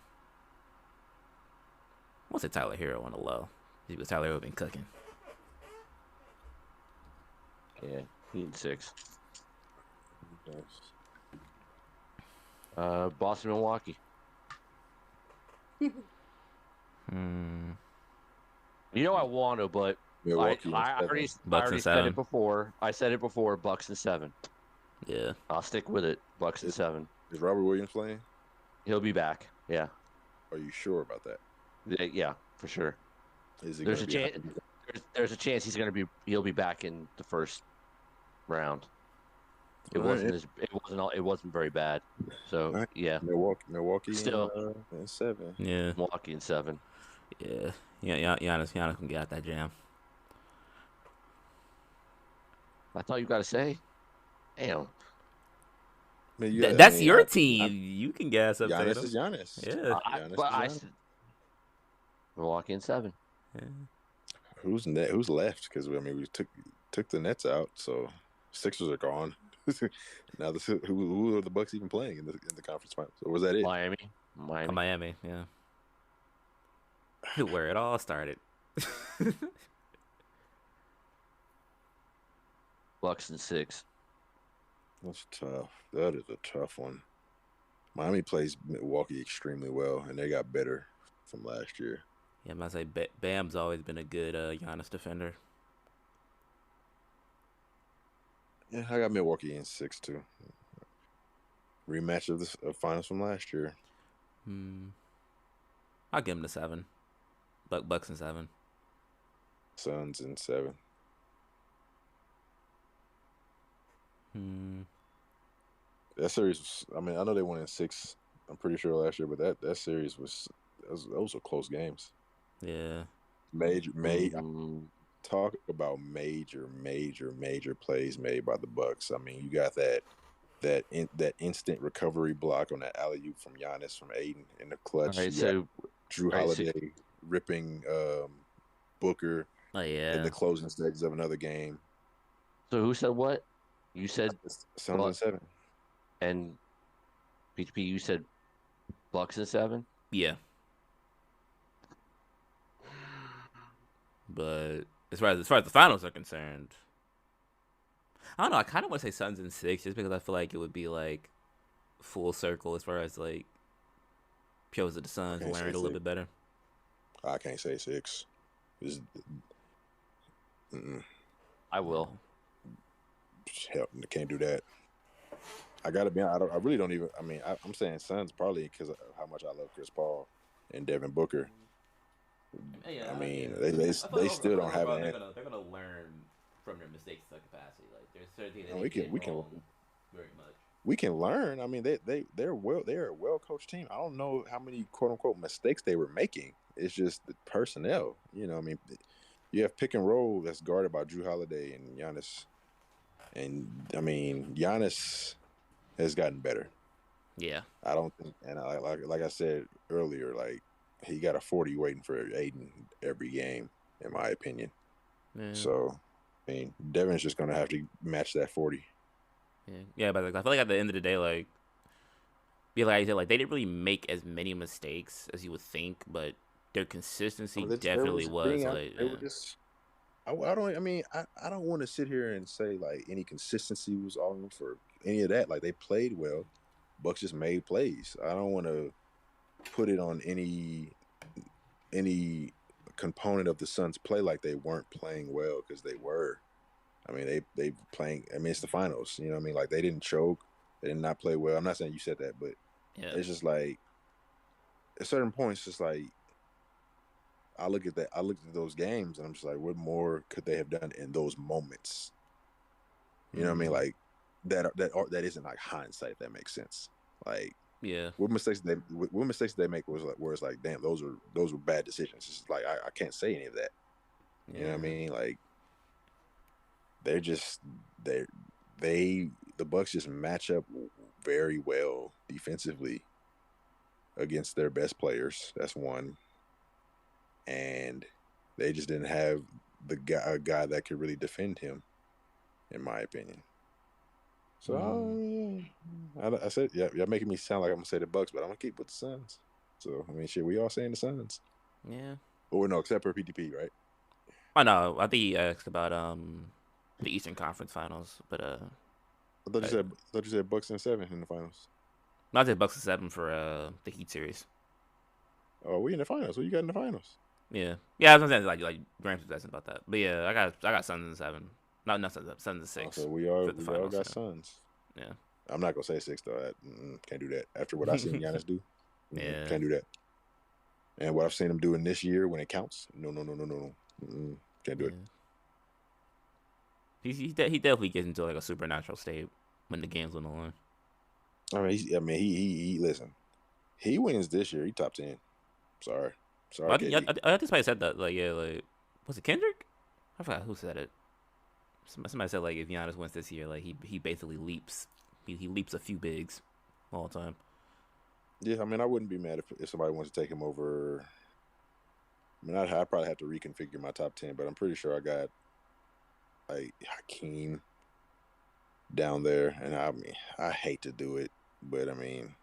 [SPEAKER 1] what's it Tyler Hero on the low? Because Tyler Hero been cooking.
[SPEAKER 3] Yeah, Heat in 6.
[SPEAKER 2] Yes.
[SPEAKER 3] Boston, Milwaukee.
[SPEAKER 1] Hmm.
[SPEAKER 3] You know I want to, but
[SPEAKER 2] Milwaukee in
[SPEAKER 3] I already
[SPEAKER 2] 7.
[SPEAKER 3] I
[SPEAKER 1] Bucks and
[SPEAKER 3] already said it
[SPEAKER 1] 7.
[SPEAKER 3] before. I said it before. Bucks and 7.
[SPEAKER 1] Yeah.
[SPEAKER 3] I'll stick with it. Bucks and
[SPEAKER 2] Is
[SPEAKER 3] 7.
[SPEAKER 2] is Robert Williams playing?
[SPEAKER 3] He'll be back. Yeah.
[SPEAKER 2] Are you sure about that?
[SPEAKER 3] Yeah, for sure.
[SPEAKER 2] Is he going
[SPEAKER 3] There's
[SPEAKER 2] to
[SPEAKER 3] a
[SPEAKER 2] be out?
[SPEAKER 3] chance. There's a chance he'll be back in the first round.
[SPEAKER 2] All right.
[SPEAKER 3] It wasn't very bad. So
[SPEAKER 2] All right.
[SPEAKER 3] yeah,
[SPEAKER 2] Milwaukee
[SPEAKER 3] still
[SPEAKER 2] in 7.
[SPEAKER 1] Yeah.
[SPEAKER 3] Milwaukee in 7.
[SPEAKER 1] Yeah. Yeah. Giannis can get out that jam.
[SPEAKER 3] I thought you got to say, damn.
[SPEAKER 2] I mean,
[SPEAKER 1] That's your team. You can gas up
[SPEAKER 2] Giannis
[SPEAKER 1] Tatum.
[SPEAKER 2] is Giannis.
[SPEAKER 1] Yeah.
[SPEAKER 2] Giannis is Giannis.
[SPEAKER 3] Milwaukee in 7.
[SPEAKER 1] Yeah.
[SPEAKER 2] Who's left? Because I mean, we took the Nets out, so Sixers are gone. Now who are the Bucks even playing in the conference finals? Or was that it?
[SPEAKER 1] Miami. Yeah. Where it all started.
[SPEAKER 3] Bucks in 6.
[SPEAKER 2] That's tough. That is a tough one. Miami plays Milwaukee extremely well, and they got better from last year.
[SPEAKER 1] Yeah, I must say Bam's always been a good Giannis defender.
[SPEAKER 2] Yeah, I got Milwaukee in 6 too. Rematch of the finals from last year.
[SPEAKER 1] I'll give him the 7. Bucks and 7.
[SPEAKER 2] Suns in 7. That series was, I mean, I know they won in 6. I'm pretty sure last year, but that series those were close games.
[SPEAKER 1] Yeah.
[SPEAKER 2] Major talk about major plays made by the Bucks. I mean, you got that instant recovery block on that alley oop from Giannis from Aiden in the clutch.
[SPEAKER 3] All right,
[SPEAKER 2] you got Drew Holiday ripping Booker in the closing stages of another game.
[SPEAKER 3] So who said what? You said
[SPEAKER 2] Suns in 7.
[SPEAKER 3] And PTP, you said Bucks in 7?
[SPEAKER 1] Yeah. But as far as the finals are concerned, I don't know. I kind of want to say Suns in 6 just because I feel like it would be like full circle as far as like shows that the Suns learned a little bit better.
[SPEAKER 2] I can't say 6.
[SPEAKER 3] I will.
[SPEAKER 2] Hell, I can't do that. I gotta be. I really don't even. I mean, I'm saying Suns partly because of how much I love Chris Paul and Devin Booker.
[SPEAKER 1] Yeah,
[SPEAKER 2] I mean, they still don't have an.
[SPEAKER 1] They're gonna learn from their mistakes to some capacity. Like there's certain things that
[SPEAKER 2] we can
[SPEAKER 1] very much.
[SPEAKER 2] We can learn. I mean, they're a well coached team. I don't know how many quote unquote mistakes they were making. It's just the personnel. You know, I mean, you have pick and roll that's guarded by Drew Holiday and Giannis, and I mean, Giannis has gotten better.
[SPEAKER 1] Yeah.
[SPEAKER 2] I don't think, and like I said earlier, like he got a 40 waiting for Aiden every game, in my opinion. Yeah. So, I mean, Devin's just gonna have to match that 40.
[SPEAKER 1] Yeah, but like, I feel like at the end of the day, like, like they didn't really make as many mistakes as you would think, but their consistency definitely was like.
[SPEAKER 2] They were just. I don't want to sit here and say like any consistency was on them for any of that. Like they played well, Bucks just made plays. I don't want to put it on any component of the Suns' play like they weren't playing well, because they were. I mean, they playing. I mean, it's the finals. You know what I mean? Like they didn't choke. They did not play well. I'm not saying you said that, but it's just like at certain points, just like. I look at those games and I'm just like, what more could they have done in those moments? You know what I mean? Like that isn't like hindsight, if that makes sense. Like, what mistakes they make was like where it's like, damn, those were bad decisions. It's like I can't say any of that. You know what I mean? Like the Bucks just match up very well defensively against their best players. That's one. and they just didn't have a guy that could really defend him, in my opinion. So
[SPEAKER 1] Mm,
[SPEAKER 2] I said, yeah, you're making me sound like I'm gonna say the Bucks, but I'm gonna keep with the Suns. So I mean, shit, we all saying the Suns.
[SPEAKER 1] yeah.
[SPEAKER 2] Or no, except for PTP, right?
[SPEAKER 1] Oh no, I think he asked about the Eastern Conference Finals, but uh,
[SPEAKER 2] I thought you said Bucks in 7 in the finals.
[SPEAKER 1] not the Bucks of 7 for the Heat series.
[SPEAKER 2] Oh, we in the finals. Who you got in the finals?
[SPEAKER 1] Yeah, yeah. I was gonna say like Grams was asking about that, but yeah, I got Suns in 7. Not Suns in
[SPEAKER 2] Oh,
[SPEAKER 1] 6
[SPEAKER 2] so
[SPEAKER 1] for the
[SPEAKER 2] we all
[SPEAKER 1] finals.
[SPEAKER 2] got Suns.
[SPEAKER 1] Yeah,
[SPEAKER 2] I'm not gonna say 6 though. Can't do that. After what I seen Giannis do,
[SPEAKER 1] yeah,
[SPEAKER 2] can't do that. And what I've seen him doing this year when it counts, no. Can't do it.
[SPEAKER 1] yeah. He definitely gets into like a supernatural state when the game's on the line.
[SPEAKER 2] I mean, he listen. He wins this year. He top 10. Sorry,
[SPEAKER 1] But
[SPEAKER 2] sorry,
[SPEAKER 1] I think
[SPEAKER 2] KD.
[SPEAKER 1] I think somebody said that like yeah like was it Kendrick? I forgot who said it. Somebody said like if Giannis wins this year, like he basically leaps. He leaps a few bigs all the time.
[SPEAKER 2] Yeah, I mean, I wouldn't be mad if somebody wants to take him over. I mean, I'd probably have to reconfigure my top 10, but I'm pretty sure I got like Hakeem down there, and I mean, I hate to do it, but I mean,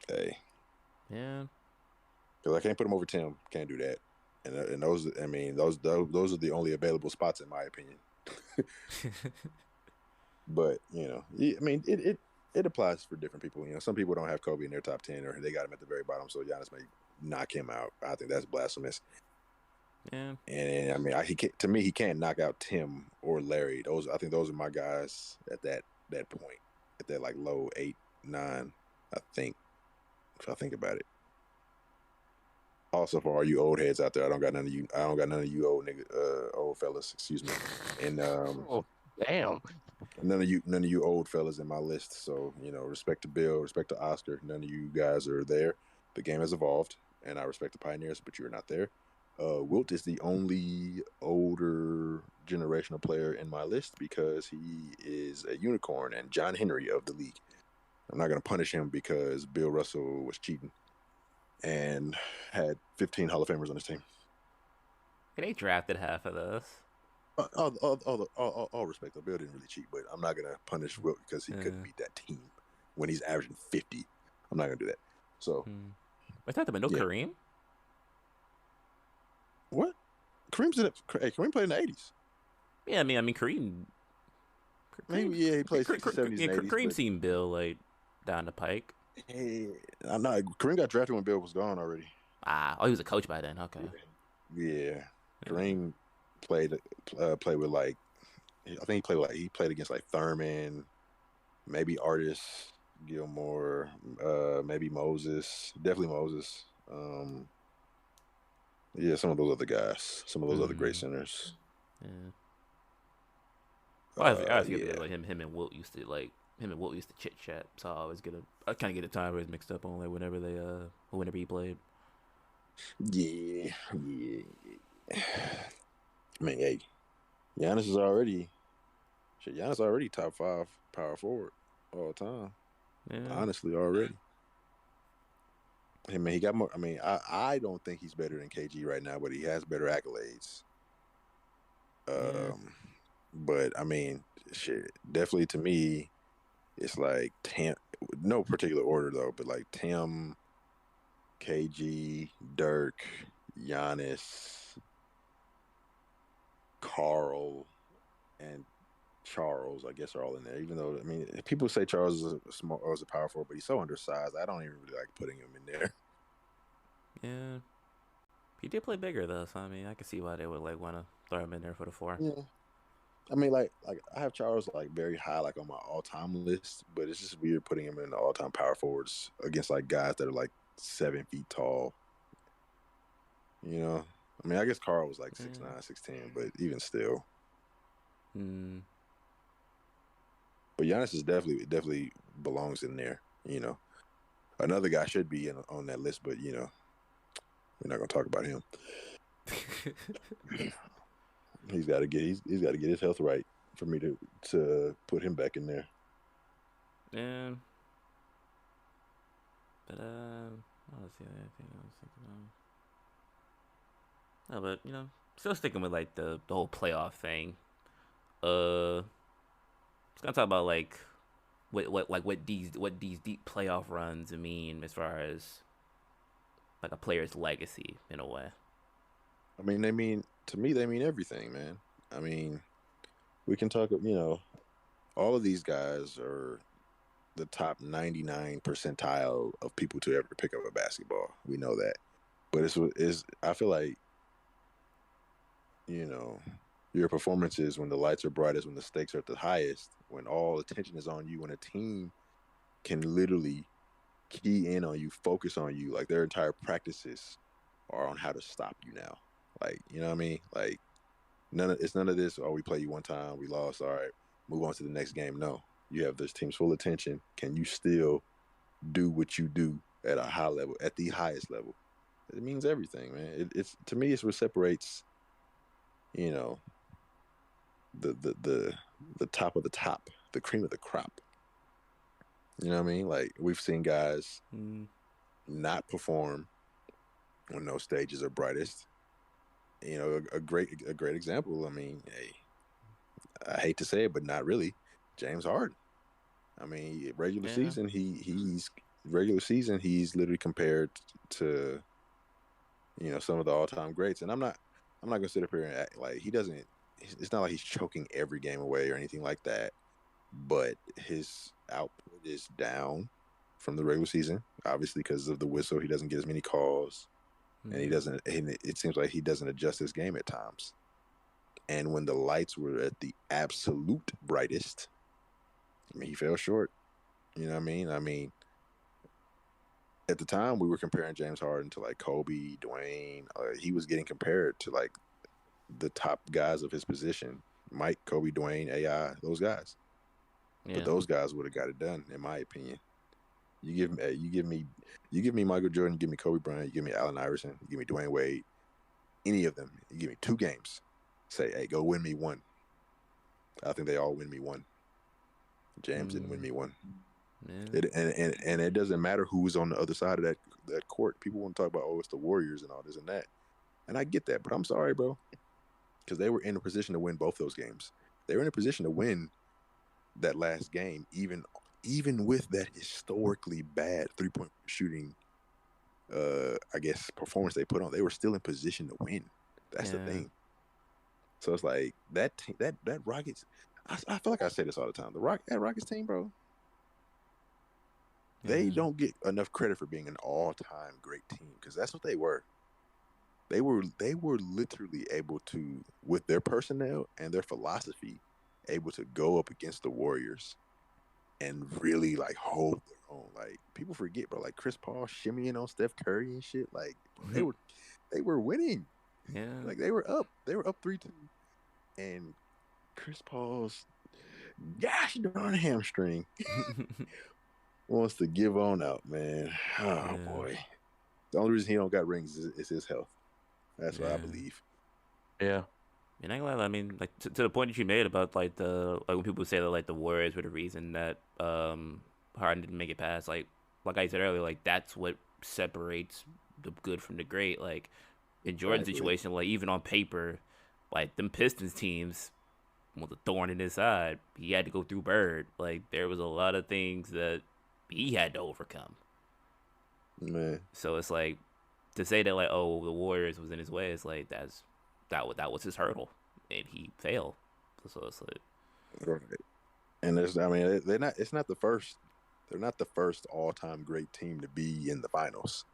[SPEAKER 2] hey,
[SPEAKER 1] Yeah.
[SPEAKER 2] because I can't put him over Tim. Can't do that. And those, I mean, those are the only available spots in my opinion. But I mean, it applies for different people. Some people don't have Kobe in their top 10, or they got him at the very bottom, so Giannis may knock him out. I think that's blasphemous.
[SPEAKER 1] Yeah.
[SPEAKER 2] And I mean, to me, he can't knock out Tim or Larry. I think those are my guys at that point, at that like low 8, 9. I think, if I think about it. Also, for all you old heads out there, I don't got none of you. I don't got none of you old fellas. Excuse me. And
[SPEAKER 3] Oh, damn.
[SPEAKER 2] none of you old fellas in my list. So respect to Bill, respect to Oscar. None of you guys are there. The game has evolved, and I respect the pioneers, but you're not there. Wilt is the only older generational player in my list because he is a unicorn and John Henry of the league. I'm not going to punish him because Bill Russell was cheating and had 15 Hall of Famers on his team.
[SPEAKER 1] They drafted half of those.
[SPEAKER 2] All respect, though, Bill didn't really cheat, but I'm not going to punish Wilt because he couldn't beat that team when he's averaging 50. I'm not going to do that. So,
[SPEAKER 1] I thought there was no
[SPEAKER 2] yeah.
[SPEAKER 1] Kareem.
[SPEAKER 2] What? Kareem played in the 80s.
[SPEAKER 1] Yeah, I mean Kareem.
[SPEAKER 2] Maybe, yeah, he played 60s, 70s, and 80s.
[SPEAKER 1] Kareem seen Bill like down the pike.
[SPEAKER 2] Hey, I know Kareem got drafted when Bill was gone already.
[SPEAKER 1] He was a coach by then. Okay.
[SPEAKER 2] Yeah, Kareem played with like, I think he played against like Thurman, maybe Artis Gilmore, maybe Moses, definitely Moses. Yeah, some of those other guys, some of those other great centers.
[SPEAKER 1] Yeah. Well, I
[SPEAKER 2] Yeah.
[SPEAKER 1] like him and Wilt used to chit chat. So I kind of get the time mixed up on like whenever he played.
[SPEAKER 2] Yeah. I mean, hey, Giannis already top 5 power forward all time.
[SPEAKER 1] Yeah.
[SPEAKER 2] Honestly, already. Hey man, he got more. I mean, I don't think he's better than KG right now, but he has better accolades. But I mean, shit, definitely to me, it's like Tim. No particular order though, but like Tim, KG, Dirk, Giannis, Carl, and Charles, I guess, are all in there. Even though, I mean, people say Charles is a power forward, but he's so undersized. I don't even really like putting him in there.
[SPEAKER 1] Yeah. He did play bigger though, so I mean, I can see why they would like want to throw him in there for the 4.
[SPEAKER 2] Yeah. I mean, like I have Charles like very high, like on my all-time list, but it's just weird putting him in the all-time power forwards against like guys that are like 7 feet tall. I mean, I guess Carl was like 6'9", 6'10", but even still. But Giannis is definitely belongs in there. Another guy should be on that list, but we're not gonna talk about him. He's got to get his health right for me to put him back in there.
[SPEAKER 1] Yeah. But what was the other thing I was thinking of? No, but still sticking with like the whole playoff thing. Uh, just gonna talk about like what these deep playoff runs mean as far as like a player's legacy in a way.
[SPEAKER 2] I mean, to me, they mean everything, man. I mean, we can talk. All of these guys are the top 99 percentile of people to ever pick up a basketball. We know that, but it's I feel like you know your performances when the lights are brightest, when the stakes are at the highest, when all attention is on you, when a team can literally key in on you, focus on you, like their entire practices are on how to stop you now. Like, you know what I mean? Like none of this, oh, we play you one time, we lost, all right, move on to the next game. No. You have this team's full attention. Can you still do what you do at a high level, at the highest level? It means everything, man. It's to me it's what separates, you know, the top of the top, the cream of the crop. You know what I mean? Like we've seen guys
[SPEAKER 1] Mm,
[SPEAKER 2] not perform when those stages are brightest. A great example. I mean, hey, I hate to say it, but not really. James Harden. I mean,
[SPEAKER 1] yeah,
[SPEAKER 2] regular season he's literally compared to some of the all time greats, and I'm not gonna sit up here and act like he doesn't. It's not like he's choking every game away or anything like that, but his output is down from the regular season, obviously because of the whistle. He doesn't get as many calls, and he
[SPEAKER 1] mm,
[SPEAKER 2] doesn't. And it seems like he doesn't adjust his game at times. And when the lights were at the absolute brightest, I mean, he fell short. You know what I mean? I mean, at the time we were comparing James Harden to like Kobe, Dwayne. He was getting compared to like the top guys of his position: Mike, Kobe, Dwayne, AI, those guys. But
[SPEAKER 1] yeah,
[SPEAKER 2] those guys would have got it done, in my opinion. You give me Michael Jordan, you give me Kobe Bryant, you give me Allen Iverson, you give me Dwayne Wade, any of them, you give me 2 games. Say, hey, go win me one. I think they all win me one. James didn't win
[SPEAKER 1] mm,
[SPEAKER 2] me one.
[SPEAKER 1] yeah,
[SPEAKER 2] And it doesn't matter who's on the other side of that court. People want to talk about, oh, it's the Warriors and all this and that. And I get that, but I'm sorry, bro, because they were in a position to win both those games. They were in a position to win that last game, even with that historically bad 3-point shooting, I guess performance they put on. They were still in position to win. That's the
[SPEAKER 1] yeah,
[SPEAKER 2] thing. So it's like that team, that Rockets. I feel like I say this all the time. That Rockets team, bro, they
[SPEAKER 1] yeah,
[SPEAKER 2] don't get enough credit for being an all-time great team because that's what they were. They were literally able to, with their personnel and their philosophy, able to go up against the Warriors and really like hold their own. Like people forget, bro. Like Chris Paul shimmying on Steph Curry and shit. Like, bro, they were winning.
[SPEAKER 1] yeah,
[SPEAKER 2] Like they were up. They were up 3-2, and Chris Paul's gosh darn hamstring wants to give on out, man. Oh
[SPEAKER 1] yeah,
[SPEAKER 2] boy. The only reason he don't got rings is his health. That's what I
[SPEAKER 1] yeah.
[SPEAKER 2] believe.
[SPEAKER 3] Yeah.
[SPEAKER 1] And I ain't gonna lie, I mean, like to the point that you made about like the like when people say that like the Warriors were the reason that Harden didn't make it past, like I said earlier, like that's what separates the good from the great. Like in Jordan's
[SPEAKER 2] Exactly.
[SPEAKER 1] situation, like even on paper, like them Pistons teams was a thorn in his side. He had to go through Bird. Like there was a lot of things that he had to overcome.
[SPEAKER 2] Man.
[SPEAKER 1] So it's like to say that like oh the Warriors was in his way. It's like that was his hurdle, and he failed. So it's like
[SPEAKER 2] Right. And there's, I mean, they're not. It's not the first. They're not the first all-time great team to be in the finals,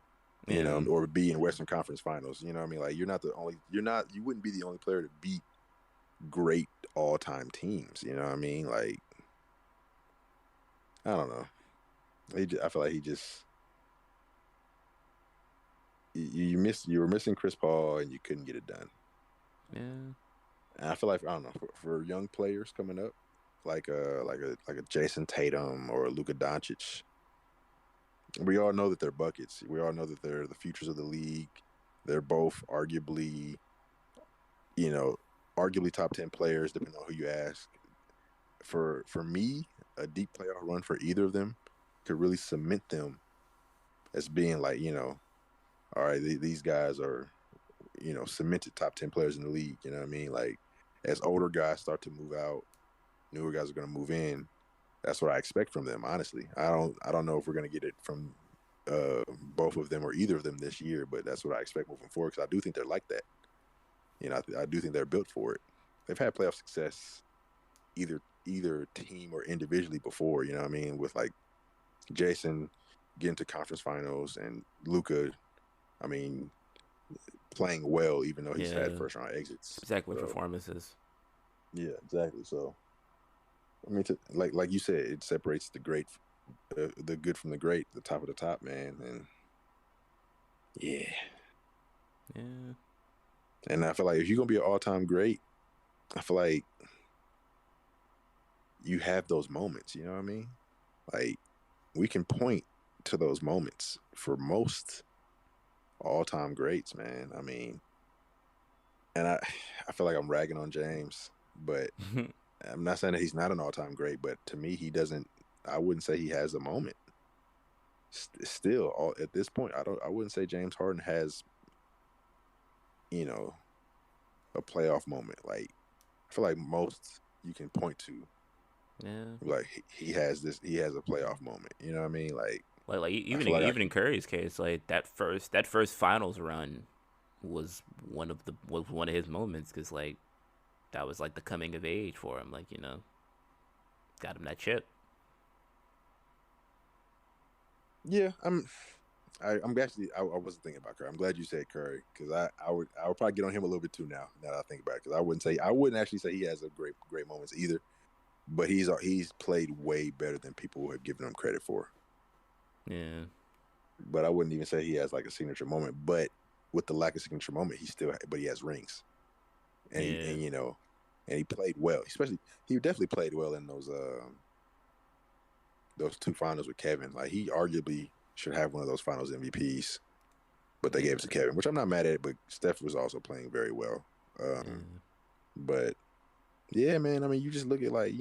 [SPEAKER 1] yeah,
[SPEAKER 2] or be in Western Conference Finals. You know what I mean? Like you're not the only. You're not. You wouldn't be the only player to beat great all-time teams. You know what I mean? Like I don't know. I feel like he just you were missing Chris Paul and you couldn't get it done.
[SPEAKER 1] yeah,
[SPEAKER 2] And I feel like I don't know for young players coming up, like a Jason Tatum or a Luka Doncic. We all know that they're buckets. We all know that they're the futures of the league. They're both you know, arguably top 10 players, depending on who you ask. For me, a deep playoff run for either of them could really cement them as being like, all right, these guys are. cemented top 10 players in the league. You know what I mean? Like as older guys start to move out, newer guys are going to move in. That's what I expect from them. Honestly, I don't know if we're going to get it from both of them or either of them this year, but that's what I expect moving forward because I do think they're like that. I do think they're built for it. They've had playoff success either team or individually before. You know what I mean? With like Jason getting to conference finals and Luca, I mean, playing well even though he's had
[SPEAKER 1] Yeah,
[SPEAKER 2] first round exits.
[SPEAKER 1] spectacular
[SPEAKER 2] So
[SPEAKER 1] performances.
[SPEAKER 2] yeah, exactly. So I mean, like you said, it separates the good from the great, the top of the top, man. And yeah,
[SPEAKER 1] Yeah,
[SPEAKER 2] and I feel like if you're gonna be an all time great, I feel like you have those moments. You know what I mean? Like we can point to those moments for most all time greats, man. I mean, and I feel like I'm ragging on James, but I'm not saying that he's not an all time great, but to me, he doesn't. I wouldn't say he has a moment. Still, at this point, I wouldn't say James Harden has, you know, a playoff moment. Like I feel like most you can point to,
[SPEAKER 1] yeah.
[SPEAKER 2] like he has this. He has a playoff moment. You know what I mean? Like
[SPEAKER 1] Like
[SPEAKER 2] I
[SPEAKER 1] even
[SPEAKER 2] feel like I
[SPEAKER 1] even
[SPEAKER 2] can.
[SPEAKER 1] in Curry's case, like that first finals run was one of his moments because like that was like the coming of age for him. Like got him that chip.
[SPEAKER 2] Yeah, I'm actually. I wasn't thinking about Curry. I'm glad you said Curry because I would probably get on him a little bit too now. Now that I think about it, because I wouldn't actually say he has a great moments either. But he's played way better than people have given him credit for.
[SPEAKER 1] Yeah,
[SPEAKER 2] But I wouldn't even say he has like a signature moment. But with the lack of signature moment, but he has rings, and he
[SPEAKER 1] yeah,
[SPEAKER 2] and and he played well. Especially he definitely played well in those two finals with Kevin. Like he arguably should have one of those finals MVPs, but they gave it
[SPEAKER 1] yeah,
[SPEAKER 2] to Kevin, which I'm not mad at. But Steph was also playing very well.
[SPEAKER 1] yeah,
[SPEAKER 2] But yeah, man. I mean, you just look at like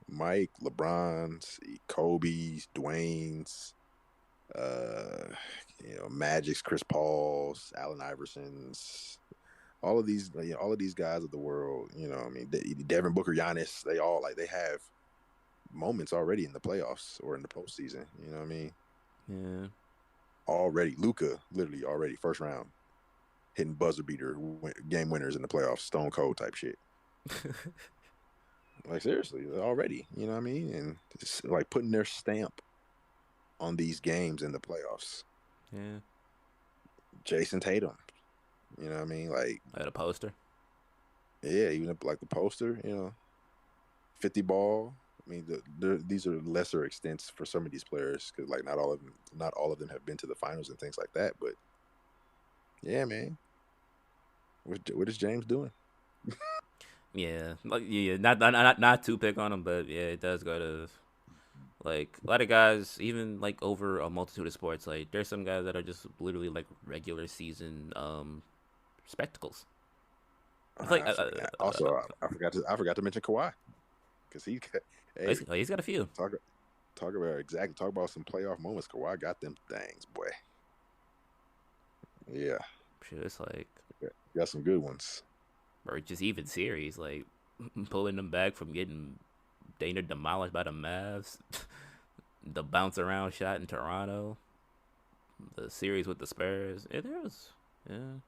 [SPEAKER 2] Mike, LeBron's, Kobe's, Dwayne's, uh, Magic's, Chris Paul's, Allen Iverson's, all of these, all of these guys of the world. I mean, Devin Booker, Giannis, they have moments already in the playoffs or in the postseason. You know what I mean?
[SPEAKER 1] yeah.
[SPEAKER 2] Already, Luca, literally already first round hitting buzzer beater game winners in the playoffs, Stone Cold type shit. Like seriously, already. You know what I mean? And it's like putting their stamp on these games in the playoffs.
[SPEAKER 1] Yeah.
[SPEAKER 2] Jason Tatum. You know what I mean? Like,
[SPEAKER 1] I got a poster.
[SPEAKER 2] yeah, even like the poster, 50 ball. I mean, these are lesser extents for some of these players because, like, not all of them have been to the finals and things like that. But yeah, man, what is James doing?
[SPEAKER 1] Yeah, like yeah, not to pick on him, but yeah, it does go to like a lot of guys, even like over a multitude of sports. Like there's some guys that are just literally like regular season spectacles. It's like
[SPEAKER 2] I forgot. Also, I forgot to mention Kawhi because hey,
[SPEAKER 1] he's got a few.
[SPEAKER 2] talk talk about some playoff moments. Kawhi got them things, boy. Yeah,
[SPEAKER 1] Shit, it's like
[SPEAKER 2] got some good ones.
[SPEAKER 1] or just even series like pulling them back from getting Dana demolished by the Mavs, the bounce around shot in Toronto, the series with the Spurs. Yeah, there was yeah.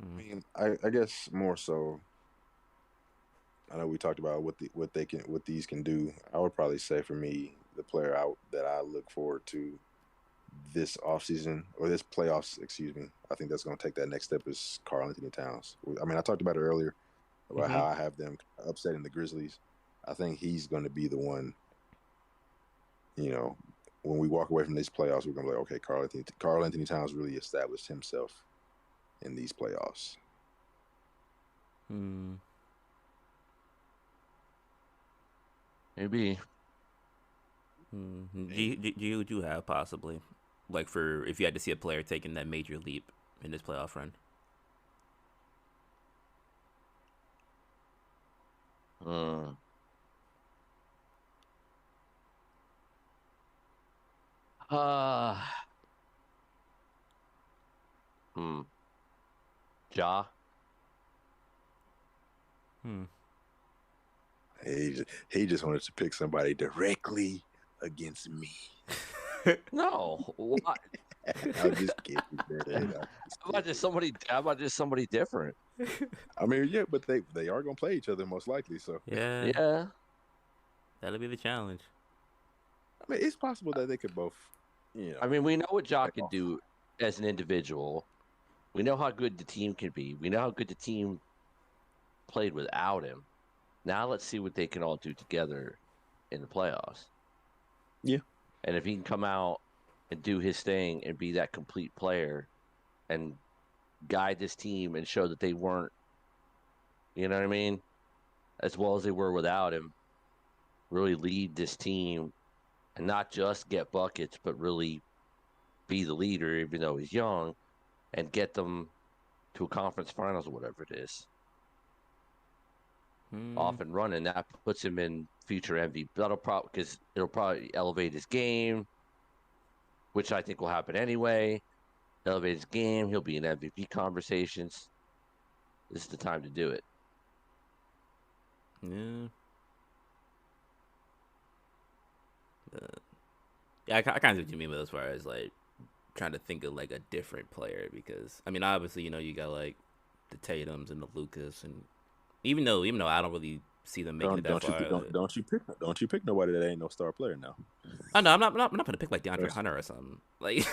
[SPEAKER 2] I
[SPEAKER 1] Mm.
[SPEAKER 2] mean, I guess more so. I know we talked about what these can do. I would probably say for me, the player that I look forward to this offseason or this playoffs, excuse me. I think that's going to take that next step is Karl Anthony Towns. I mean, I talked about it earlier about
[SPEAKER 1] Mhm.
[SPEAKER 2] how I have them upsetting the Grizzlies. I think he's going to be the one. You know, when we walk away from these playoffs, we're going to be like, okay, Karl Anthony Towns really established himself in these playoffs.
[SPEAKER 1] Hmm.
[SPEAKER 3] Maybe.
[SPEAKER 1] Hmm.
[SPEAKER 2] And
[SPEAKER 1] Would you have possibly like for if you had to see a player taking that major leap in this playoff run?
[SPEAKER 3] Uh, uh, hmm. Ja.
[SPEAKER 1] Hmm.
[SPEAKER 2] He just wanted to pick somebody directly against me.
[SPEAKER 3] No. Why?
[SPEAKER 2] I'm just kidding, man. I'm just
[SPEAKER 3] How about just
[SPEAKER 2] kidding.
[SPEAKER 3] somebody? How about just somebody different?
[SPEAKER 2] I mean, yeah, but they are gonna play each other most likely. So
[SPEAKER 1] Yeah,
[SPEAKER 3] Yeah.
[SPEAKER 1] that'll be the challenge.
[SPEAKER 2] I mean, it's possible that they could both, you
[SPEAKER 3] I
[SPEAKER 2] know,
[SPEAKER 3] mean, we know what Ja
[SPEAKER 2] play
[SPEAKER 3] can
[SPEAKER 2] off.
[SPEAKER 3] do as an individual. We know how good the team can be. We know how good the team played without him. Now let's see what they can all do together in the playoffs.
[SPEAKER 2] Yeah,
[SPEAKER 3] And if he can come out and do his thing and be that complete player and guide this team and show that they weren't, you know what I mean, as well as they were without him, really lead this team and not just get buckets, but really be the leader, even though he's young, and get them to a conference finals or whatever it is,
[SPEAKER 1] Hmm.
[SPEAKER 3] off and running. That puts him in future MVP. That'll probably because it'll probably elevate his game, which I think will happen anyway. Elevate his game. He'll be in MVP conversations. This is the time to do it.
[SPEAKER 1] Yeah. Yeah, I kind of see what you mean with as far as like trying to think of like a different player because I mean obviously you got like the Tatum's and the Lucas and even though I don't really see them making it
[SPEAKER 2] don't
[SPEAKER 1] that
[SPEAKER 2] don't you
[SPEAKER 1] far.
[SPEAKER 2] don't you pick nobody that ain't no star player now.
[SPEAKER 1] I know I'm not gonna pick like DeAndre
[SPEAKER 2] That's,
[SPEAKER 1] Hunter or something like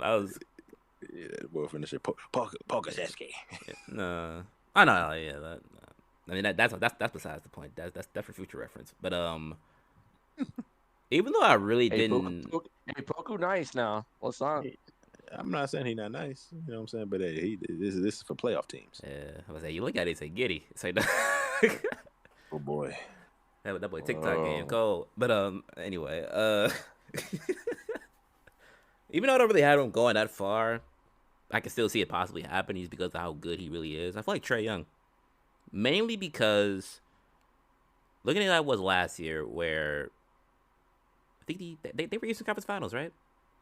[SPEAKER 1] I was
[SPEAKER 2] yeah, the boy finna say Pokaseski.
[SPEAKER 1] no I know yeah that I mean that's besides the point that's for future reference but even though I really
[SPEAKER 3] Hey, Poku,
[SPEAKER 1] didn't
[SPEAKER 3] hey, Poku, nice now. Let's not.
[SPEAKER 2] I'm not saying he not nice, you know what I'm saying, but hey, this is for playoff teams.
[SPEAKER 1] yeah I was like you look at it and say giddy it's like
[SPEAKER 2] Oh boy.
[SPEAKER 1] that boy TikTok game
[SPEAKER 3] Oh,
[SPEAKER 1] cold but anyway even though I don't really have him going that far, I can still see it possibly happening just because of how good he really is. I feel like Trey Young, mainly because looking at how it was last year, where I think they were Eastern Conference Finals, right?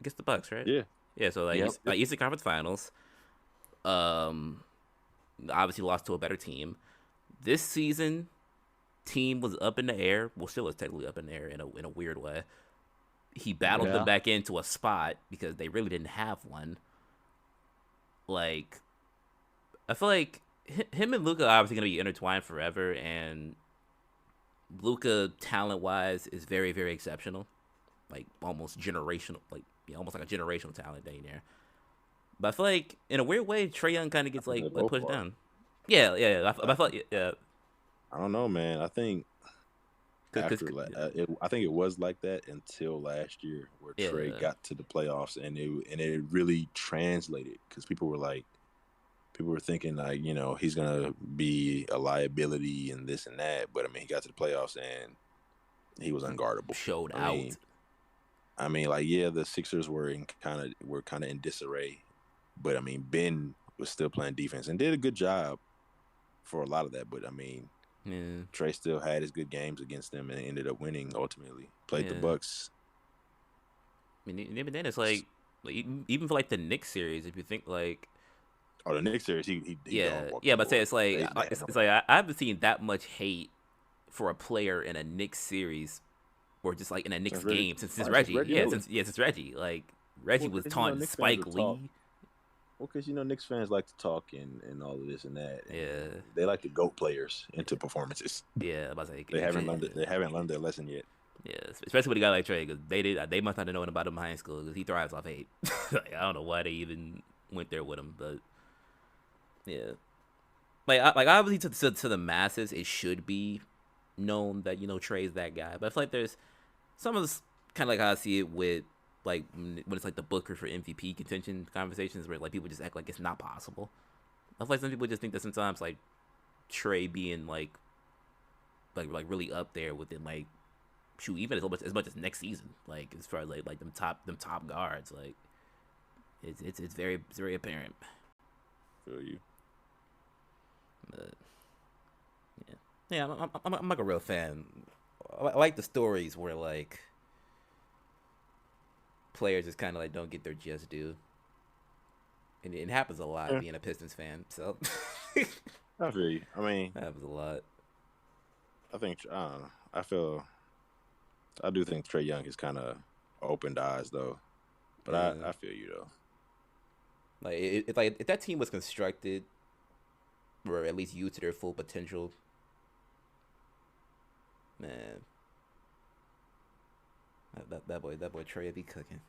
[SPEAKER 1] Against the Bucks, right?
[SPEAKER 2] Yeah.
[SPEAKER 1] Yeah, so like,
[SPEAKER 3] yep.
[SPEAKER 1] Eastern Conference Finals. Um, obviously lost to a better team. This season, team was up in the air. Well, still is technically up in the air in a weird way. He battled them
[SPEAKER 3] Yeah.
[SPEAKER 1] back into a spot because they really didn't have one. Like I feel like him and Luca are obviously gonna be intertwined forever, and Luca talent wise is very very exceptional, like almost generational, like yeah, almost like a generational talent down there. But I feel like in a weird way, Trey Young kind of
[SPEAKER 2] I
[SPEAKER 1] gets
[SPEAKER 2] think they
[SPEAKER 1] like
[SPEAKER 2] both
[SPEAKER 1] pushed
[SPEAKER 2] are.
[SPEAKER 1] down. Yeah, yeah. I
[SPEAKER 2] I
[SPEAKER 1] feel
[SPEAKER 2] think
[SPEAKER 1] like, yeah,
[SPEAKER 2] I don't know, man. I think
[SPEAKER 1] cause
[SPEAKER 2] I think it was like that until last year, where Trey
[SPEAKER 1] yeah,
[SPEAKER 2] got to the playoffs, and it really translated because people were thinking like, he's gonna be a liability and this and that, but I mean, he got to the playoffs and he was unguardable.
[SPEAKER 1] showed
[SPEAKER 2] I mean,
[SPEAKER 1] out.
[SPEAKER 2] like, yeah, the Sixers were kind of in disarray, but I mean, Ben was still playing defense and did a good job for a lot of that. But I mean,
[SPEAKER 1] Yeah,
[SPEAKER 2] Trey still had his good games against them and ended up winning ultimately. Played the
[SPEAKER 1] yeah.
[SPEAKER 2] Bucks.
[SPEAKER 1] I mean, even then it's like even for like the Knicks series, if you think like
[SPEAKER 2] Oh, the Knicks series, he dog
[SPEAKER 1] yeah,
[SPEAKER 2] walked
[SPEAKER 1] yeah,
[SPEAKER 2] them
[SPEAKER 1] but say
[SPEAKER 2] boys.
[SPEAKER 1] it's like
[SPEAKER 2] They had
[SPEAKER 1] it's
[SPEAKER 2] them.
[SPEAKER 1] like I haven't seen that much hate for a player in a Knicks series or just like in a Knicks
[SPEAKER 2] Since Reggie,
[SPEAKER 1] game since
[SPEAKER 2] probably since
[SPEAKER 1] Reggie.
[SPEAKER 2] Reggie
[SPEAKER 1] Yeah,
[SPEAKER 2] Miller.
[SPEAKER 1] since Reggie. Like Reggie
[SPEAKER 2] Well,
[SPEAKER 1] was
[SPEAKER 2] because
[SPEAKER 1] taunting
[SPEAKER 2] Knicks fans
[SPEAKER 1] Spike
[SPEAKER 2] will talk.
[SPEAKER 1] Lee.
[SPEAKER 2] Well, because Knicks fans like to talk and all of this and that, and
[SPEAKER 1] Yeah,
[SPEAKER 2] they like to goat players into performances.
[SPEAKER 1] yeah. I was like,
[SPEAKER 2] They haven't learned it. They haven't learned their lesson yet.
[SPEAKER 1] yeah, especially with a guy like Trey because they must not have known about him in high school because he thrives off hate. Like, I don't know why they even went there with him, but yeah, like obviously to the masses it should be known that Trey's that guy, but I feel like there's some of this kind of like how I see it with like when it's like the Booker for MVP contention conversations where like people just act like it's not possible. I feel like some people just think that sometimes like Trey being like really up there within like shoot even as much as next season like as far as like them top guards like it's very apparent.
[SPEAKER 2] Feel you.
[SPEAKER 1] But yeah, yeah, I'm like a real fan. I like the stories where like players just kind of like don't get their just due. And it happens a lot
[SPEAKER 2] Yeah,
[SPEAKER 1] being a Pistons fan. So
[SPEAKER 2] I feel you. I mean,
[SPEAKER 1] that happens a lot.
[SPEAKER 2] I think I don't know. I do think Trey Young has kind of opened eyes though. But
[SPEAKER 1] Yeah.
[SPEAKER 2] I feel you though.
[SPEAKER 1] Like if that team was constructed or at least used to their full potential, man, that boy Trey would be cooking.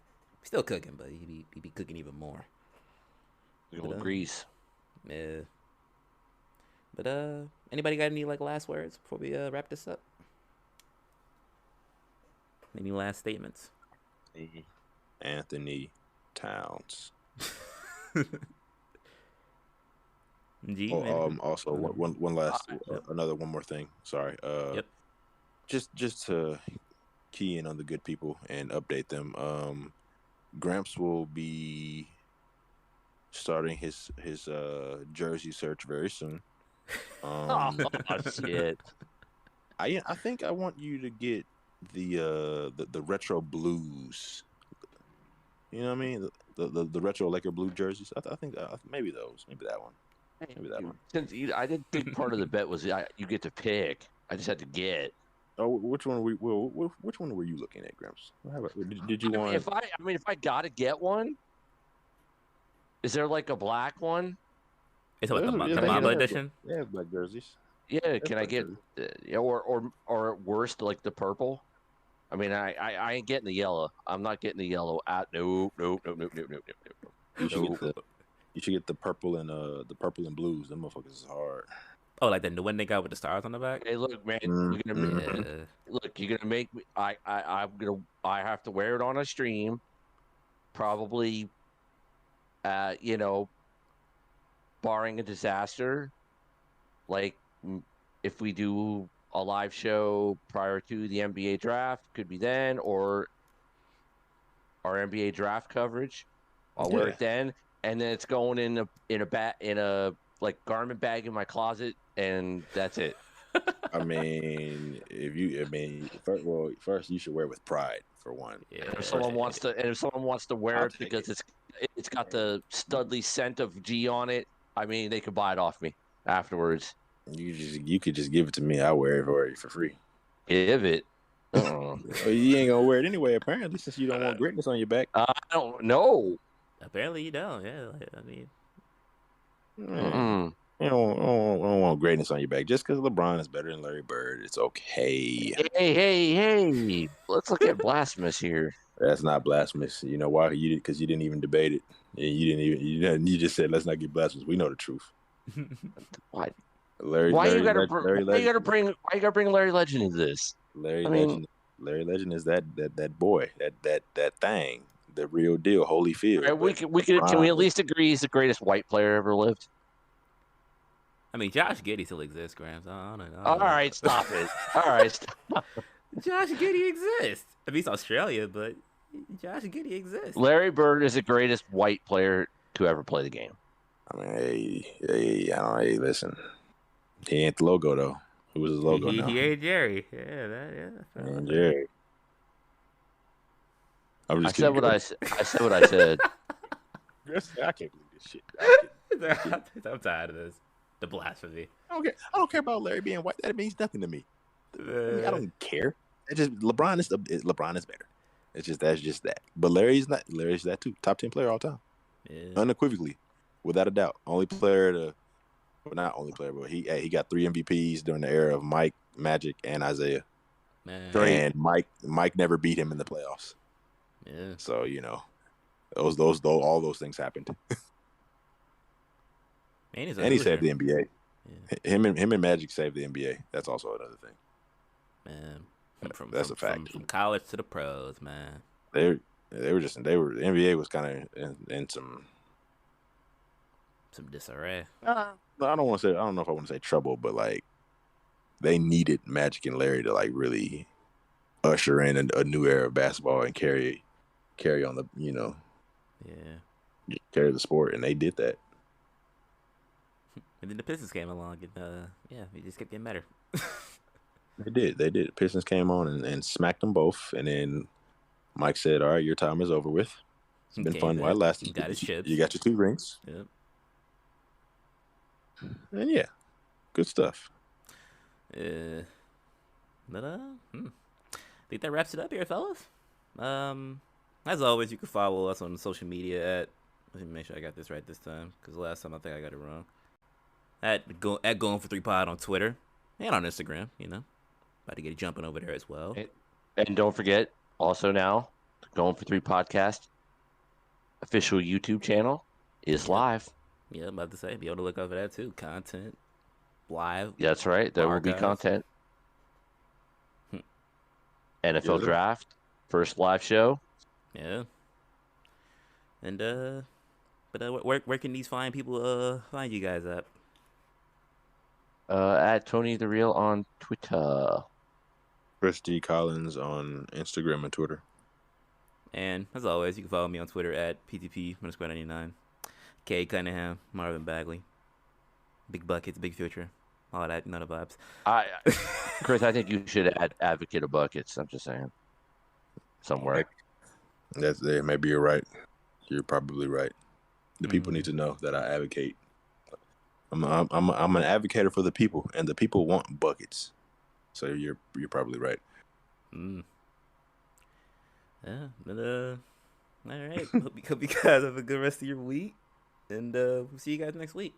[SPEAKER 1] Still cooking, but he'd be cooking even more. But
[SPEAKER 3] Little Grease.
[SPEAKER 1] yeah. But anybody got any like last words before we wrap this up? Any last statements?
[SPEAKER 2] Anthony Towns.
[SPEAKER 1] G,
[SPEAKER 2] Oh,
[SPEAKER 1] anything?
[SPEAKER 2] also
[SPEAKER 1] Uh,
[SPEAKER 2] one last
[SPEAKER 1] yep.
[SPEAKER 2] one more thing. Sorry.
[SPEAKER 1] Yep.
[SPEAKER 2] Just to key in on the good people and update them. Gramps will be starting his jersey search very soon.
[SPEAKER 3] Oh shit!
[SPEAKER 2] I think I want you to get the retro blues. You know what I mean? The retro Laker blue jerseys. I think maybe those. Maybe that one. Maybe that one.
[SPEAKER 3] I didn't think part of the bet was you get to pick. I just had to get.
[SPEAKER 2] Oh, which one which one were you looking at, Gramps? Did you want?
[SPEAKER 3] If I gotta get one, is there like a black one?
[SPEAKER 1] It's what
[SPEAKER 2] Yeah,
[SPEAKER 1] the
[SPEAKER 3] Can I get
[SPEAKER 1] Mamba
[SPEAKER 3] a?
[SPEAKER 1] edition.
[SPEAKER 2] they have black jerseys.
[SPEAKER 3] Yeah,
[SPEAKER 2] They have
[SPEAKER 3] can I
[SPEAKER 2] black
[SPEAKER 3] get?
[SPEAKER 2] jerseys.
[SPEAKER 3] Or at worst, like the purple. I mean, I ain't getting the yellow. I'm not getting the yellow. Nope, nope, nope, nope, nope, nope, nope, nope.
[SPEAKER 2] You should
[SPEAKER 3] Nope.
[SPEAKER 2] get the purple and blues. Them motherfuckers is hard.
[SPEAKER 1] Oh, like the one they got with the stars on the back.
[SPEAKER 3] Hey, look, man,
[SPEAKER 2] Mm-hmm.
[SPEAKER 1] Yeah.
[SPEAKER 3] look, you're gonna make me. I have to wear it on a stream, probably. You know, barring a disaster, like if we do a live show prior to the NBA draft, could be then, or our NBA draft coverage. I'll wear
[SPEAKER 2] Yeah.
[SPEAKER 3] it then, and then it's going in a like garment bag in my closet, and that's it.
[SPEAKER 2] I mean, first you should wear it with pride for one.
[SPEAKER 1] Yeah.
[SPEAKER 3] And
[SPEAKER 2] First,
[SPEAKER 3] if someone wants to wear
[SPEAKER 2] I'll
[SPEAKER 3] it
[SPEAKER 2] take it.
[SPEAKER 3] because it's got the Studley scent of G on it, I mean they could buy it off me afterwards.
[SPEAKER 2] You could just give it to me. I'll wear it for free.
[SPEAKER 3] Give it. Uh-uh.
[SPEAKER 2] Well, you ain't gonna wear it anyway, apparently, since you don't want greatness on your back.
[SPEAKER 3] I don't know.
[SPEAKER 1] Apparently you don't. Yeah. I mean,
[SPEAKER 2] Man, you don't want greatness on your back just because LeBron is better than Larry Bird. It's okay.
[SPEAKER 3] Hey! Let's look at blasphemous here.
[SPEAKER 2] That's not blasphemous. You know why? Because you didn't even debate it. And you just said let's not get blasphemous. We know the truth.
[SPEAKER 3] Why?
[SPEAKER 2] Larry
[SPEAKER 3] Why you
[SPEAKER 2] Legend.
[SPEAKER 3] gotta bring Larry Legend into this?
[SPEAKER 2] Larry
[SPEAKER 3] I mean,
[SPEAKER 2] Larry Legend is that boy, that thing, the real deal, Holyfield.
[SPEAKER 3] can we at least agree he's the greatest white player ever lived?
[SPEAKER 1] I mean, Josh Giddey still exists, Grams. I don't know.
[SPEAKER 3] All right, stop it. All right, stop.
[SPEAKER 1] Josh Giddey exists. I mean, he's Australia, but Josh Giddey exists.
[SPEAKER 3] Larry Bird is the greatest white player to ever play the game.
[SPEAKER 2] I mean, hey, listen. He ain't the logo though. Who was his logo now?
[SPEAKER 1] He ain't Jerry. Yeah.
[SPEAKER 2] And Jerry.
[SPEAKER 3] I said what I said.
[SPEAKER 2] I can't believe this shit.
[SPEAKER 1] I'm tired of this. The blasphemy.
[SPEAKER 2] I don't care about Larry being white. That means nothing to me. I don't care. It's just LeBron is better. That's just that. But Larry's not. Larry's that too. Top 10 player all time.
[SPEAKER 1] Yeah.
[SPEAKER 2] Unequivocally, without a doubt. Only player to, well, not only player, but he got 3 MVPs during the era of Mike, Magic, and Isaiah.
[SPEAKER 1] Man.
[SPEAKER 2] And Mike never beat him in the playoffs.
[SPEAKER 1] Yeah.
[SPEAKER 2] So all those things happened.
[SPEAKER 1] And
[SPEAKER 2] he saved the NBA.
[SPEAKER 1] Yeah.
[SPEAKER 2] Him and Magic saved the NBA. That's also another thing.
[SPEAKER 1] Man.
[SPEAKER 2] That's a fact.
[SPEAKER 1] From college to the pros, man.
[SPEAKER 2] The NBA was kind of in some
[SPEAKER 1] disarray.
[SPEAKER 2] I don't know if I want to say trouble, but like they needed Magic and Larry to like really usher in a new era of basketball and carry on the carry the sport, and they did that.
[SPEAKER 1] And then the Pistons came along, and we just kept getting better.
[SPEAKER 2] They did. Pistons came on and smacked them both, and then Mike said, "All right, your time is over with." It's been
[SPEAKER 1] Came
[SPEAKER 2] fun while it
[SPEAKER 1] back,
[SPEAKER 2] lasted.
[SPEAKER 1] got his
[SPEAKER 2] You
[SPEAKER 1] chips.
[SPEAKER 2] got your 2 rings,
[SPEAKER 1] Yep.
[SPEAKER 2] and yeah, good stuff.
[SPEAKER 1] Uh, but I think that wraps it up here, fellas. Um, as always, you can follow us on social media at. Let me make sure I got this right this time, because last time I think I got it wrong. At going for 3 pod on Twitter and on Instagram. About to get it jumping over there as well.
[SPEAKER 3] And don't forget, also now, Going for Three podcast official YouTube channel is
[SPEAKER 1] Yep.
[SPEAKER 3] live.
[SPEAKER 1] Yeah, I'm about to say, be able to look over that too. Content, live,
[SPEAKER 3] That's right. There will be
[SPEAKER 1] archives.
[SPEAKER 3] content. NFL
[SPEAKER 2] Yes, sir.
[SPEAKER 3] draft, first live show.
[SPEAKER 1] Yeah. And but where can these fine people find you guys at?
[SPEAKER 3] At Tony the Real on Twitter.
[SPEAKER 2] Chris D. Collins on Instagram and Twitter.
[SPEAKER 1] And as always, you can follow me on Twitter at PTP_99. K Cunningham, Marvin Bagley, Big Buckets, Big Future, all that, none of vibes.
[SPEAKER 3] Chris, I think you should add advocate of buckets. I'm just saying. Somewhere.
[SPEAKER 2] Maybe you're right. You're probably right. The people need to know that I advocate. I'm an advocate for the people, and the people want buckets. So you're probably right.
[SPEAKER 1] Yeah, but all right. Hope you guys have a good rest of your week, and we'll see you guys next week.